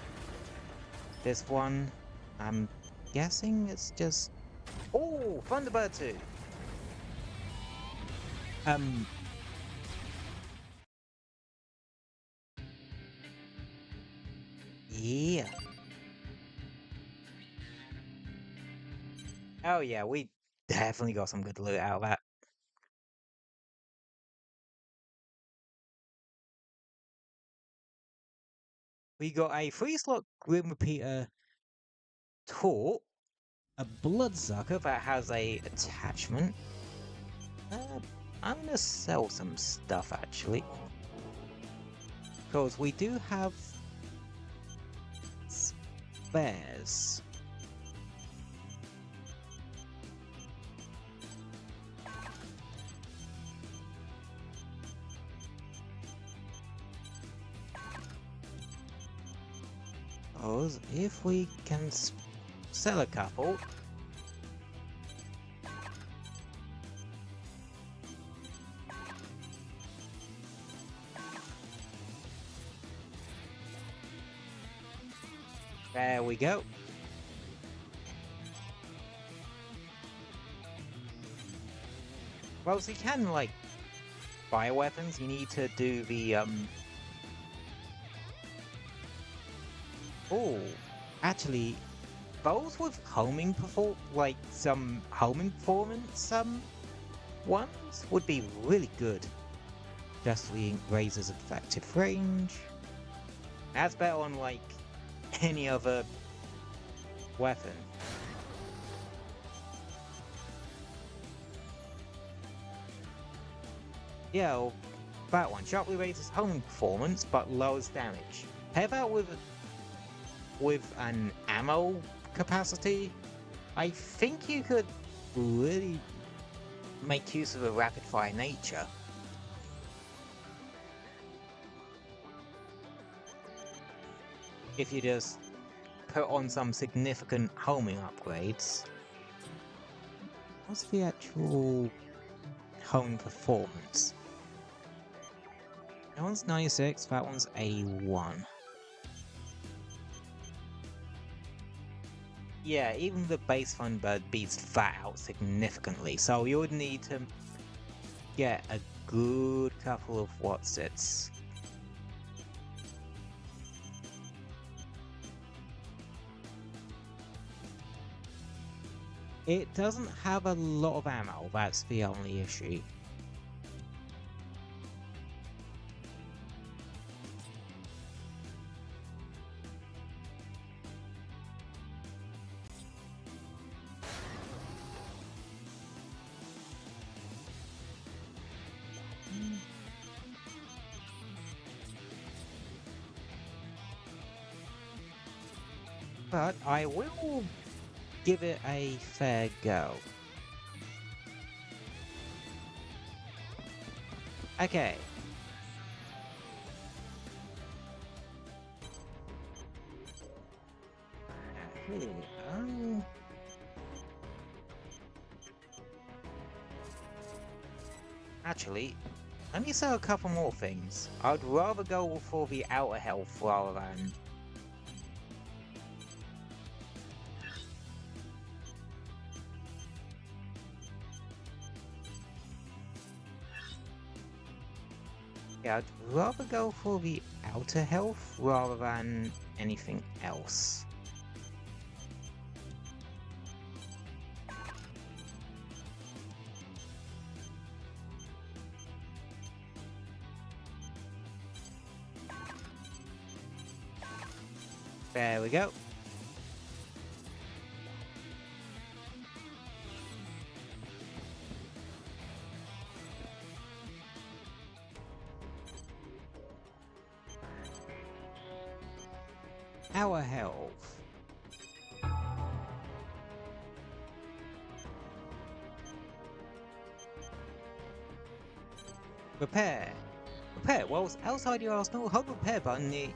this one, I'm guessing it's just... Oh, Thunderbird 2! Yeah. Oh yeah, we definitely got some good loot out of that. We got a 3-slot Grim Repeater Taunt, a Bloodsucker that has a attachment. I'm gonna sell some stuff actually, because we do have spares. Because if we can sell a couple, there we go. Well, so you can, like, buy weapons, you need to do the, Oh, actually, those with homing some homing performance, ones would be really good. Justly raises effective range. That's better on, like, any other weapon. Yeah, well, that one sharply raises homing performance but lowers damage. Pair that with an ammo capacity, I think you could really make use of a rapid fire nature. If you just put on some significant homing upgrades. What's the actual homing performance? That one's 96, that one's A1. Yeah, even the base Thunderbird beats that out significantly, so you would need to get a good couple of what's-its. It doesn't have a lot of ammo, that's the only issue. But I will give it a fair go. Okay. Actually, let me say a couple more things. I'd rather go for the outer health rather than... Yeah, I'd rather go for the outer health rather than anything else. There we go. Our health. Repair. Repair. Whilst outside your arsenal, hold the repair button near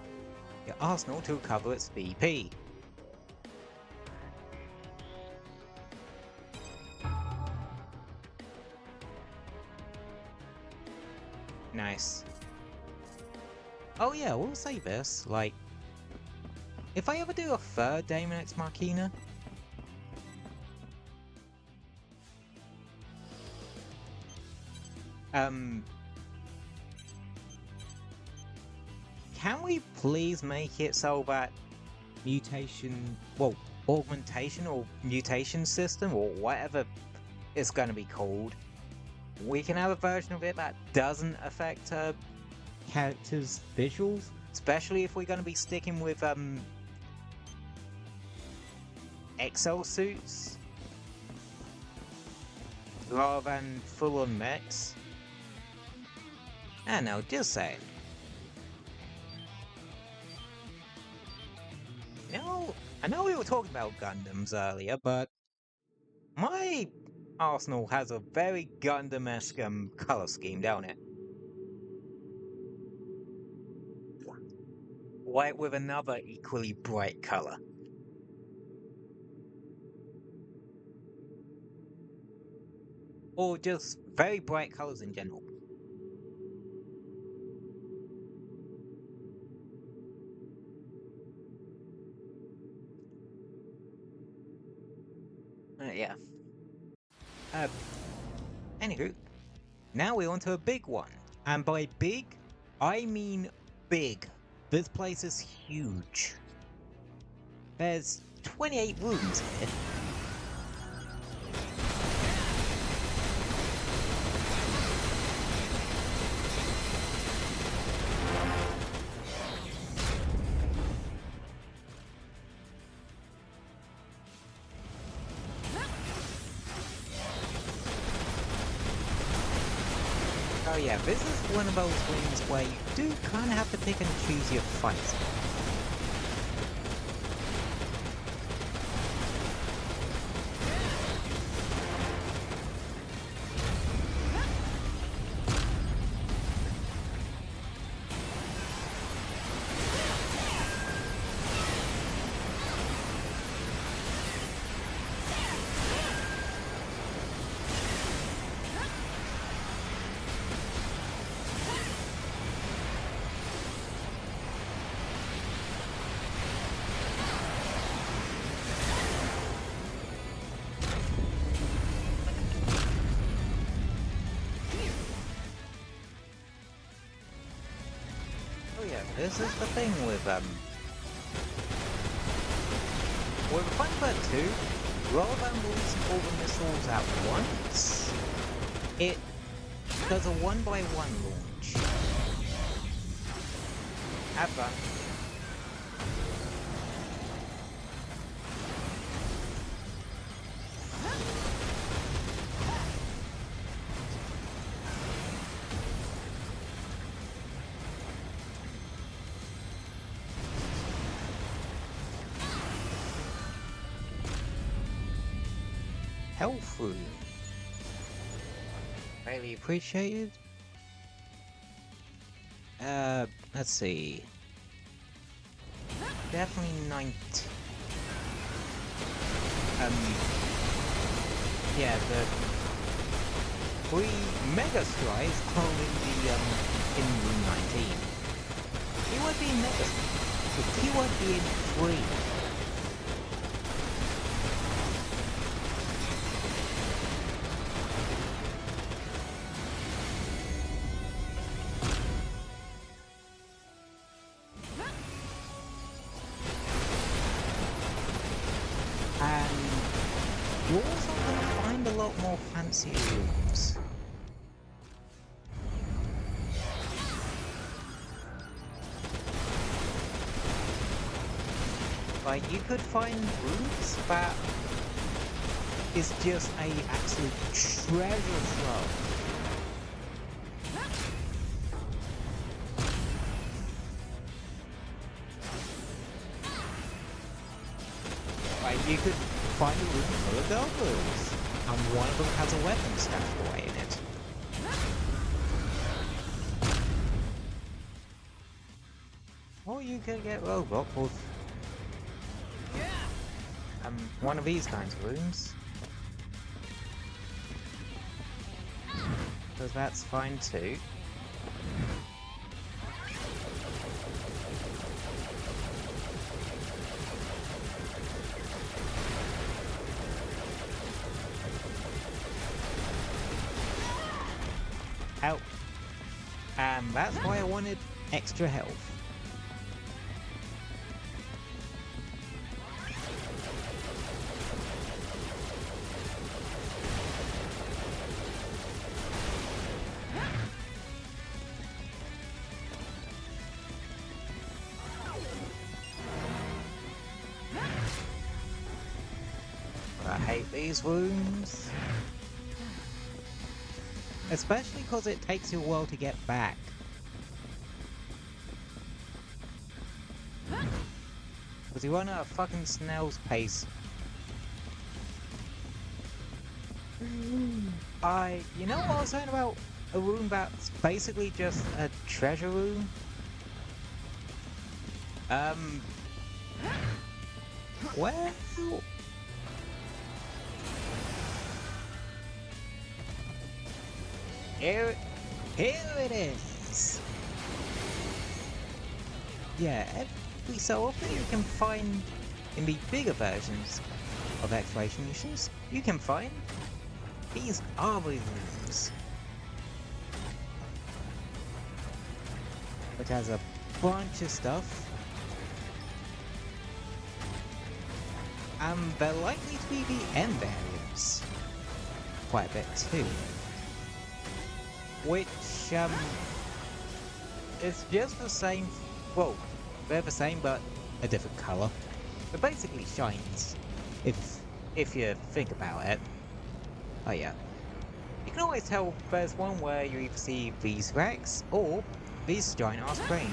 your arsenal to recover its VP. Nice. Oh yeah, we'll say this, like, if I ever do a third Daemon X Machina, can we please make it so that mutation, well, augmentation or mutation system or whatever it's going to be called, we can have a version of it that doesn't affect characters' visuals, especially if we're going to be sticking with exosuits rather than full-on mechs. I know, just saying. I know we were talking about Gundams earlier, but my arsenal has a very Gundam-esque colour scheme, don't it? White with another equally bright colour. Or just very bright colours in general. Yeah. Anywho, now we're on to a big one. And by big, I mean big. This place is huge. There's 28 rooms here. Oh yeah, this is one of those rooms where you do kind of have to pick and choose your fights. this is the thing with Thunderbird 2, rather than releasing all the missiles at once, it does a one-by-one launch. Have fun. Health room. Highly appreciated. Let's see. Definitely 90. Yeah, the 3 Mega Strides are in room 19. He would be in Mega Strides, but he would be in 3. You're also going to find a lot more fancy rooms. Like, you could find rooms that is just a absolute treasure trove. Like, you could find a room full of goblins, and one of them has a weapon stashed away in it. Or you could get Robot with one of these kinds of rooms. Because that's fine too. Help. And that's why I wanted extra health. I hate these wounds. Especially because it takes you a while to get back. Because you run at a fucking snail's pace. You know what I was saying about a room that's basically just a treasure room? Where? Here it is! Yeah, every so often you can find, in the bigger versions of exploration missions, you can find these armory rooms. Which has a bunch of stuff. And they're likely to be the end areas. Quite a bit too. Which, it's just the same, well, they're the same but a different colour. They're basically shines, if you think about it. Oh yeah. You can always tell there's one where you either see these racks or these giant ass crane.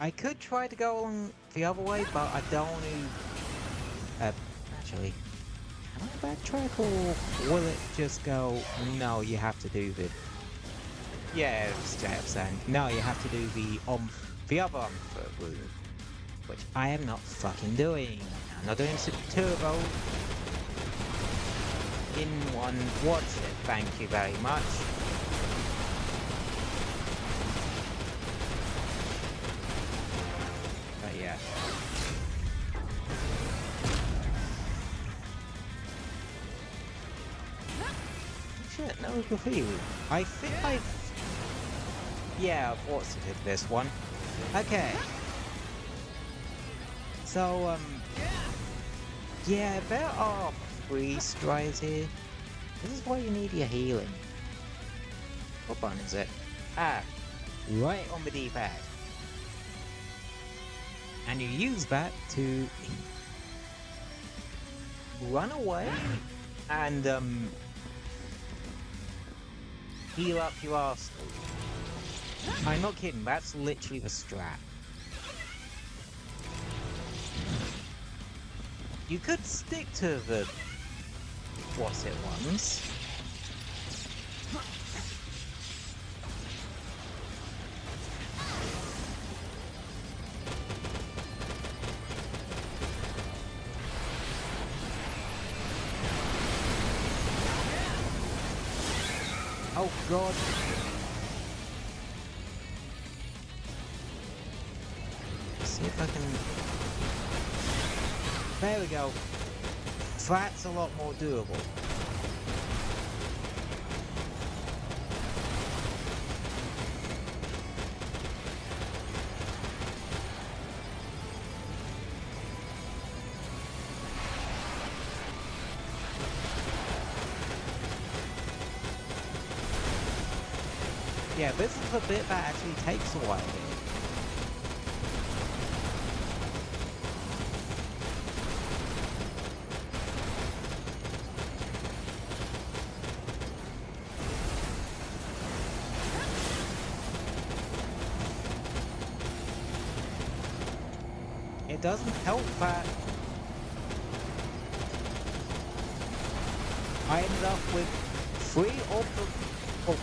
I could try to go along the other way, but I don't want to... actually, can I backtrack, or will it just go, no, you have to do the... Yeah, it's straight up saying, no, you have to do the other on-foot route, which I am not fucking doing. I'm not doing Super Turbo. Didn't want to watch it, thank you very much. know the feeling. I think I've... Yeah, I've watched it this one. Okay. So, yeah, there are freeze dries here. This is why you need your healing. What button is it? Ah, right on the D-pad. And you use that to run away and heal up your arsenal. I'm not kidding, that's literally the strat. You could stick to the what's it ones. Oh god. Let's see if I can... There we go. That's a lot more doable. Yeah, this is the bit that actually takes a while. It doesn't help that I ended up with 3 of the...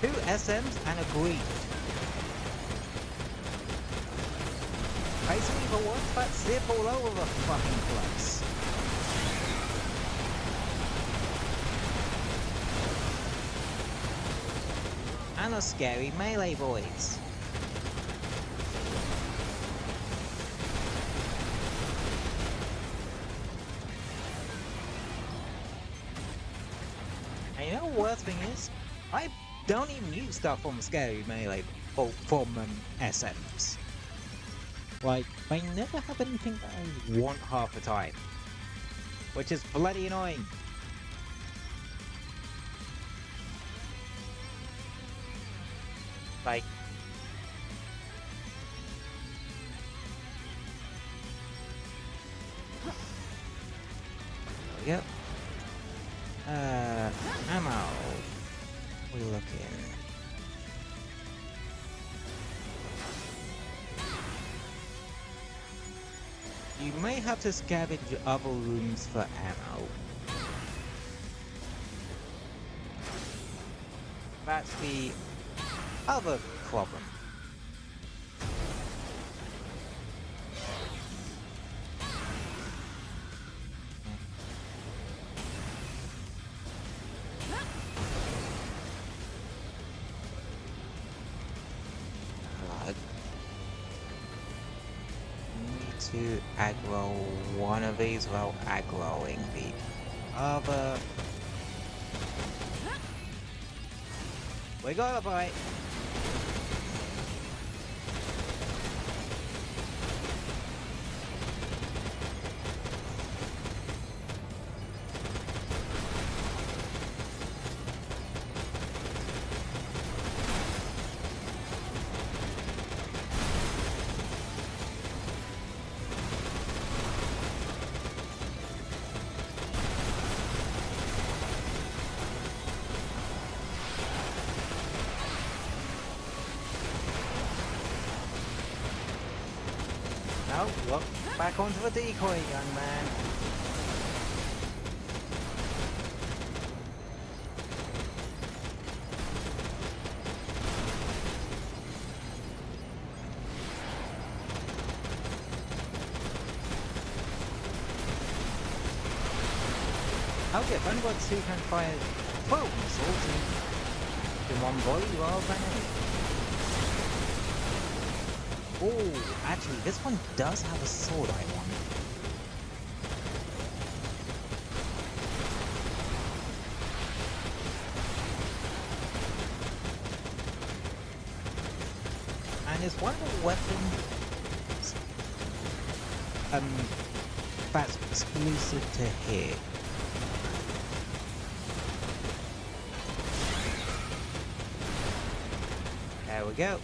2 SMs and a green. Basically the ones that zip all over the fucking place. And a scary melee voice. And you know the worst thing is? I don't even use stuff from scary melee or from SMs. Like, they never have anything that I want half the time. Which is bloody annoying. Like... There we go. Ammo. We're looking. You may have to scavenge other rooms for ammo. That's the other problem. To aggro one of these while aggroing the other. We got a bite. Now, look back onto the decoy, young man. Okay, I've only got 2 can fire 12 missiles in one volley rather than 8. Oh, actually, this one does have a sword I want. is one of the weapons that's exclusive to here. There we go.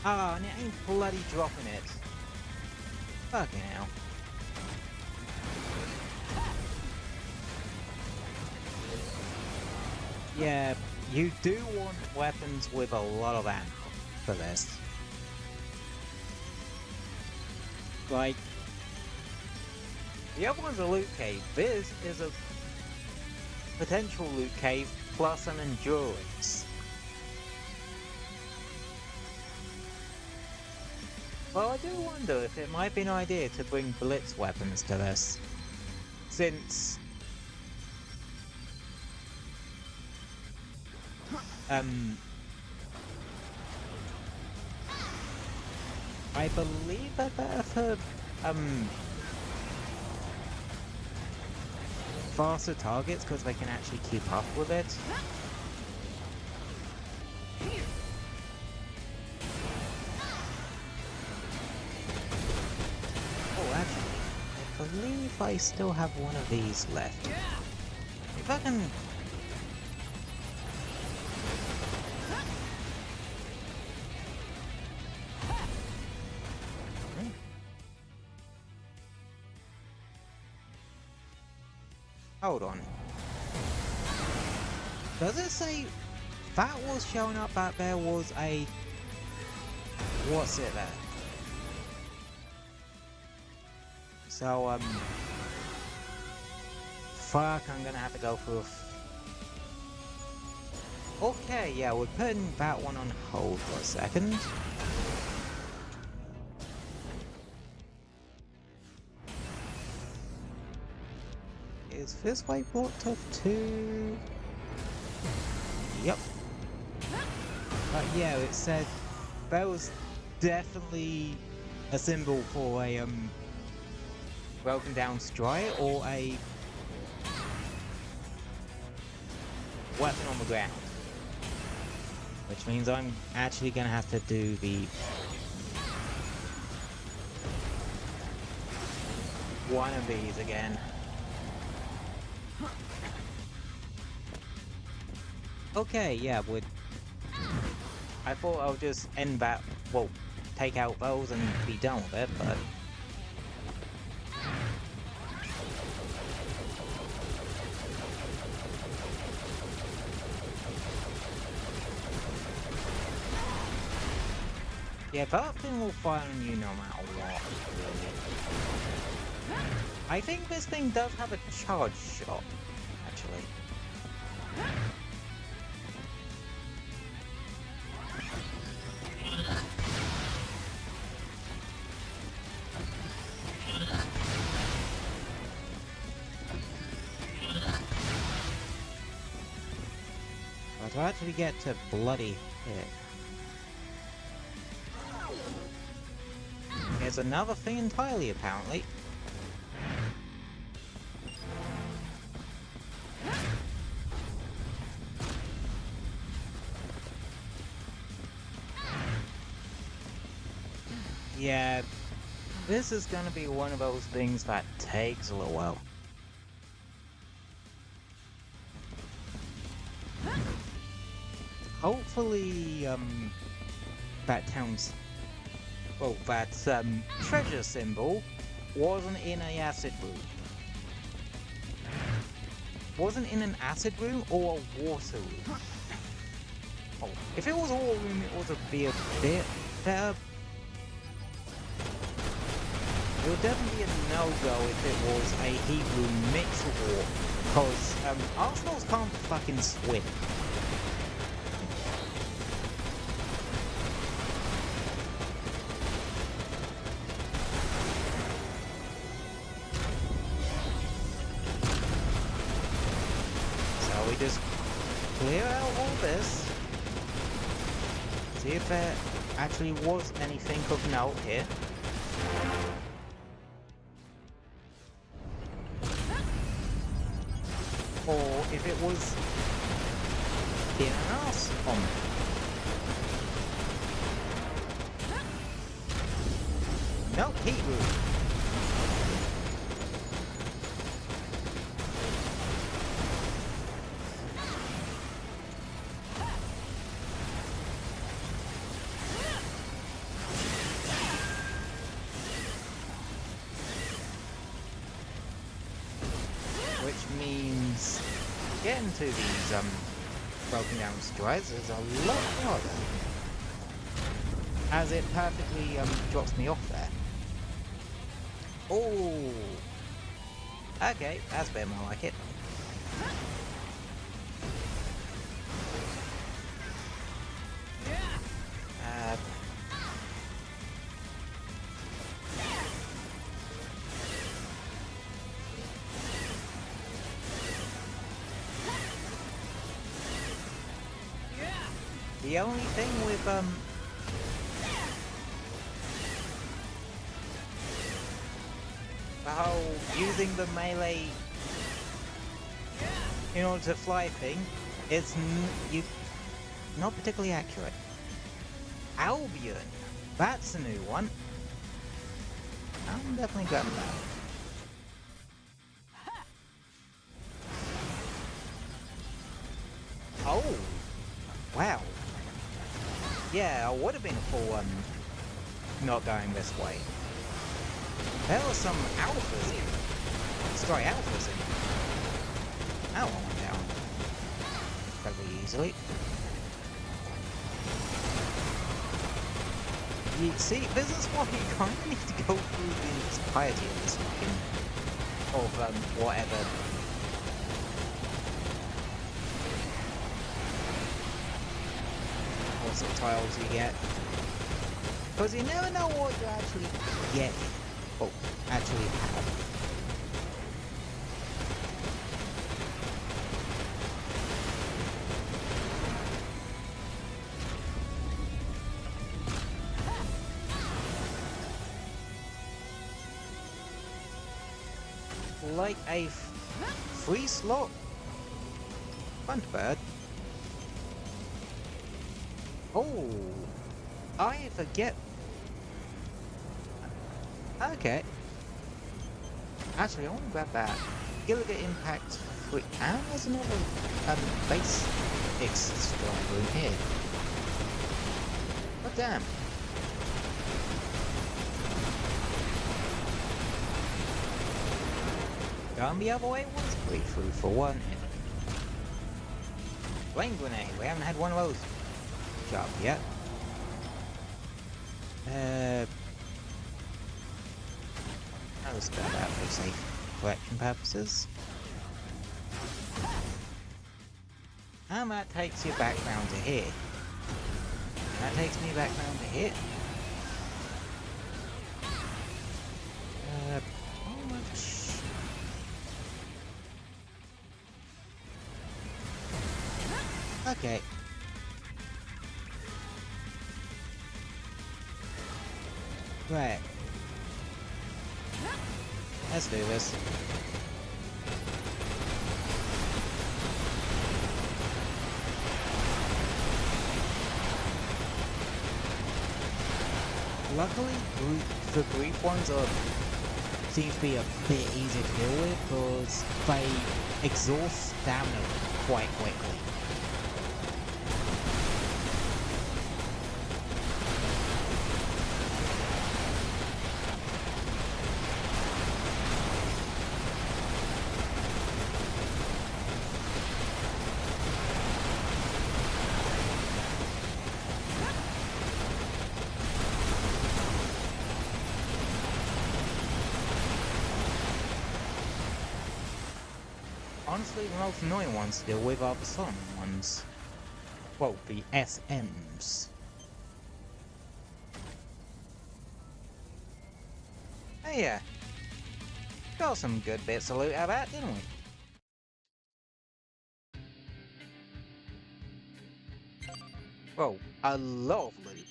Ah, and it ain't bloody dropping it. Fucking hell. Yeah, you do want weapons with a lot of ammo for this. Like, the other one's a loot cave. This is a potential loot cave plus an endurance. Well, I do wonder if it might be an idea to bring blitz weapons to this, since I believe that I've heard faster targets because they can actually keep up with it. Oh, actually, I believe I still have one of these left. If I can... Hold on. Does it say that was showing up that there was a... What's it there? So, fuck, I'm gonna have to go through Okay, yeah, we're putting that one on hold for a second. Is this way blocked off too? Yep. But yeah, it said that was definitely a symbol for a broken down strike or a weapon on the ground. Which means I'm actually gonna have to do the one of these again. Okay, yeah, I thought I would just end that, well, take out those and be done with it, but... Yeah, that thing will fire on you no matter what, really. I think this thing does have a charge shot, actually. But to actually get to bloody hit. There's another thing entirely, apparently. Yeah, this is gonna be one of those things that takes a little while. Hopefully, that town's... well, that, treasure symbol wasn't in a acid room. Wasn't in an acid room or a water room. Oh, if it was a water room, it would be a bit better. It would definitely be a no-go if it was a heat room mixed war, because, Arsenals can't fucking swim. So we just clear out all this, see if there actually was anything of note here. Or if it was in an arse on. No, heat room. Which means getting to these broken down strides is a lot harder, as it perfectly drops me off there. Oh, okay, that's a bit more like it. The only thing with the whole using the melee in order to fly thing, it's not particularly accurate. Albion, that's a new one. I'm definitely grabbing that. Oh, wow. Yeah, I would have been for not going this way. There were some alphas here. Destroy alphas in here. Oh, I went down incredibly easily. You see, this is why you kind of need to go through the entirety of this fucking whatever. What sort of tiles you get. Because you never know what you actually get. Oh, actually have. Like a free slot. Thunderbird. Oh, I forget. Okay. Actually, I want to grab that. Gilligan Impact free. And there's another base X driver in here. Oh damn. Going the other way was pretty through for one. Flame grenade. We haven't had one of those job yet. I'll just grab that for safe collection purposes. And that takes you back round to here. And that takes me back round to here. How much? Okay. Right. Let's do this. Luckily, the brief ones seem to be a bit easier to deal with because they exhaust stamina quite quickly. Honestly, the most annoying ones to deal with are the Solomon ones. Well, the SMs. Hey, yeah. Got some good bits of loot out of that, didn't we? Well, a lot of loot.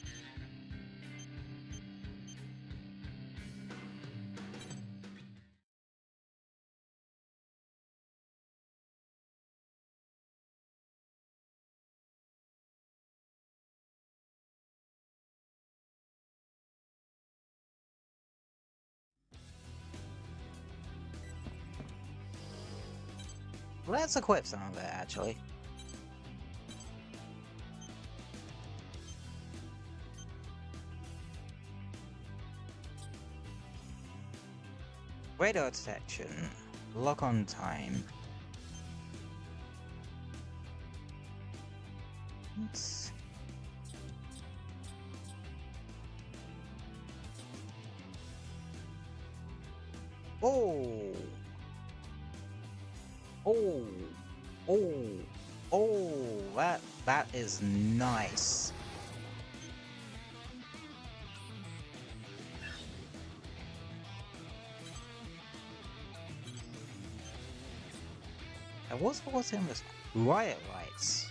let's equip some of it, actually. Radar detection. Lock on time. Oops. Oh! Oh! Oh! Oh! That is nice. What's in this? Riot lights.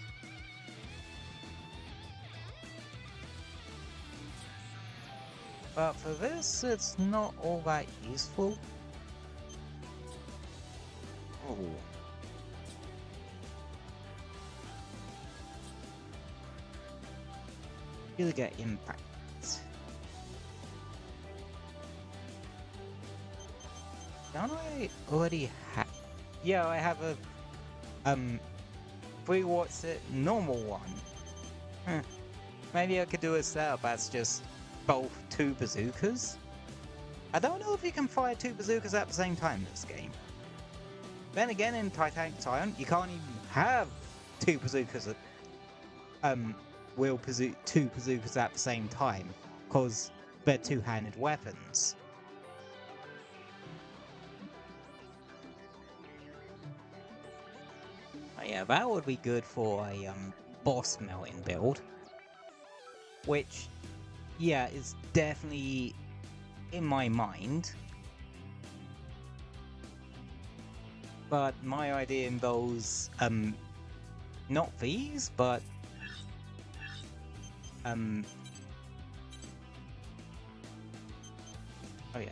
But for this, it's not all that useful. Oh. Really get impact. Don't I already have? Yeah, I have a what's it? Normal one. Maybe I could do a setup as just both two bazookas. I don't know if you can fire two bazookas at the same time in this game. Then again, in Titanic Tyrant, you can't even have two bazookas two bazookas at the same time, because they're two-handed weapons. Yeah, that would be good for a boss melting build. Which, yeah, is definitely in my mind. But my idea involves, not these, but, oh yeah.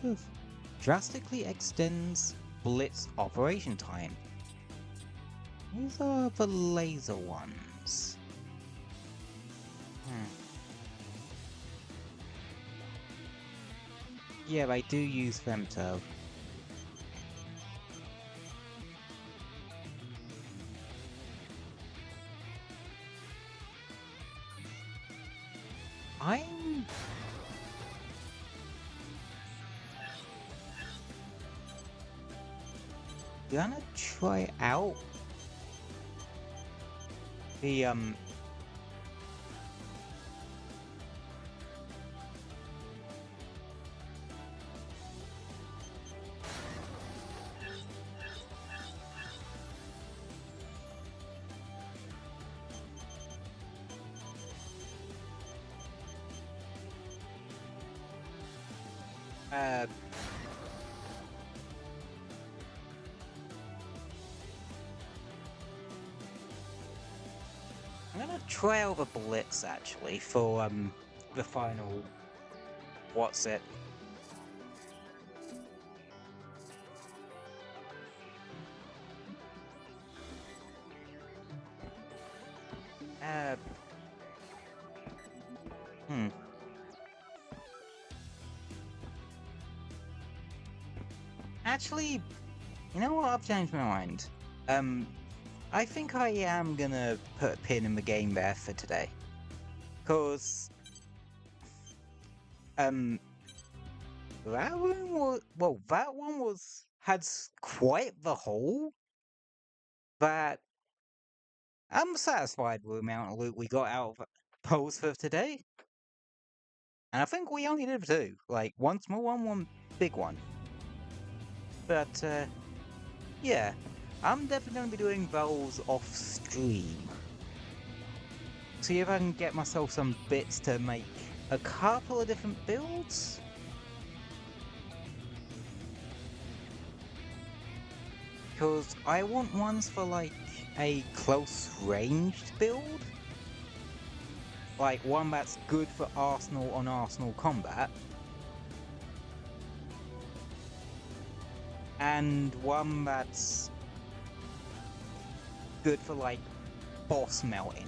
This drastically extends Blitz operation time. These are the laser ones. Yeah, they do use them to... I'm gonna try out the I'm gonna try out the Blitz actually for the final what's it? Actually, you know what? I've changed my mind. I think I am gonna put a pin in the game there for today. Cause that one was had quite the haul, but I'm satisfied with the amount of loot we got out of Pose for today. And I think we only did two, like one small one, one big one. But yeah, I'm definitely going to be doing those off stream. See if I can get myself some bits to make a couple of different builds. Because I want ones for like a close ranged build. Like one that's good for Arsenal on Arsenal combat. And one that's good for like boss melting.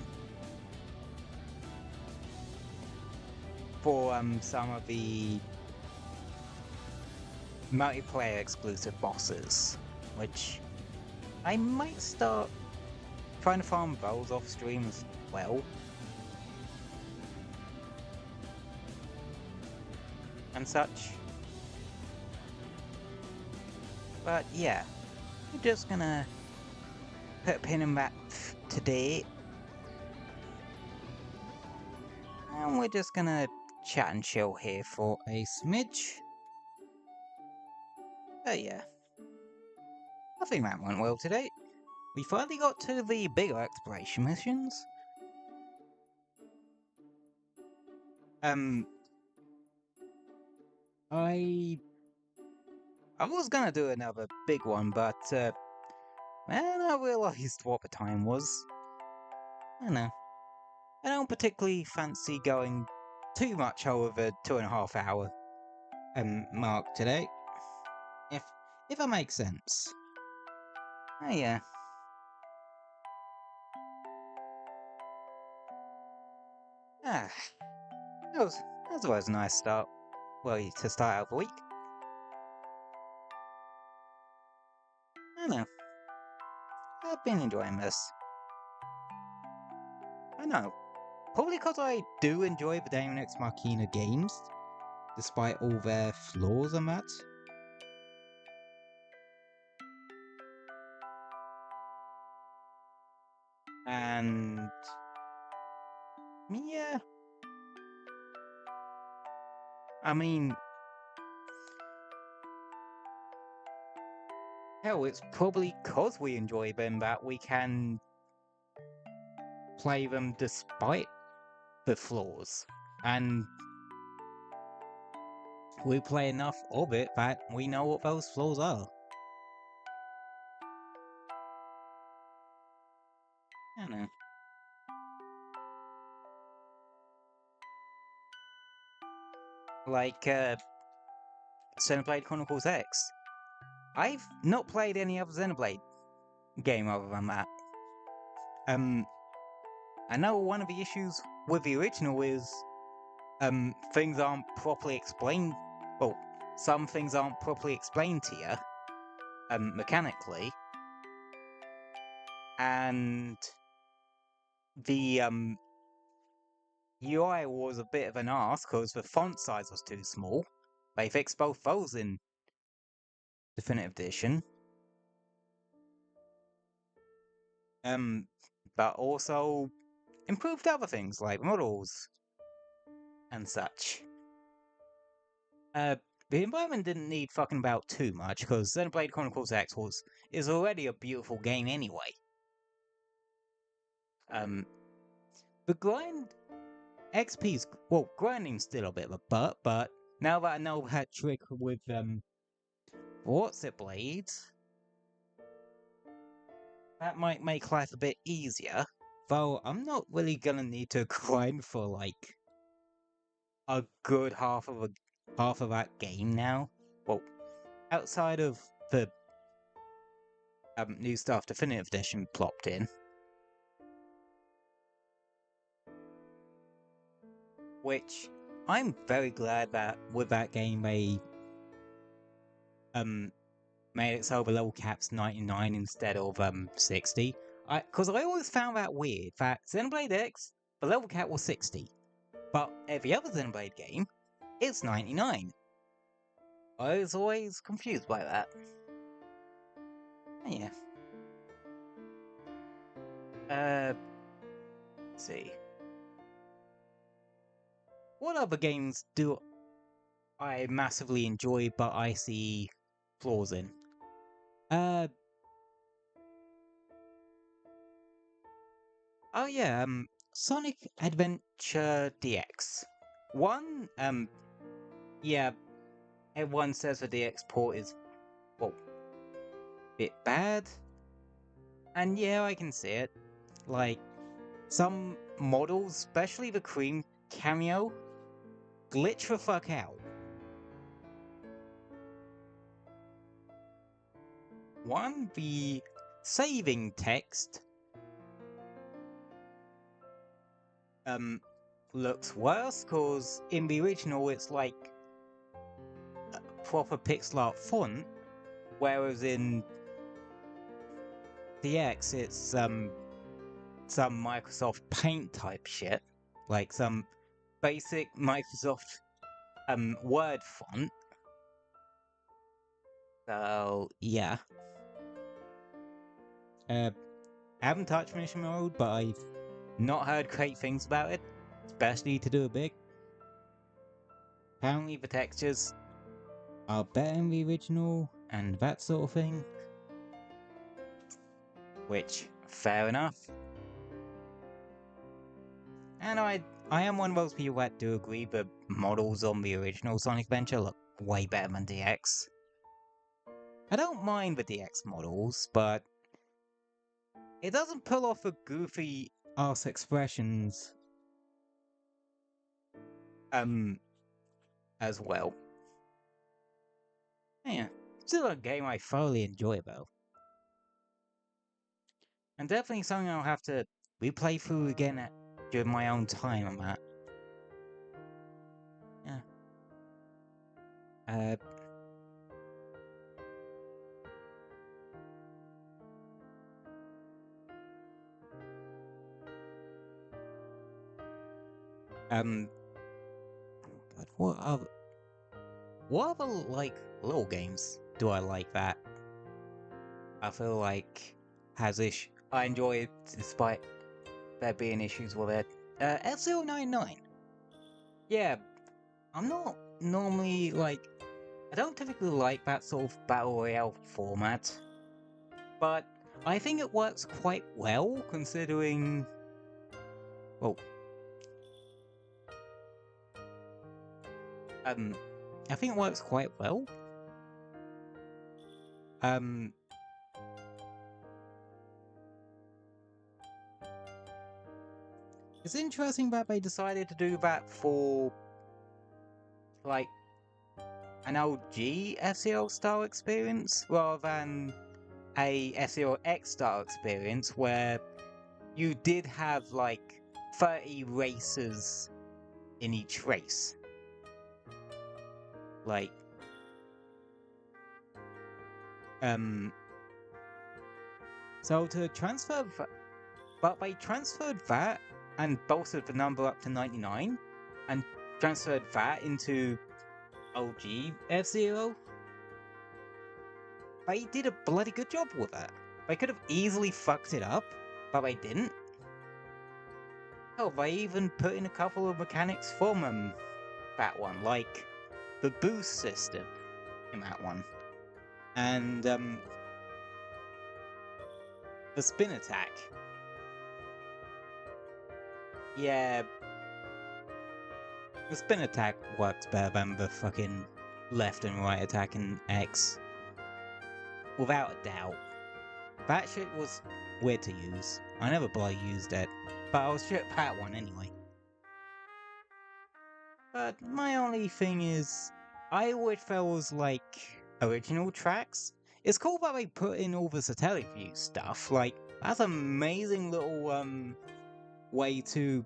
for some of the multiplayer exclusive bosses, which I might start trying to farm those off stream as well. And such. But yeah, we're just gonna put a pin in that today. And we're just gonna chat and chill here for a smidge. But yeah, I think that went well today. We finally got to the bigger exploration missions. I was gonna do another big one, but man, I realized what the time was. I don't know. I don't particularly fancy going too much over the 2.5 hour mark today. If that makes sense. Oh yeah. That was always a nice start. Well, to start out the week. I know. I've been enjoying this. I know. Probably because I do enjoy the Daemon Machina games, despite all their flaws and that. And yeah. I mean, hell, it's probably because we enjoy them that we can play them despite the flaws. And we play enough of it that we know what those flaws are. I don't know. Like, Xenoblade Chronicles X. I've not played any other Xenoblade game other than that. I know one of the issues with the original is, things aren't properly explained. Well, some things aren't properly explained to you, mechanically. And the, UI was a bit of an arse because the font size was too small. They fixed both those in Definitive Edition. But also improved other things like models and such. The environment didn't need fucking about too much because Xenoblade Chronicles X is already a beautiful game anyway. The grind XP's grinding's still a bit of a butt, but now that I know that trick with what's it blades, that might make life a bit easier. Though I'm not really gonna need to grind for like a good half of that game now. Well, outside of the new stuff Definitive Edition plopped in. Which I'm very glad that with that game they made it so the level cap's 99 instead of 60. Because I always found that weird that Xenoblade X, the level cap was 60. But every other Xenoblade game, it's 99. I was always confused by that. Yeah. Let's see. What other games do I massively enjoy but I see flaws in? Oh yeah, Sonic Adventure DX. One, yeah, everyone says the DX port is, well, a bit bad. And yeah, I can see it. Like, some models, especially the Cream cameo, glitch the fuck out. One, the saving text, looks worse, because in the original it's like a proper pixel art font, whereas in DX it's some Microsoft Paint type shit, like some basic Microsoft Word font. So yeah. I haven't touched Mission Mode, but I've not heard great things about it, especially to do a big. Apparently the textures are better in the original and that sort of thing. Which, fair enough. And I am one of those people that do agree that models on the original Sonic Adventure look way better than DX. I don't mind the DX models, but it doesn't pull off the goofy ass expressions as well. Yeah, still a game I thoroughly enjoy though. And definitely something I'll have to replay through again during my own time on that. Yeah. But what other like little games do I like that I feel like I enjoy it despite there being issues with it? F099. Yeah, I'm not normally like, I don't typically like that sort of battle royale format, but I think it works quite well considering, well, I think it works quite well. It's interesting that they decided to do that for, like, an OG F-Zero style experience rather than a F-Zero X style experience where you did have, like, 30 races in each race. Like, so to transfer, but they transferred that and bolstered the number up to 99 and transferred that into OG F-Zero. They did a bloody good job with that. They could have easily fucked it up, but they didn't. Oh, they even put in a couple of mechanics from that one, like the boost system in that one. And the spin attack. Yeah, the spin attack works better than the fucking left and right attack in X. Without a doubt. That shit was weird to use. I never bloody used it, but I was shit at that one anyway. But my only thing is, I wish there was like original tracks. It's cool that they put in all the satellite view stuff. Like, that's an amazing little way to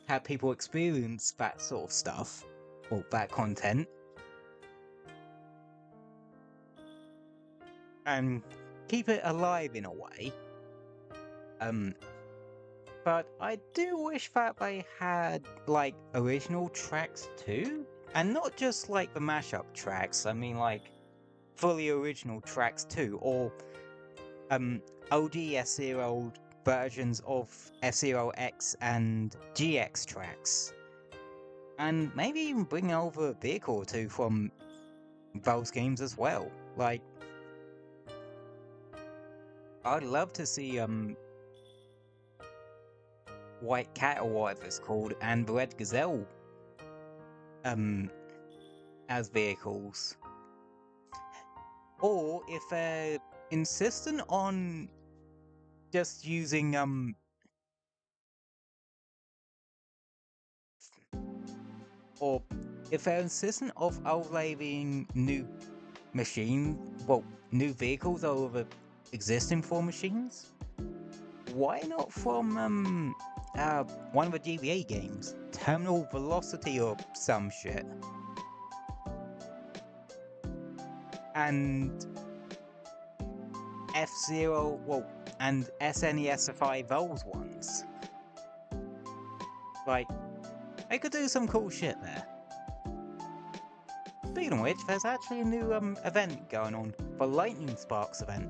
have people experience that sort of stuff, or that content. And keep it alive in a way. But I do wish that they had, like, original tracks too? And not just, like, the mashup tracks, I mean, like, fully original tracks too, or, OG F-Zero versions of F-Zero X and GX tracks. And maybe even bring over a vehicle or two from those games as well. Like, I'd love to see, White Cat or whatever it's called, and Red Gazelle, as vehicles. Or if they're insistent on just using, or if they're insistent of overlaying new vehicles over existing 4 machines, why not from, one of the GBA games? terminal velocity or some shit. And F-Zero, well, and SNES those ones. Like, they could do some cool shit there. Speaking of which, there's actually a new event going on, the Lightning Sparks event.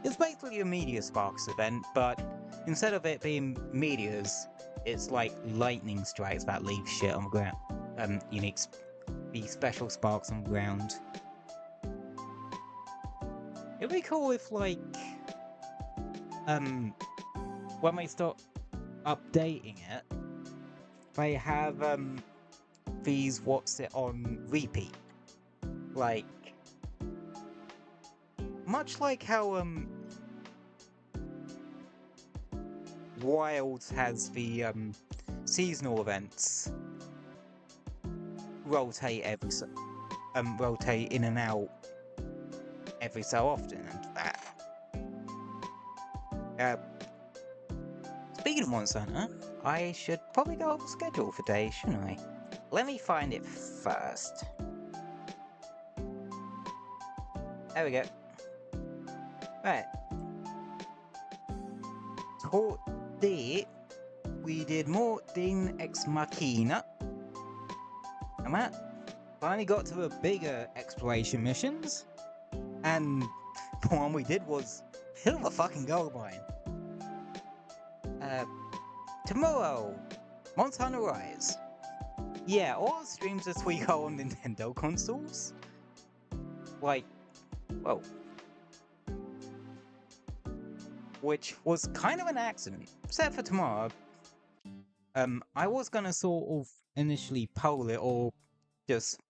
It's basically a Meteor Sparks event, but instead of it being meteors, it's like lightning strikes that leave shit on the ground. These special sparks on the ground. It'd be cool if, like, when they start updating it, they have, these on repeat. Like, much like how, Wilds has the, seasonal events rotate rotate in and out every so often, and speaking of Monster Hunter, I should probably go over the schedule for today, shouldn't I? Let me find it first. There we go. Right. Today, we did more Daemon Machina. And that finally got to the bigger exploration missions. And the one we did was hell of a fucking gold mine. Tomorrow, Monster Hunter Rise. Yeah, all the streams this week are on Nintendo consoles. Like, whoa. Which was kind of an accident, except for tomorrow. I was gonna sort of initially poll it, or just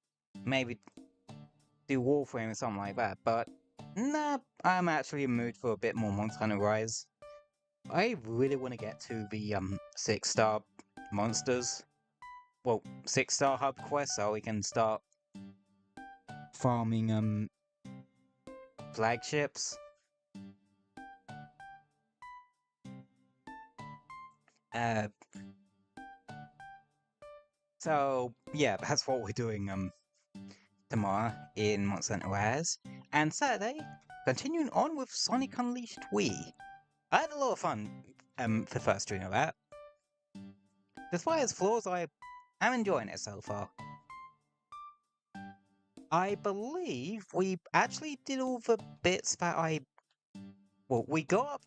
maybe do Warframe or something like that, but nah, I'm actually in the mood for a bit more Monster Hunter Rise. I really want to get to the 6-star monsters. Well, 6-star hub quest, so we can start farming flagships. So yeah, that's what we're doing tomorrow in Monster Hunter Rise. And Saturday, continuing on with Sonic Unleashed Wii. I had a lot of fun for the first stream of that. Despite its flaws, I am enjoying it so far. I believe we actually did all the bits that we got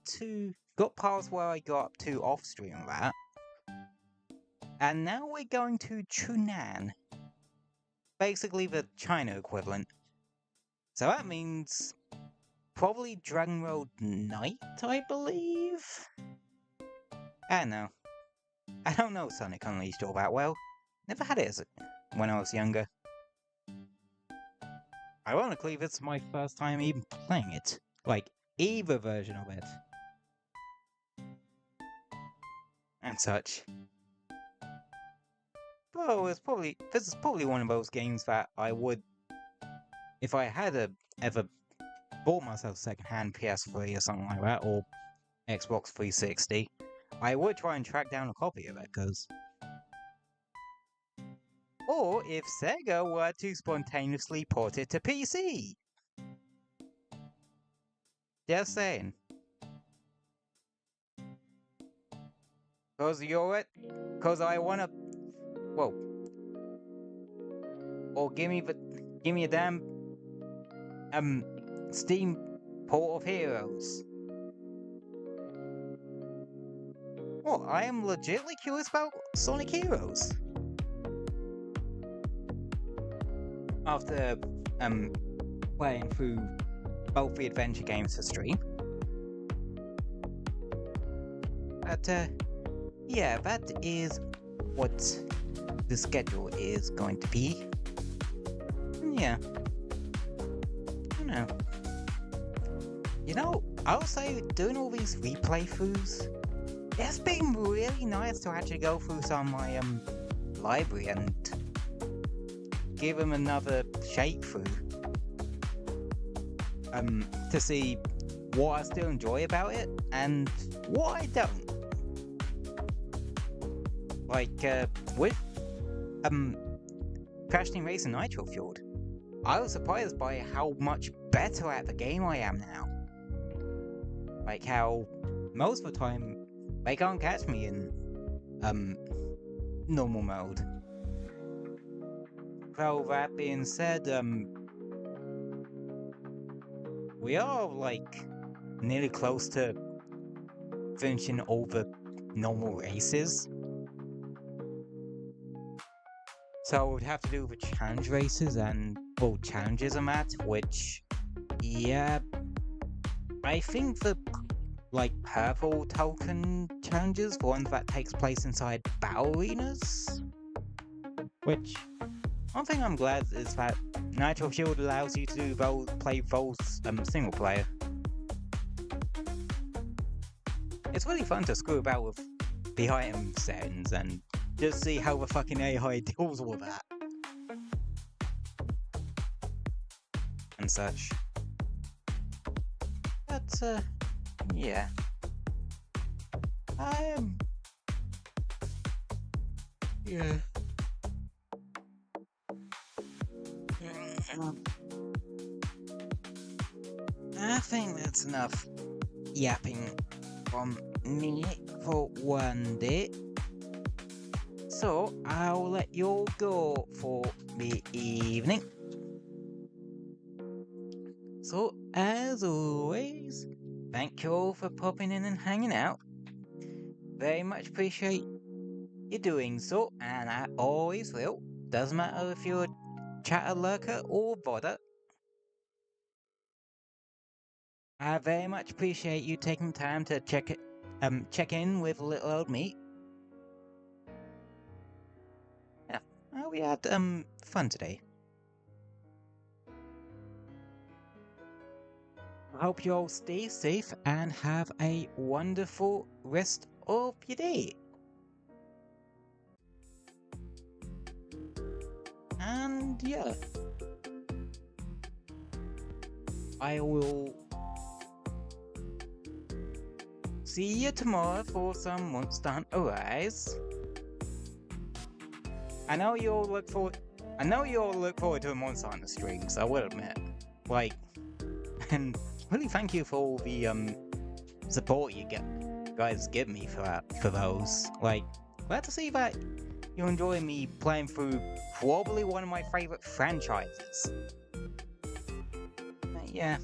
past where I got up to off stream of that. And now we're going to Chunan. Basically the China equivalent. So that means probably Dragon Road Night, I believe? I don't know. I don't know Sonic Unleashed all that well. Never had it when I was younger. Ironically, this is my first time even playing it. Like, either version of it. And such. Well, this is probably one of those games that I would, if I had ever bought myself second-hand PS3 or something like that, or Xbox 360, I would try and track down a copy of it, because... Or if Sega were to spontaneously port it to PC! Just saying. Cause I wanna... Whoa. Or give me a damn... Steam port of Heroes. Well, I am legitimately curious about Sonic Heroes. After, playing through both the adventure games for stream. But, yeah, that is what the schedule is going to be. Yeah. I don't know. You know, I'll say doing all these replaythroughs, it's been really nice to actually go through some of my library and give them another shake through. To see what I still enjoy about it and what I don't. Like, with Crash Team Racing Nitro Fueled. I was surprised by how much better at the game I am now. Like how most of the time they can't catch me in normal mode. Well, that being said, we are like nearly close to finishing all the normal races. So we'd have to do the challenge races and all challenges and that, which, yeah, I think the like purple token challenges, the ones that takes place inside battle arenas. Which, one thing I'm glad is that Nitro Fueled allows you to do those, play those single player. It's really fun to screw about with the item settings and just see how the fucking AI deals with that. And such. But, yeah. Yeah. I think that's enough yapping from me for one day. So I'll let you all go for the evening. So as always, thank you all for popping in and hanging out. Very much appreciate you doing so, and I always will. Doesn't matter if you're a chatter lurker or bother. I very much appreciate you taking time to check in with little old me. Yeah, we had fun today. I hope you all stay safe and have a wonderful rest of your day. And yeah, I will see you tomorrow for some Monster Hunter Rise. I know you all look forward to a Monster Hunter streams, I will admit. Like, and really thank you for all the support you guys give me for those. Like, glad to see that you enjoy me playing through probably one of my favorite franchises. Yeah.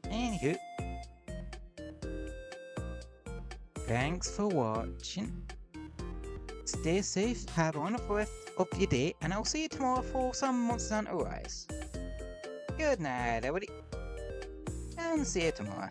Anywho, thanks for watching. Stay safe, have a wonderful rest of your day, and I'll see you tomorrow for some Monster Hunter Rise. Good night, everybody, and see you tomorrow.